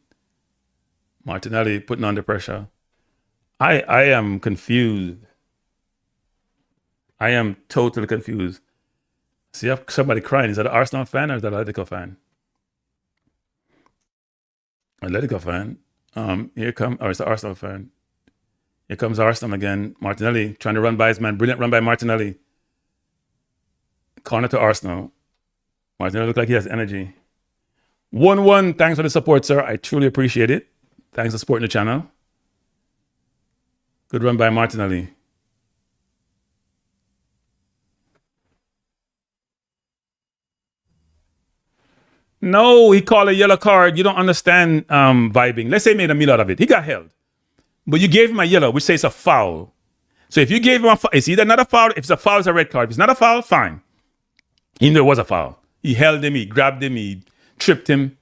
Martinelli putting under pressure. I am confused. I am totally confused. See, I have somebody crying. Is that an Arsenal fan or is that an Atletico fan? Atletico fan. It's an Arsenal fan. Here comes Arsenal again. Martinelli trying to run by his man. Brilliant run by Martinelli. Corner to Arsenal. Martinelli looks like he has energy. 1-1. Thanks for the support, sir. I truly appreciate it. Thanks for supporting the channel. Good run by Martinelli. No, he called a yellow card. You don't understand vibing. Let's say he made a meal out of it. He got held. But you gave him a yellow, which says a foul. So if you gave him a foul, it's either not a foul. If it's a foul, it's a red card. If it's not a foul, fine. He knew it was a foul. He held him, he grabbed him, he tripped him.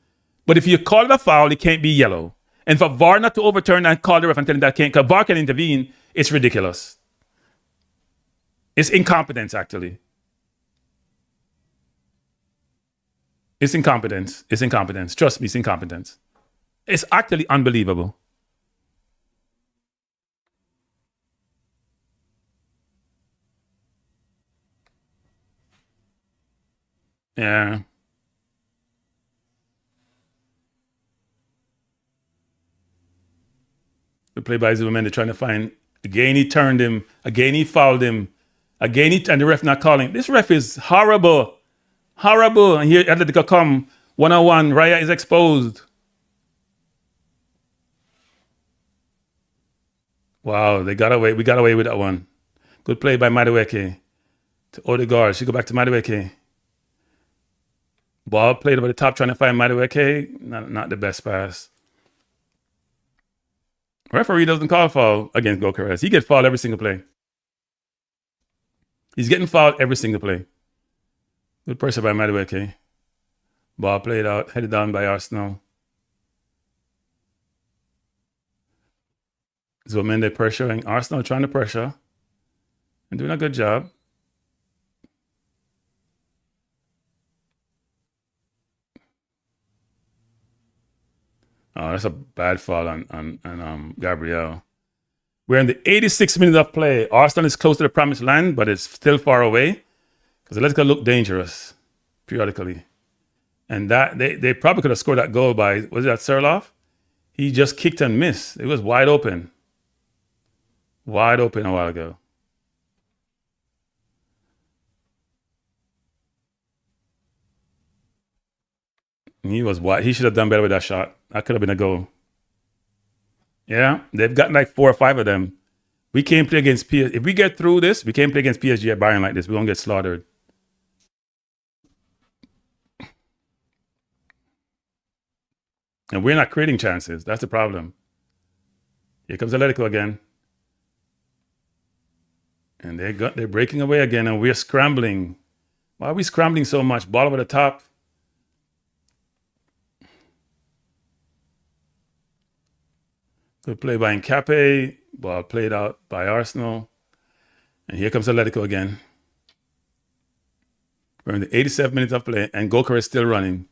But if you call it a foul, it can't be yellow. And for VAR not to overturn and call the ref and tell him that can't, because VAR can intervene, it's ridiculous. It's incompetence, actually. It's incompetence. It's incompetence. Trust me, it's incompetence. It's actually unbelievable. Yeah. The play by Zuberman, they're trying to find. Again, he turned him. Again, he fouled him. Again, and the ref not calling. This ref is horrible. Horrible. And here, Atletico come 1-on-1. Raya is exposed. Wow, they got away. We got away with that one. Good play by Madueke to Odegaard. She go back to Madueke. Ball played over the top, trying to find Madueke. Not the best pass. Referee doesn't call foul against Gokares. He gets fouled every single play. He's getting fouled every single play. Good pressure by Madueke. Ball played out, headed down by Arsenal. Zuberman pressuring. Arsenal trying to pressure and doing a good job. Oh, that's a bad foul on Gabriel. We're in the 86th minute of play. Arsenal is close to the promised land, but it's still far away because Atletico look dangerous periodically. And that they probably could have scored that goal by, was it that Serloff? He just kicked and missed. It was wide open. Wide open a while ago. He was wide. He should have done better with that shot. That could have been a goal. Yeah, they've got like 4 or 5 of them. We can't play against PSG. If we get through this, we can't play against PSG at Bayern like this. We won't get slaughtered. And we're not creating chances. That's the problem. Here comes Atletico again. And they're breaking away again, and we're scrambling. Why are we scrambling so much? Ball over the top. Good play by Nkape. Ball played out by Arsenal. And here comes Atletico again. We're in the 87th minute of play, and Goker is still running.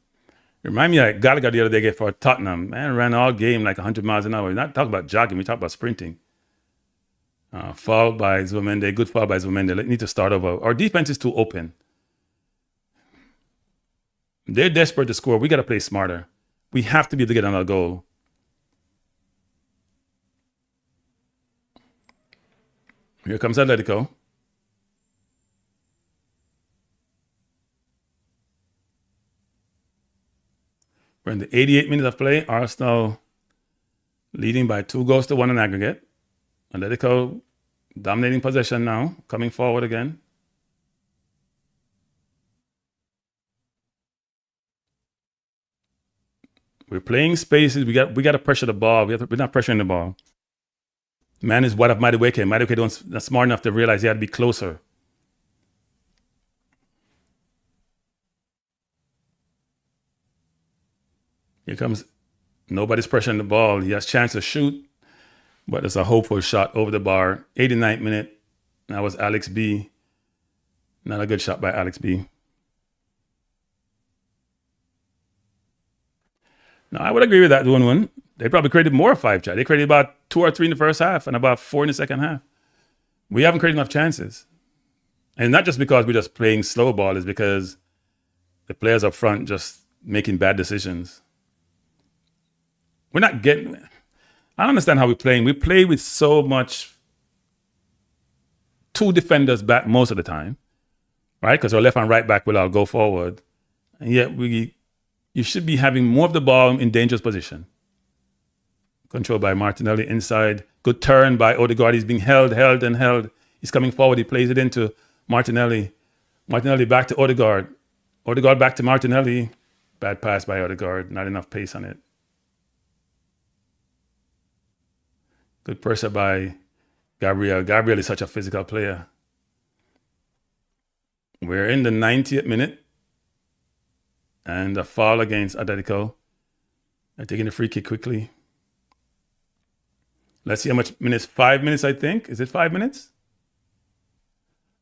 Remind me of Gallagher the other day for Tottenham. Man, ran all game like 100 miles an hour. We're not talking about jogging. We talk about sprinting. Foul by Zubimendi. Good foul by Zubimendi. They need to start over. Our defense is too open. They're desperate to score. We got to play smarter. We have to be able to get another goal. Here comes Atletico. We're in the 88th minute of play. Arsenal leading by 2-1 in aggregate. Atletico dominating possession now, coming forward again. We're playing spaces. We got to pressure the ball. We're not pressuring the ball. Man is what of Madueke. Madueke not smart enough to realize he had to be closer. Here comes, nobody's pressuring the ball. He has a chance to shoot, but it's a hopeful shot over the bar. 89th minute. That was Alex B. Not a good shot by Alex B. Now, I would agree with that 1-1. They probably created more 5 shots. They created about 2 or 3 in the first half and about 4 in the second half. We haven't created enough chances. And not just because we're just playing slow ball, it's because the players up front just making bad decisions. We're not getting... I don't understand how we're playing. We play with so much 2 defenders back most of the time, right? Because our left and right back will all go forward. And yet you should be having more of the ball in dangerous position. Controlled by Martinelli inside. Good turn by Odegaard. He's being held. He's coming forward. He plays it into Martinelli. Martinelli back to Odegaard. Odegaard back to Martinelli. Bad pass by Odegaard. Not enough pace on it. Good pressure by Gabriel. Gabriel is such a physical player. We're in the 90th minute. And a foul against Atletico. They're taking the free kick quickly. Let's see how much minutes. 5 minutes, I think. Is it 5 minutes?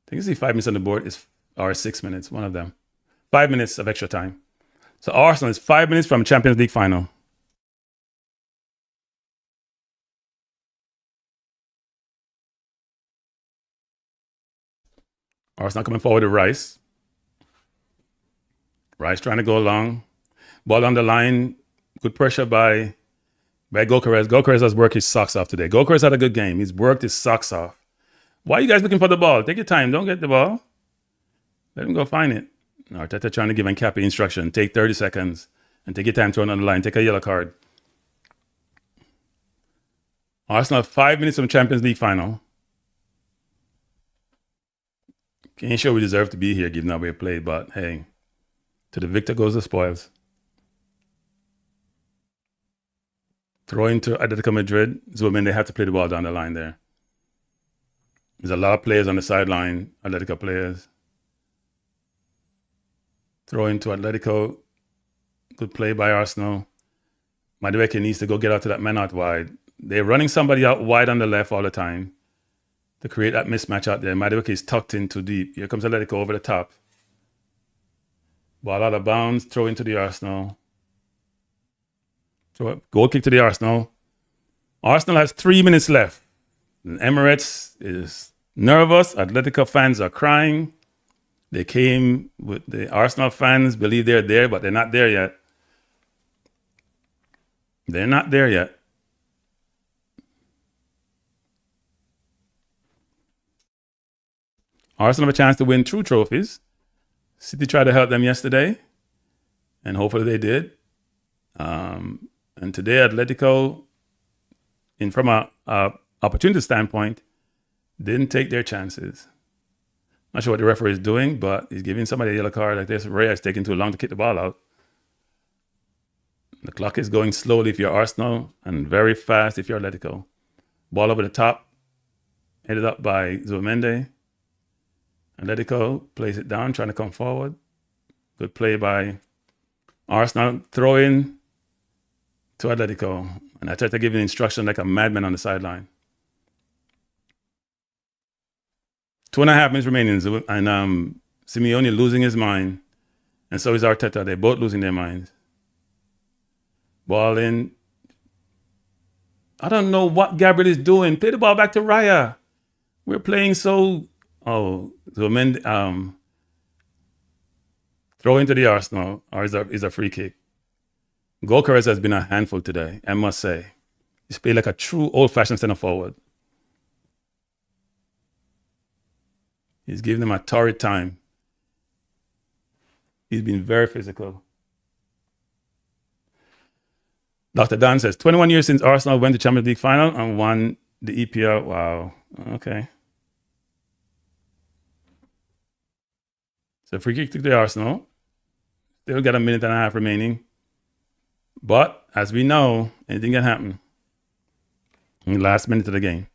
I think it's 5 minutes on the board. Or 6 minutes, one of them. 5 minutes of extra time. So Arsenal is 5 minutes from Champions League final. Arsenal coming forward to Rice. Rice trying to go long. Ball on the line. Good pressure by Gokeres. Gokeres has worked his socks off today. Gokeres had a good game. He's worked his socks off. Why are you guys looking for the ball? Take your time. Don't get the ball. Let him go find it. Arteta trying to give Nkape instruction. Take 30 seconds and take your time to run on the line. Take a yellow card. Arsenal 5 minutes from Champions League final. Ain't sure we deserve to be here given how we played, but hey, to the victor goes the spoils. Throw into Atlético Madrid. Zubimendi, they have to play the ball down the line there. There's a lot of players on the sideline, Atletico players. Throw into Atletico. Good play by Arsenal. Madueke needs to go get out to that man out wide. They're running somebody out wide on the left all the time to create that mismatch out there. Madueke is tucked in too deep. Here comes Atletico over the top. Ball out of bounds. Throw into the Arsenal. Goal kick to the Arsenal. Arsenal has 3 minutes left. And Emirates is nervous. Atletico fans are crying. They came with the Arsenal fans, believe they're there, but they're not there yet. They're not there yet. Arsenal have a chance to win 2 trophies. City tried to help them yesterday, and hopefully they did. And today, Atletico, from a opportunity standpoint, didn't take their chances. Not sure what the referee is doing, but he's giving somebody a yellow card like this. Reyes taking too long to kick the ball out. The clock is going slowly if you're Arsenal and very fast if you're Atletico. Ball over the top, headed up by Zubimendi. Atletico plays it down, trying to come forward. Good play by Arsenal. Throw in to Atletico. And I tried to give an instruction like a madman on the sideline. 2.5 minutes remaining, and Simeone losing his mind. And so is Arteta. They're both losing their minds. Ball in. I don't know what Gabriel is doing. Play the ball back to Raya. We're playing so... Oh, Zubimendi, throw into the Arsenal, or is a free kick. Gokares has been a handful today, I must say. He's played like a true old-fashioned centre forward. He's giving them a torrid time. He's been very physical. Dr. Dan says, 21 years since Arsenal went to Champions League final and won the EPL. Wow. Okay. So free kick to the Arsenal. Still got 1.5 minutes remaining. But as we know, anything can happen in the last minute of the game.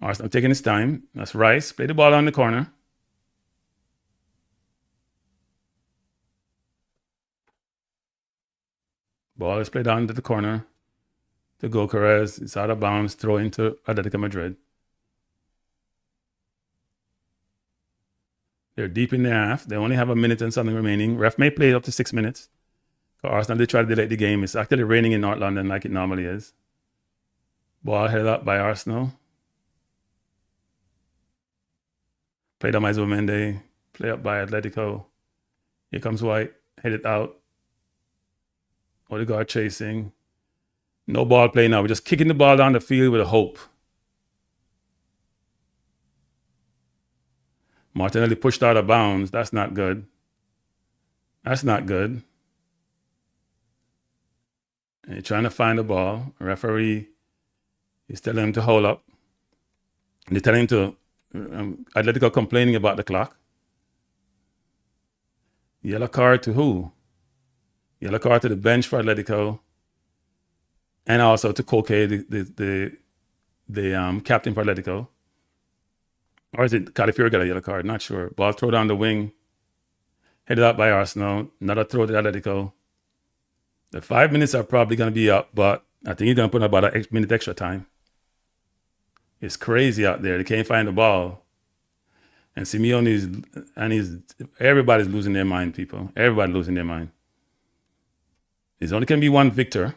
Arsenal taking its time. That's Rice. Play the ball on the corner. Ball is played down to the corner to Gokares. It's out of bounds. Throw into Atletico Madrid. They're deep in their half. They only have 1 minute and something remaining. Ref may play up to 6 minutes. For Arsenal, they try to delay the game. It's actually raining in North London like it normally is. Ball headed up by Arsenal. Played on by Zubimendi. Play up by Atletico. Here comes White. Headed out. Odegaard chasing. No ball play now. We're just kicking the ball down the field with a hope. Martinelli pushed out of bounds. That's not good. That's not good. And you're trying to find the ball. A referee is telling him to hold up. And they're telling him to... Atletico complaining about the clock. Yellow card to who? Yellow card to the bench for Atletico. And also to Koke, the captain for Atletico. Or is it Calafiori got a yellow card? Not sure. Ball throw down the wing. Headed out by Arsenal. Another throw to Atletico. The 5 minutes are probably going to be up, but I think he's going to put about a minute extra time. It's crazy out there. They can't find the ball. And Simeone everybody's losing their mind, people. Everybody's losing their mind. There's only can be one victor.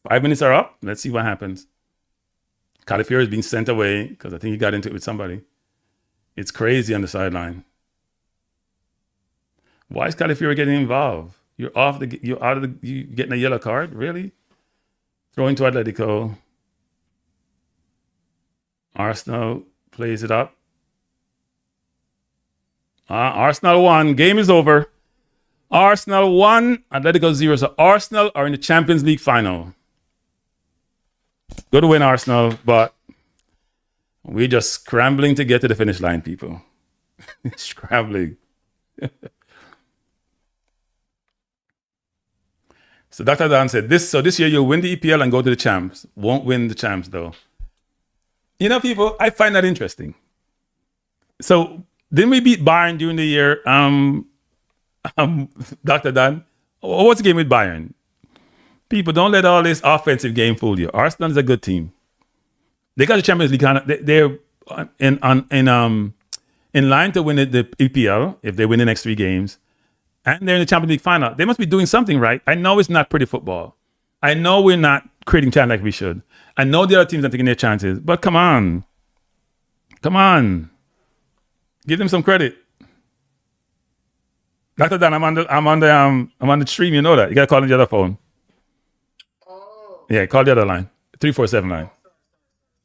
5 minutes are up. Let's see what happens. Calafiori is being sent away because I think he got into it with somebody. It's crazy on the sideline. Why is Calafiori getting involved? You're getting a yellow card? Really? Throw into Atletico. Arsenal plays it up. Arsenal won. Game is over. Arsenal won. Atletico 0. So Arsenal are in the Champions League final. Good win, Arsenal, but we're just scrambling to get to the finish line, people. Scrambling. So Dr. Dan said, this year you'll win the EPL and go to the champs. Won't win the champs, though. You know, people, I find that interesting. So didn't we beat Bayern during the year? Dr. Dan, what's the game with Bayern? People, don't let all this offensive game fool you. Arsenal is a good team. They got the Champions League. They're in line to win the EPL if they win the next 3 games. And they're in the Champions League final. They must be doing something right. I know it's not pretty football. I know we're not creating chance like we should. I know the other teams are taking their chances. But come on. Come on. Give them some credit. Dr. Dan, I'm on the stream. You know that. You got to call on the other phone. Oh. Yeah, call the other line. 347 line.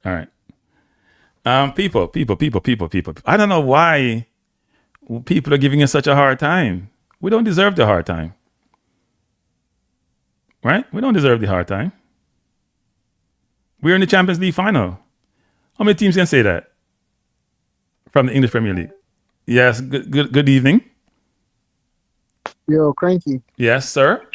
All right. People. I don't know why people are giving us such a hard time. We don't deserve the hard time. Right? We don't deserve the hard time. We're in the Champions League final. How many teams can say that? From the English Premier League. Yes, good evening. Yo, Cranky. Yes, sir.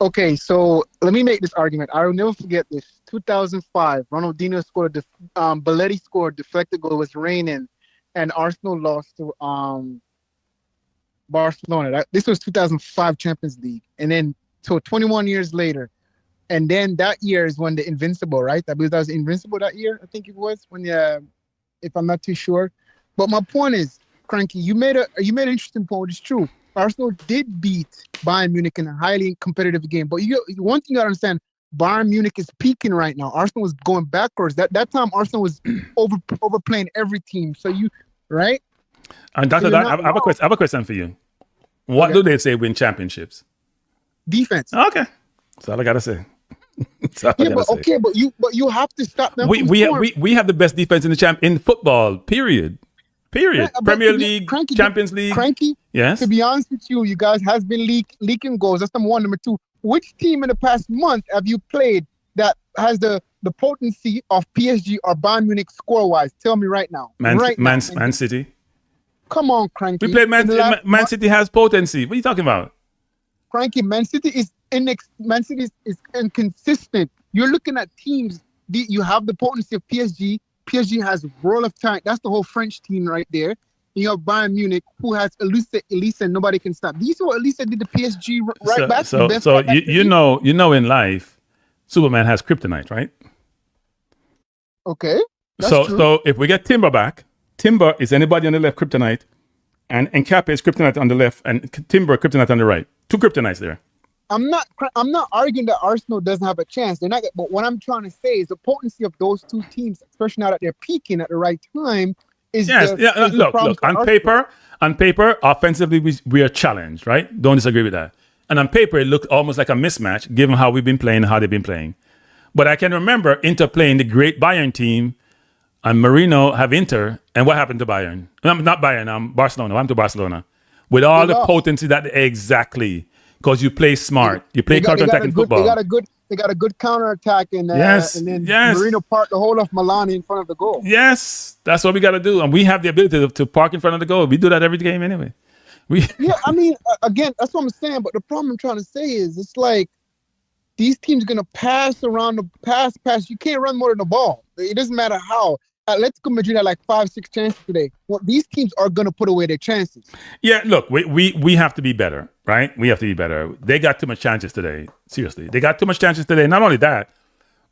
Okay, so let me make this argument. I will never forget this. 2005, Ronaldinho scored Belletti scored, deflected goal, was raining, and Arsenal lost to Barcelona. This was 2005 Champions League, and then so 21 years later, and then that year is when the Invincible, right? I believe that was Invincible that year. I think it was when if I'm not too sure. But my point is, Cranky, you made an interesting point, which is true. Arsenal did beat Bayern Munich in a highly competitive game. But one thing you gotta understand, Bayern Munich is peaking right now. Arsenal was going backwards. That time Arsenal was overplaying every team. So right? And after that, I have a question for you. What do they say win championships? Defense. Okay. That's all I gotta say. But you have to stop them. We have the best defense in football. Period. Yeah, Premier League, Cranky, Champions League. Cranky. Yes. To be honest with you, you guys has been leaking goals. That's number one. Number two, which team in the past month have you played that has the potency of PSG or Bayern Munich score wise? Tell me right now. Man City. Come on, Cranky. We played Man City has potency. What are you talking about? Cranky, Man City is inconsistent. You're looking at teams. You have the potency of PSG. PSG has roll of time. That's the whole French team right there. You have Bayern Munich, who has Elise, and nobody can stop. These are what Elise did to PSG back. So you know in life, Superman has kryptonite, right? Okay. So if we get Timber back, Timber is anybody on the left kryptonite, and Nkape is kryptonite on the left, and Timber kryptonite on the right. Two kryptonites there. I'm not arguing that Arsenal doesn't have a chance. They're not. But what I'm trying to say is the potency of those two teams, especially now that they're peaking at the right time, is look. On paper, offensively we are challenged, right? Don't disagree with that. And on paper, it looked almost like a mismatch given how we've been playing and how they've been playing. But I can remember Inter playing the great Bayern team, and Marino have Inter, and what happened to Bayern? Not Bayern. Barcelona. What happened to Barcelona? With all the potency exactly. Because you play smart, you play counter-attacking football. They got a good counter-attack, and then Marino parked the whole of Milan in front of the goal. Yes, that's what we got to do, and we have the ability to park in front of the goal. We do that every game anyway. Again, that's what I'm saying. But the problem I'm trying to say is, it's like these teams are gonna pass around the pass. You can't run more than the ball. It doesn't matter how. Atletico Madrid had like 5-6 chances today. Well, these teams are going to put away their chances. Yeah, look, we have to be better, right? We have to be better. They got too much chances today. Seriously, they got too much chances today. Not only that,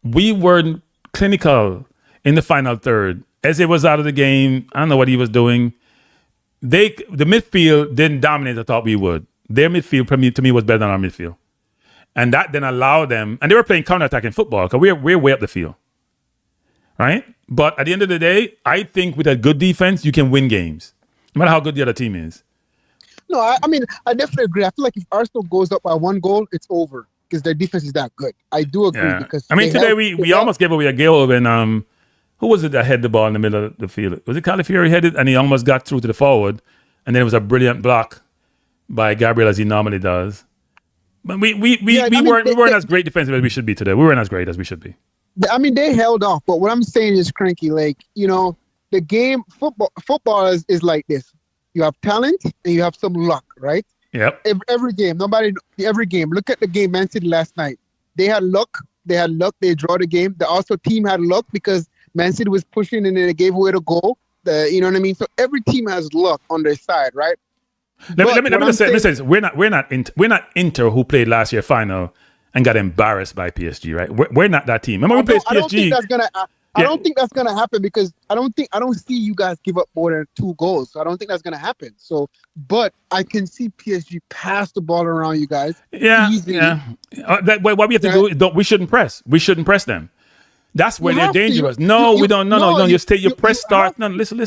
we weren't clinical in the final third. Eze was out of the game. I don't know what he was doing. The midfield didn't dominate. I thought we would. Their midfield, to me, was better than our midfield, and that then allowed them. And they were playing counter-attacking football because we're way up the field, right? But at the end of the day, I think with a good defense, you can win games, no matter how good the other team is. No, I mean, I definitely agree. I feel like if Arsenal goes up by 1 goal, it's over because their defense is that good. I do agree because today we almost gave away a goal when who was it that had the ball in the middle of the field? Was it Calafiori headed and he almost got through to the forward, and then it was a brilliant block by Gabriel as he normally does. But we weren't as great defensive as we should be today. We weren't as great as we should be. I mean, they held off, but what I'm saying is, Cranky, like, the game, football is like this. You have talent and you have some luck, right? Yep. Every game. Look at the game Man City last night. They had luck. They draw the game. The team had luck because Man City was pushing and then they gave away the goal. You know what I mean? So every team has luck on their side, right? Let me just say, we're not Inter who played last year final and got embarrassed by PSG, right? We're not that team. Remember we played PSG. I don't think that's gonna happen because I don't see you guys give up more than 2 goals. So I don't think that's gonna happen. So, but I can see PSG pass the ball around you guys. Easily. What we have to do, we shouldn't press. We shouldn't press them. That's where they're dangerous. We don't. No. You press start. No, listen,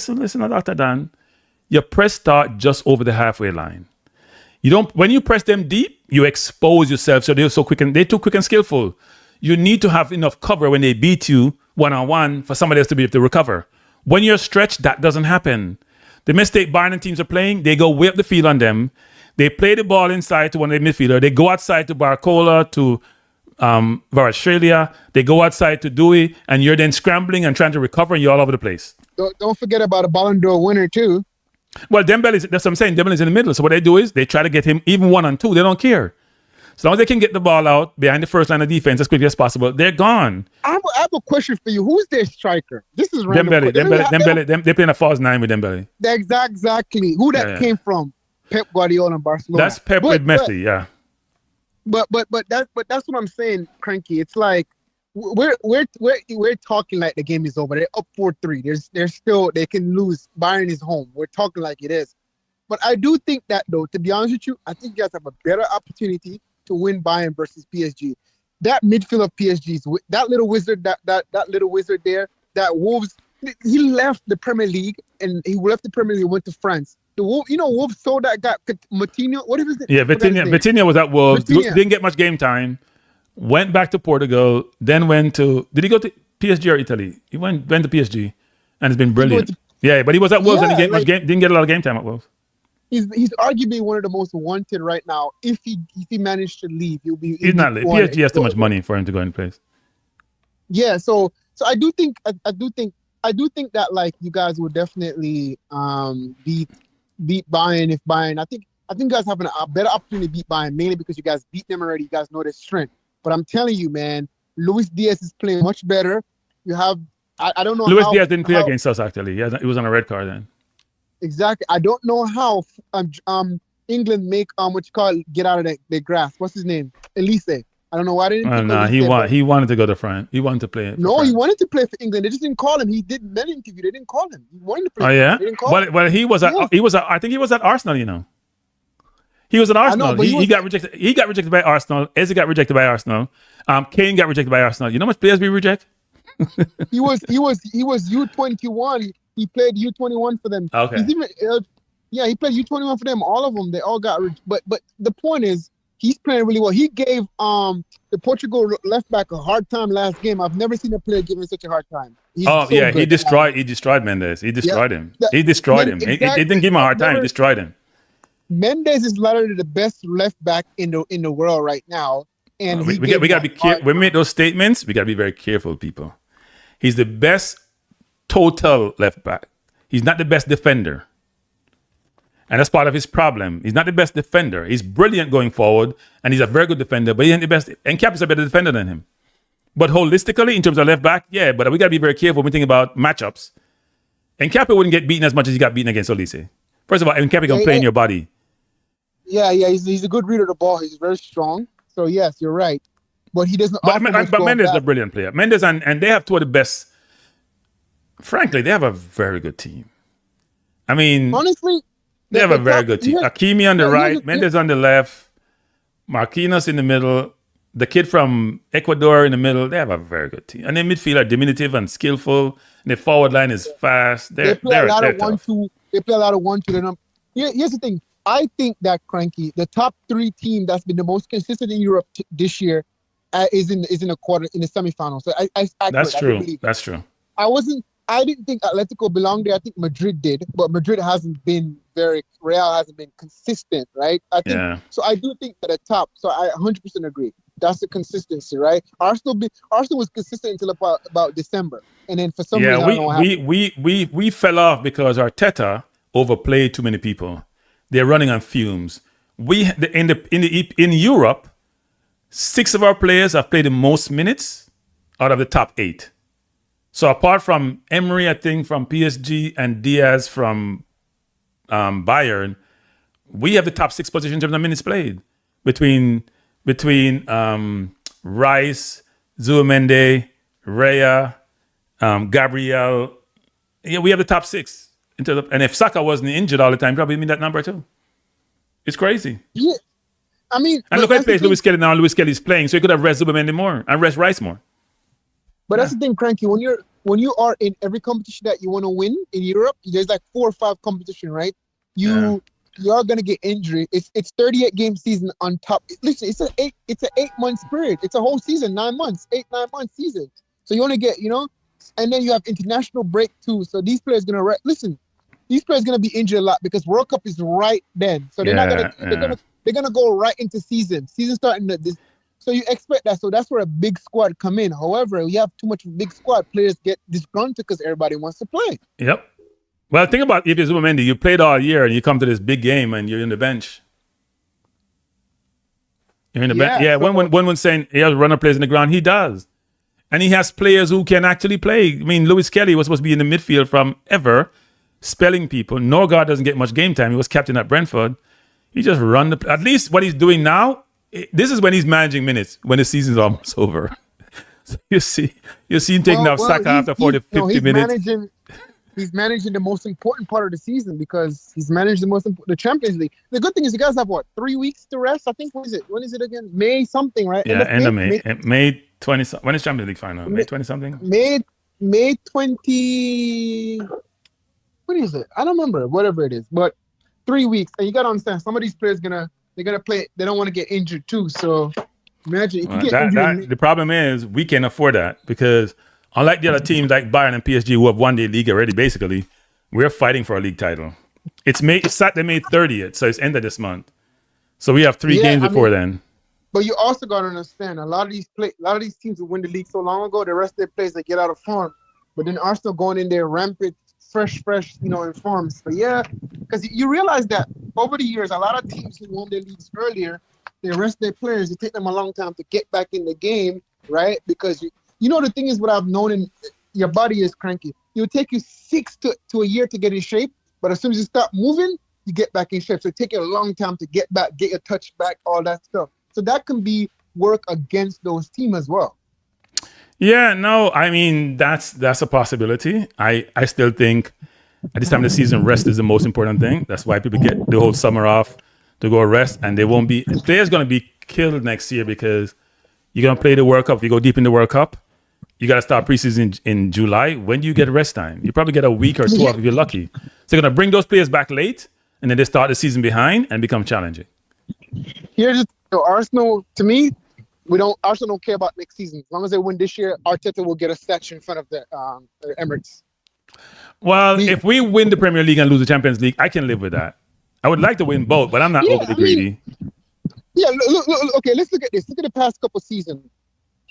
Dr. Dan. You press start just over the halfway line. You don't. When you press them deep, you expose yourself. So they're so quick and they're too quick and skillful. You need to have enough cover when they beat you one-on-one for somebody else to be able to recover. When you're stretched, that doesn't happen. The mistake Bayern teams are playing, they go way up the field on them. They play the ball inside to one of the midfielder. They go outside to Barcola, to Varashelia. They go outside to Dewey, and you're then scrambling and trying to recover, and you're all over the place. Don't forget about a Ballon d'Or winner too. Well, Dembele, that's what I'm saying. Dembele is in the middle. So what they do is they try to get him even 1-on-2. They don't care. As long as they can get the ball out behind the first line of defense as quickly as possible, they're gone. I have a question for you. Who's their striker? This is random. Dembele. They play in a false nine with Dembele. Exactly. Who that came from? Pep Guardiola and Barcelona. That's Pep with Messi, yeah. But that's what I'm saying, Cranky. It's like we're talking like the game is over. They're up 4-3. They're still, they can lose. Bayern is home. We're talking like it is. But I do think that, though, to be honest with you, I think you guys have a better opportunity to win Bayern versus PSG. That midfield of PSG's, that little wizard, that little wizard there, that Wolves, he left the Premier League and went to France. The Wolves sold that guy Matinho. What is his name? Yeah, Vitinha was at Wolves. Didn't get much game time. Went back to Portugal. Then went to. Did he go to PSG or Italy? He went to PSG, and it's been brilliant. But he was at Wolves and didn't get a lot of game time at Wolves. He's arguably one of the most wanted right now. If he managed to leave, he's not leaving. PSG has too much money for him to go in place. Yeah, so I do think that like you guys will definitely beat Bayern if Bayern. I think you guys have a better opportunity to beat Bayern, mainly because you guys beat them already. You guys know their strength. But I'm telling you, man, Luis Diaz is playing much better. You have I don't know. Luis Diaz didn't play against us actually. He was on a red card then. Exactly. I don't know how England make get out of their grasp. What's his name? Elise. I don't know why they didn't. He wanted to go to France. He wanted to play. No, he wanted to play for England. They just didn't call him. He did many interviews. They didn't call him. He wanted to play. Oh yeah. They didn't call him. Well, he was at. Yeah. I think he was at Arsenal. You know. He was at Arsenal. He got rejected. He got rejected by Arsenal. Eze got rejected by Arsenal. Kane got rejected by Arsenal. You know how much players we reject? He was U21. He played U21 for them. Okay. He played U21 for them. All of them. They all got. But the point is, he's playing really well. He gave the Portugal left back a hard time last game. I've never seen a player give him such a hard time. He destroyed Mendes. He destroyed him. He destroyed him. Exactly. He didn't give him a hard time. He destroyed him. Mendes is literally the best left back in the world right now. And we got to be careful. When we make those statements, we got to be very careful, people. He's the best total left back. He's not the best defender. And that's part of his problem. He's not the best defender. He's brilliant going forward, and he's a very good defender, but he ain't the best. And Cap is a better defender than him. But holistically, in terms of left back, yeah, but we got to be very careful when we think about matchups. And Cap wouldn't get beaten as much as he got beaten against Olise. First of all, and Cap can play in your body. Yeah, he's a good reader of the ball. He's very strong. So, yes, you're right. But he doesn't. But Mendes is a brilliant player. Mendes and they have two of the best. Frankly, they have a very good team. I mean, honestly, they have a very good team. Hakimi on the right, Mendes on the left, Marquinhos in the middle, the kid from Ecuador in the middle. They have a very good team. And their midfield are diminutive and skillful. And their forward line is fast. They play a lot of 1-2. They play a lot of 1-2. Here's the thing. I think that, Cranky, the top three team that's been the most consistent in Europe this year is in the semifinals. So that's true. That's true. I didn't think Atletico belonged there. I think Madrid did, but Madrid hasn't been Real hasn't been consistent, right? So I do think at the top. So I 100% agree. That's the consistency, right? Arsenal was consistent until about December, and then for some reason, I don't know what happened. we fell off because Arteta overplayed too many people. They're running on fumes. In Europe, 6 of our players have played the most minutes out of the top 8. So apart from Emery, I think, from PSG and Diaz from Bayern, we have the top 6 positions in terms of minutes played between Rice, Zubimendi, Raya, Gabriel. Yeah, we have the top 6. And if Saka wasn't injured all the time, probably mean that number too. It's crazy. Yeah, I mean, and look how he plays Luis Kelly now. Luis Kelly's playing, so he could have rest Zubimendi more and rest Rice more. But that's the thing, Cranky. When you are in every competition that you want to win in Europe, there's like 4 or 5 competition, right? You are gonna get injury. It's 38 game season on top. Listen, it's an 8 months period. It's a whole season, 9 months, 9 months season. So you only get, and then you have international break too. So these players these players gonna be injured a lot because World Cup is right then. So they're not gonna they're gonna go right into season starting this. So you expect that. So that's where a big squad come in. However, you have too much of a big squad. Players get disgruntled because everybody wants to play. Yep. Well, think about if you're Zubimendi, you played all year and you come to this big game and you're in the bench. You're in the bench. Yeah, when saying he has runner players in the ground, he does. And he has players who can actually play. I mean, Lewis Kelly was supposed to be in the midfield from ever, spelling people. Norgard doesn't get much game time. He was captain at Brentford. He just run the. At least what he's doing now, this is when he's managing minutes, when the season's almost over. So you see him taking off Saka after 50 minutes. He's managing the most important part of the season because he's managed the Champions League. The good thing is you guys have 3 weeks to rest. I think when is it again? May something, right? Yeah, end of May. May 20. When is Champions League final? May 20 something. May 20. What is it? I don't remember. Whatever it is, but 3 weeks, and you gotta understand some of these players they're gonna play. They don't want to get injured too. So imagine if you get injured. The problem is we can't afford that because. Unlike the other teams like Bayern and PSG who have won their league already, basically, we're fighting for a league title. It's Saturday, May 30th, so it's end of this month. So we have 3 games before then. But you also got to understand, a lot of these teams who win the league so long ago, the rest of their players they get out of form. But then Arsenal going in there rampant, fresh, in form. So yeah, because you realize that over the years, a lot of teams who won their leagues earlier, they rest their players. It take them a long time to get back in the game, right? Because you know, the thing is what I've known in your body is cranky. It'll take you 6 to a year to get in shape, but as soon as you start moving, you get back in shape. So it takes you a long time to get back, get your touch back, all that stuff. So that can be work against those teams as well. Yeah, no, I mean, that's a possibility. I still think at this time of the season, rest is the most important thing. That's why people get the whole summer off to go rest, and players going to be killed next year because you're going to play the World Cup. If you go deep in the World Cup, you got to start preseason in July. When do you get rest time? You probably get a week or 2 off if you're lucky. So you're going to bring those players back late, and then they start the season behind and become challenging. Here's Arsenal. To me, Arsenal don't care about next season. As long as they win this year, Arteta will get a statue in front of the Emirates. Well, if we win the Premier League and lose the Champions League, I can live with that. I would like to win both, but I'm not overly greedy. Yeah, look, okay, let's look at this. Look at the past couple seasons.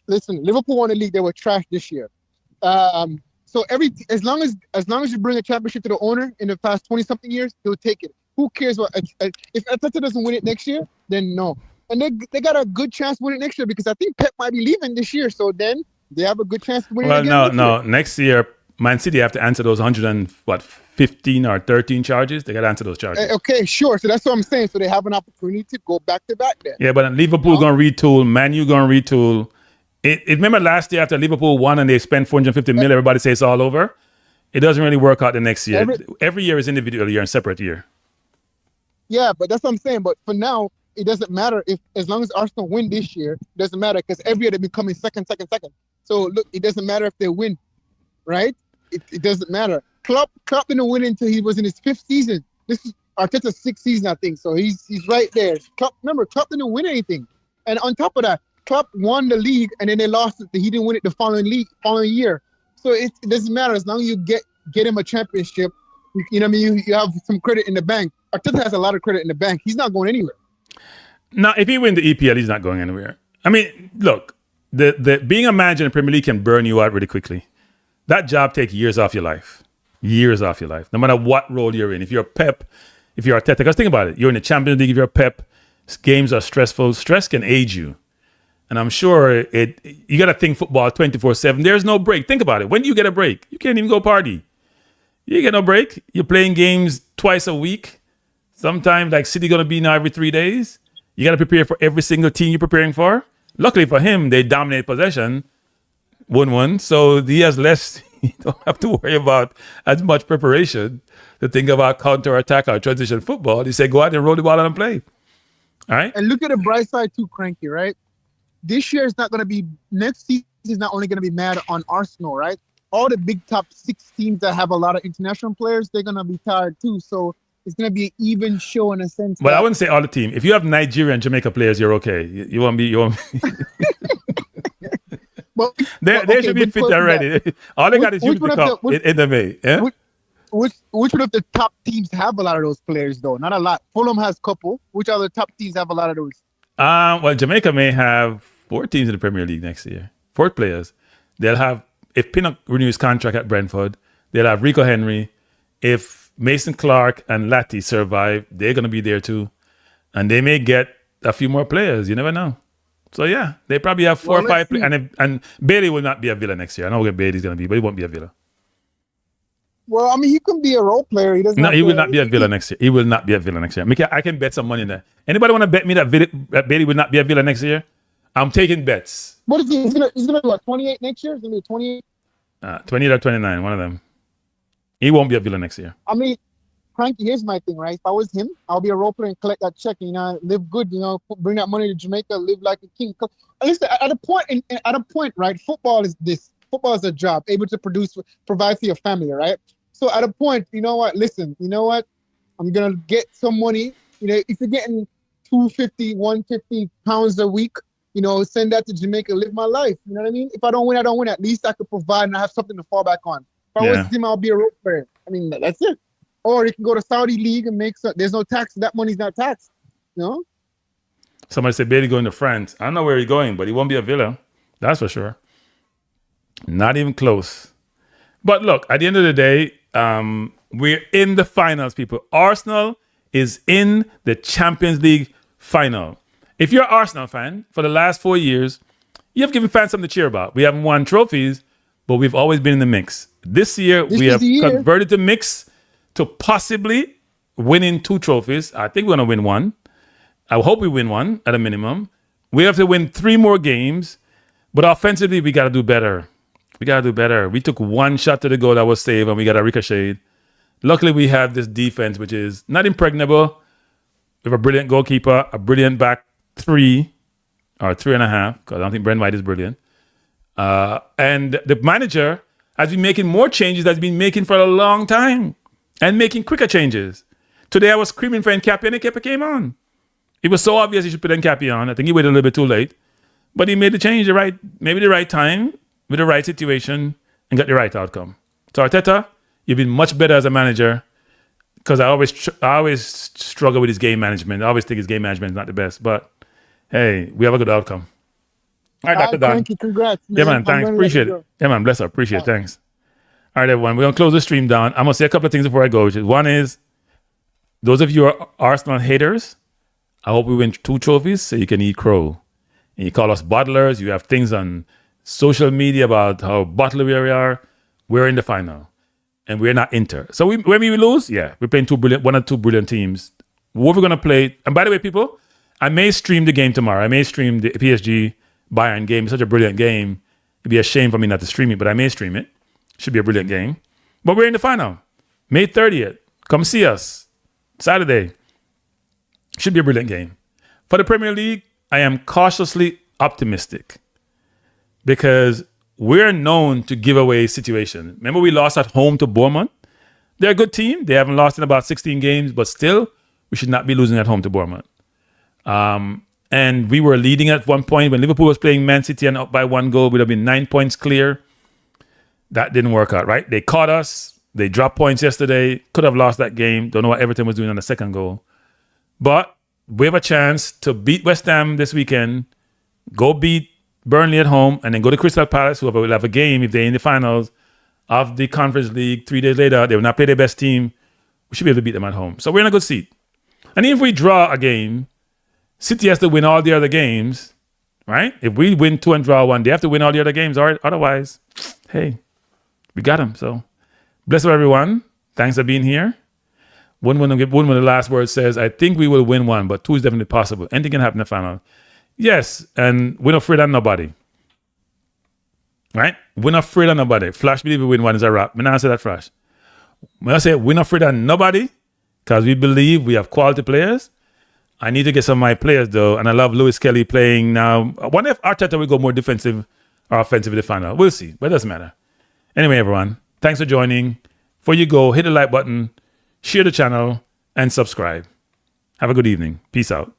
Listen, Liverpool won the league. They were trash this year. So as long as you bring a championship to the owner in the past 20-something years, he'll take it. Who cares what if Atlético doesn't win it next year? Then no. And they got a good chance to win it next year because I think Pep might be leaving this year. So then they have a good chance to win it again. No. Next year, Man City have to answer those 15 or 13 charges. They got to answer those charges. Okay, sure. So that's what I'm saying. So they have an opportunity to go back to back there. Yeah, but Liverpool going to retool. Man U going to retool. Remember last year after Liverpool won and they spent 450 million, everybody says it's all over. It doesn't really work out the next year. Every year is individual year and separate year. Yeah, but that's what I'm saying. But for now, it doesn't matter as long as Arsenal win this year, it doesn't matter because every year they're becoming second. So look, it doesn't matter if they win, right? It doesn't matter. Klopp didn't win until he was in his 5th season. This is Arteta's 6th season, I think. So he's right there. Klopp didn't win anything. And on top of that, Klopp won the league and then they lost it. He didn't win it the following year. So it doesn't matter as long as you get him a championship. You know what I mean? You have some credit in the bank. Arteta has a lot of credit in the bank. He's not going anywhere. Now, if he wins the EPL, he's not going anywhere. I mean, look, the being a manager in the Premier League can burn you out really quickly. That job takes years off your life. Years off your life. No matter what role you're in. If you're Pep, if you're Arteta, because think about it. You're in the Champions League, if you're Pep, games are stressful. Stress can age you. And I'm sure you got to think football 24/7. There's no break. Think about it. When do you get a break? You can't even go party. You get no break. You're playing games twice a week. Sometimes like City going to be now every 3 days. You got to prepare for every single team you're preparing for. Luckily for him, they dominate possession 1-1. So he has less. You don't have to worry about as much preparation to think about counter-attack or transition football. He said, go out and roll the ball and play. All right. And look at the bright side too, Cranky, right? This year is not going to be, next season is not only going to be mad on Arsenal, right? All the big top 6 teams that have a lot of international players, they're going to be tired too. So it's going to be an even show in a sense. But I wouldn't say all the team. If you have Nigeria and Jamaica players, you're okay. You won't be. Well, they should be fit already. All they got is Youth Cup in the May. Yeah? Which one of the top teams have a lot of those players, though? Not a lot. Fulham has a couple. Which other top teams have a lot of those? Well, Jamaica may have 4 teams in the Premier League next year. 4 players. They'll have, if Pinnock renews contract at Brentford, they'll have Rico Henry. If Mason Clark and Latti survive, they're going to be there too. And they may get a few more players. You never know. So yeah, they probably have 4 or 5 players. And Bailey will not be a Villa next year. I know where Bailey's going to be, but he won't be a Villa. Well, I mean, he can be a role player. He doesn't. No, he will not be at Villa next year. He will not be at Villa next year. I can bet some money there. Anybody want to bet me that Bailey will not be at Villa next year? I'm taking bets. What is he? He's gonna do what? 28 next year? He's gonna do 28. 28 or 29, one of them. He won't be at Villa next year. I mean, Frankie, here's my thing, right? If I was him, I'll be a role player and collect that check. Live good. Bring that money to Jamaica. Live like a king. Listen, at a point, right? Football is this. Football is a job, able to provide for your family, right? So at a point, you know what? Listen, you know what? I'm gonna get some money. If you're getting 250, 150 pounds a week, send that to Jamaica, live my life. You know what I mean? If I don't win, I don't win. At least I could provide and I have something to fall back on. If I was him, I'll be a role player. I mean, that's it. Or he can go to Saudi League and make some. There's no tax. That money's not taxed. Somebody said Bailey going to France. I don't know where he's going, but he won't be a Villa. That's for sure. Not even close. But look, at the end of the day, we're in the finals, people. Arsenal is in the Champions League final. If you're an Arsenal fan, for the last 4 years, you have given fans something to cheer about. We haven't won trophies, but we've always been in the mix. This year, we have converted the mix to possibly winning 2 trophies. I think we're going to win 1. I hope we win 1 at a minimum. We have to win 3 more games, but offensively, we got to do better. We took 1 shot to the goal that was saved, and we got a ricochet. Luckily, we have this defense, which is not impregnable. We have a brilliant goalkeeper, a brilliant back 3 or 3.5, because I don't think Brent White is brilliant. And the manager has been making more changes that he's been making for a long time and making quicker changes. Today, I was screaming for Nkapia, and Nkapia came on. It was so obvious he should put Nkapia on. I think he waited a little bit too late. But he made the change the right time, with the right situation, and got the right outcome. So Arteta, you've been much better as a manager, because I always struggle with his game management. I always think his game management is not the best. But hey, we have a good outcome. All right, Dr. Don. Thank you. Congrats, man. Yeah, man. Thanks. Appreciate it. Yeah, man. Bless her. Appreciate it. Thanks. All right, everyone. We're going to close the stream down. I'm going to say a couple of things before I go. One is, those of you who are Arsenal haters, I hope we win 2 trophies so you can eat crow. And you call us bottlers. You have things on social media about how bottled we are. We're in the final. And we're not Inter. So when we lose, we're playing 1 or 2 brilliant teams. What we're going to play, and by the way, people, I may stream the game tomorrow. I may stream the PSG Bayern game. It's such a brilliant game. It'd be a shame for me not to stream it, but I may stream it. Should be a brilliant game. But we're in the final. May 30th. Come see us. Saturday. Should be a brilliant game. For the Premier League, I am cautiously optimistic, because we're known to give away situations. Remember, we lost at home to Bournemouth? They're a good team. They haven't lost in about 16 games, but still, we should not be losing at home to Bournemouth. And we were leading at one point when Liverpool was playing Man City and up by 1 goal. We'd have been 9 points clear. That didn't work out, right? They caught us. They dropped points yesterday. Could have lost that game. Don't know what Everton was doing on the second goal. But we have a chance to beat West Ham this weekend, go beat Burnley at home, and then go to Crystal Palace, who will have a game if they're in the finals of the Conference League 3 days later. They will not play their best team. We should be able to beat them at home. So we're in a good seat. And even if we draw a game, City has to win all the other games, right? If we win 2 and draw 1, they have to win all the other games. Otherwise, hey, we got them. So bless up, everyone. Thanks for being here. One of the last words says, I think we will win 1, but 2 is definitely possible. Anything can happen in the final. Yes, and we're not afraid of nobody. Right? We're not afraid of nobody. Flash believe we win 1 is a wrap. I'm not say that, Flash. When I say we're not afraid of nobody, because we believe we have quality players. I need to get some of my players, though, and I love Lewis Kelly playing now. I wonder if Arteta will go more defensive or offensive in the final. We'll see, but it doesn't matter. Anyway, everyone, thanks for joining. Before you go, hit the like button, share the channel, and subscribe. Have a good evening. Peace out.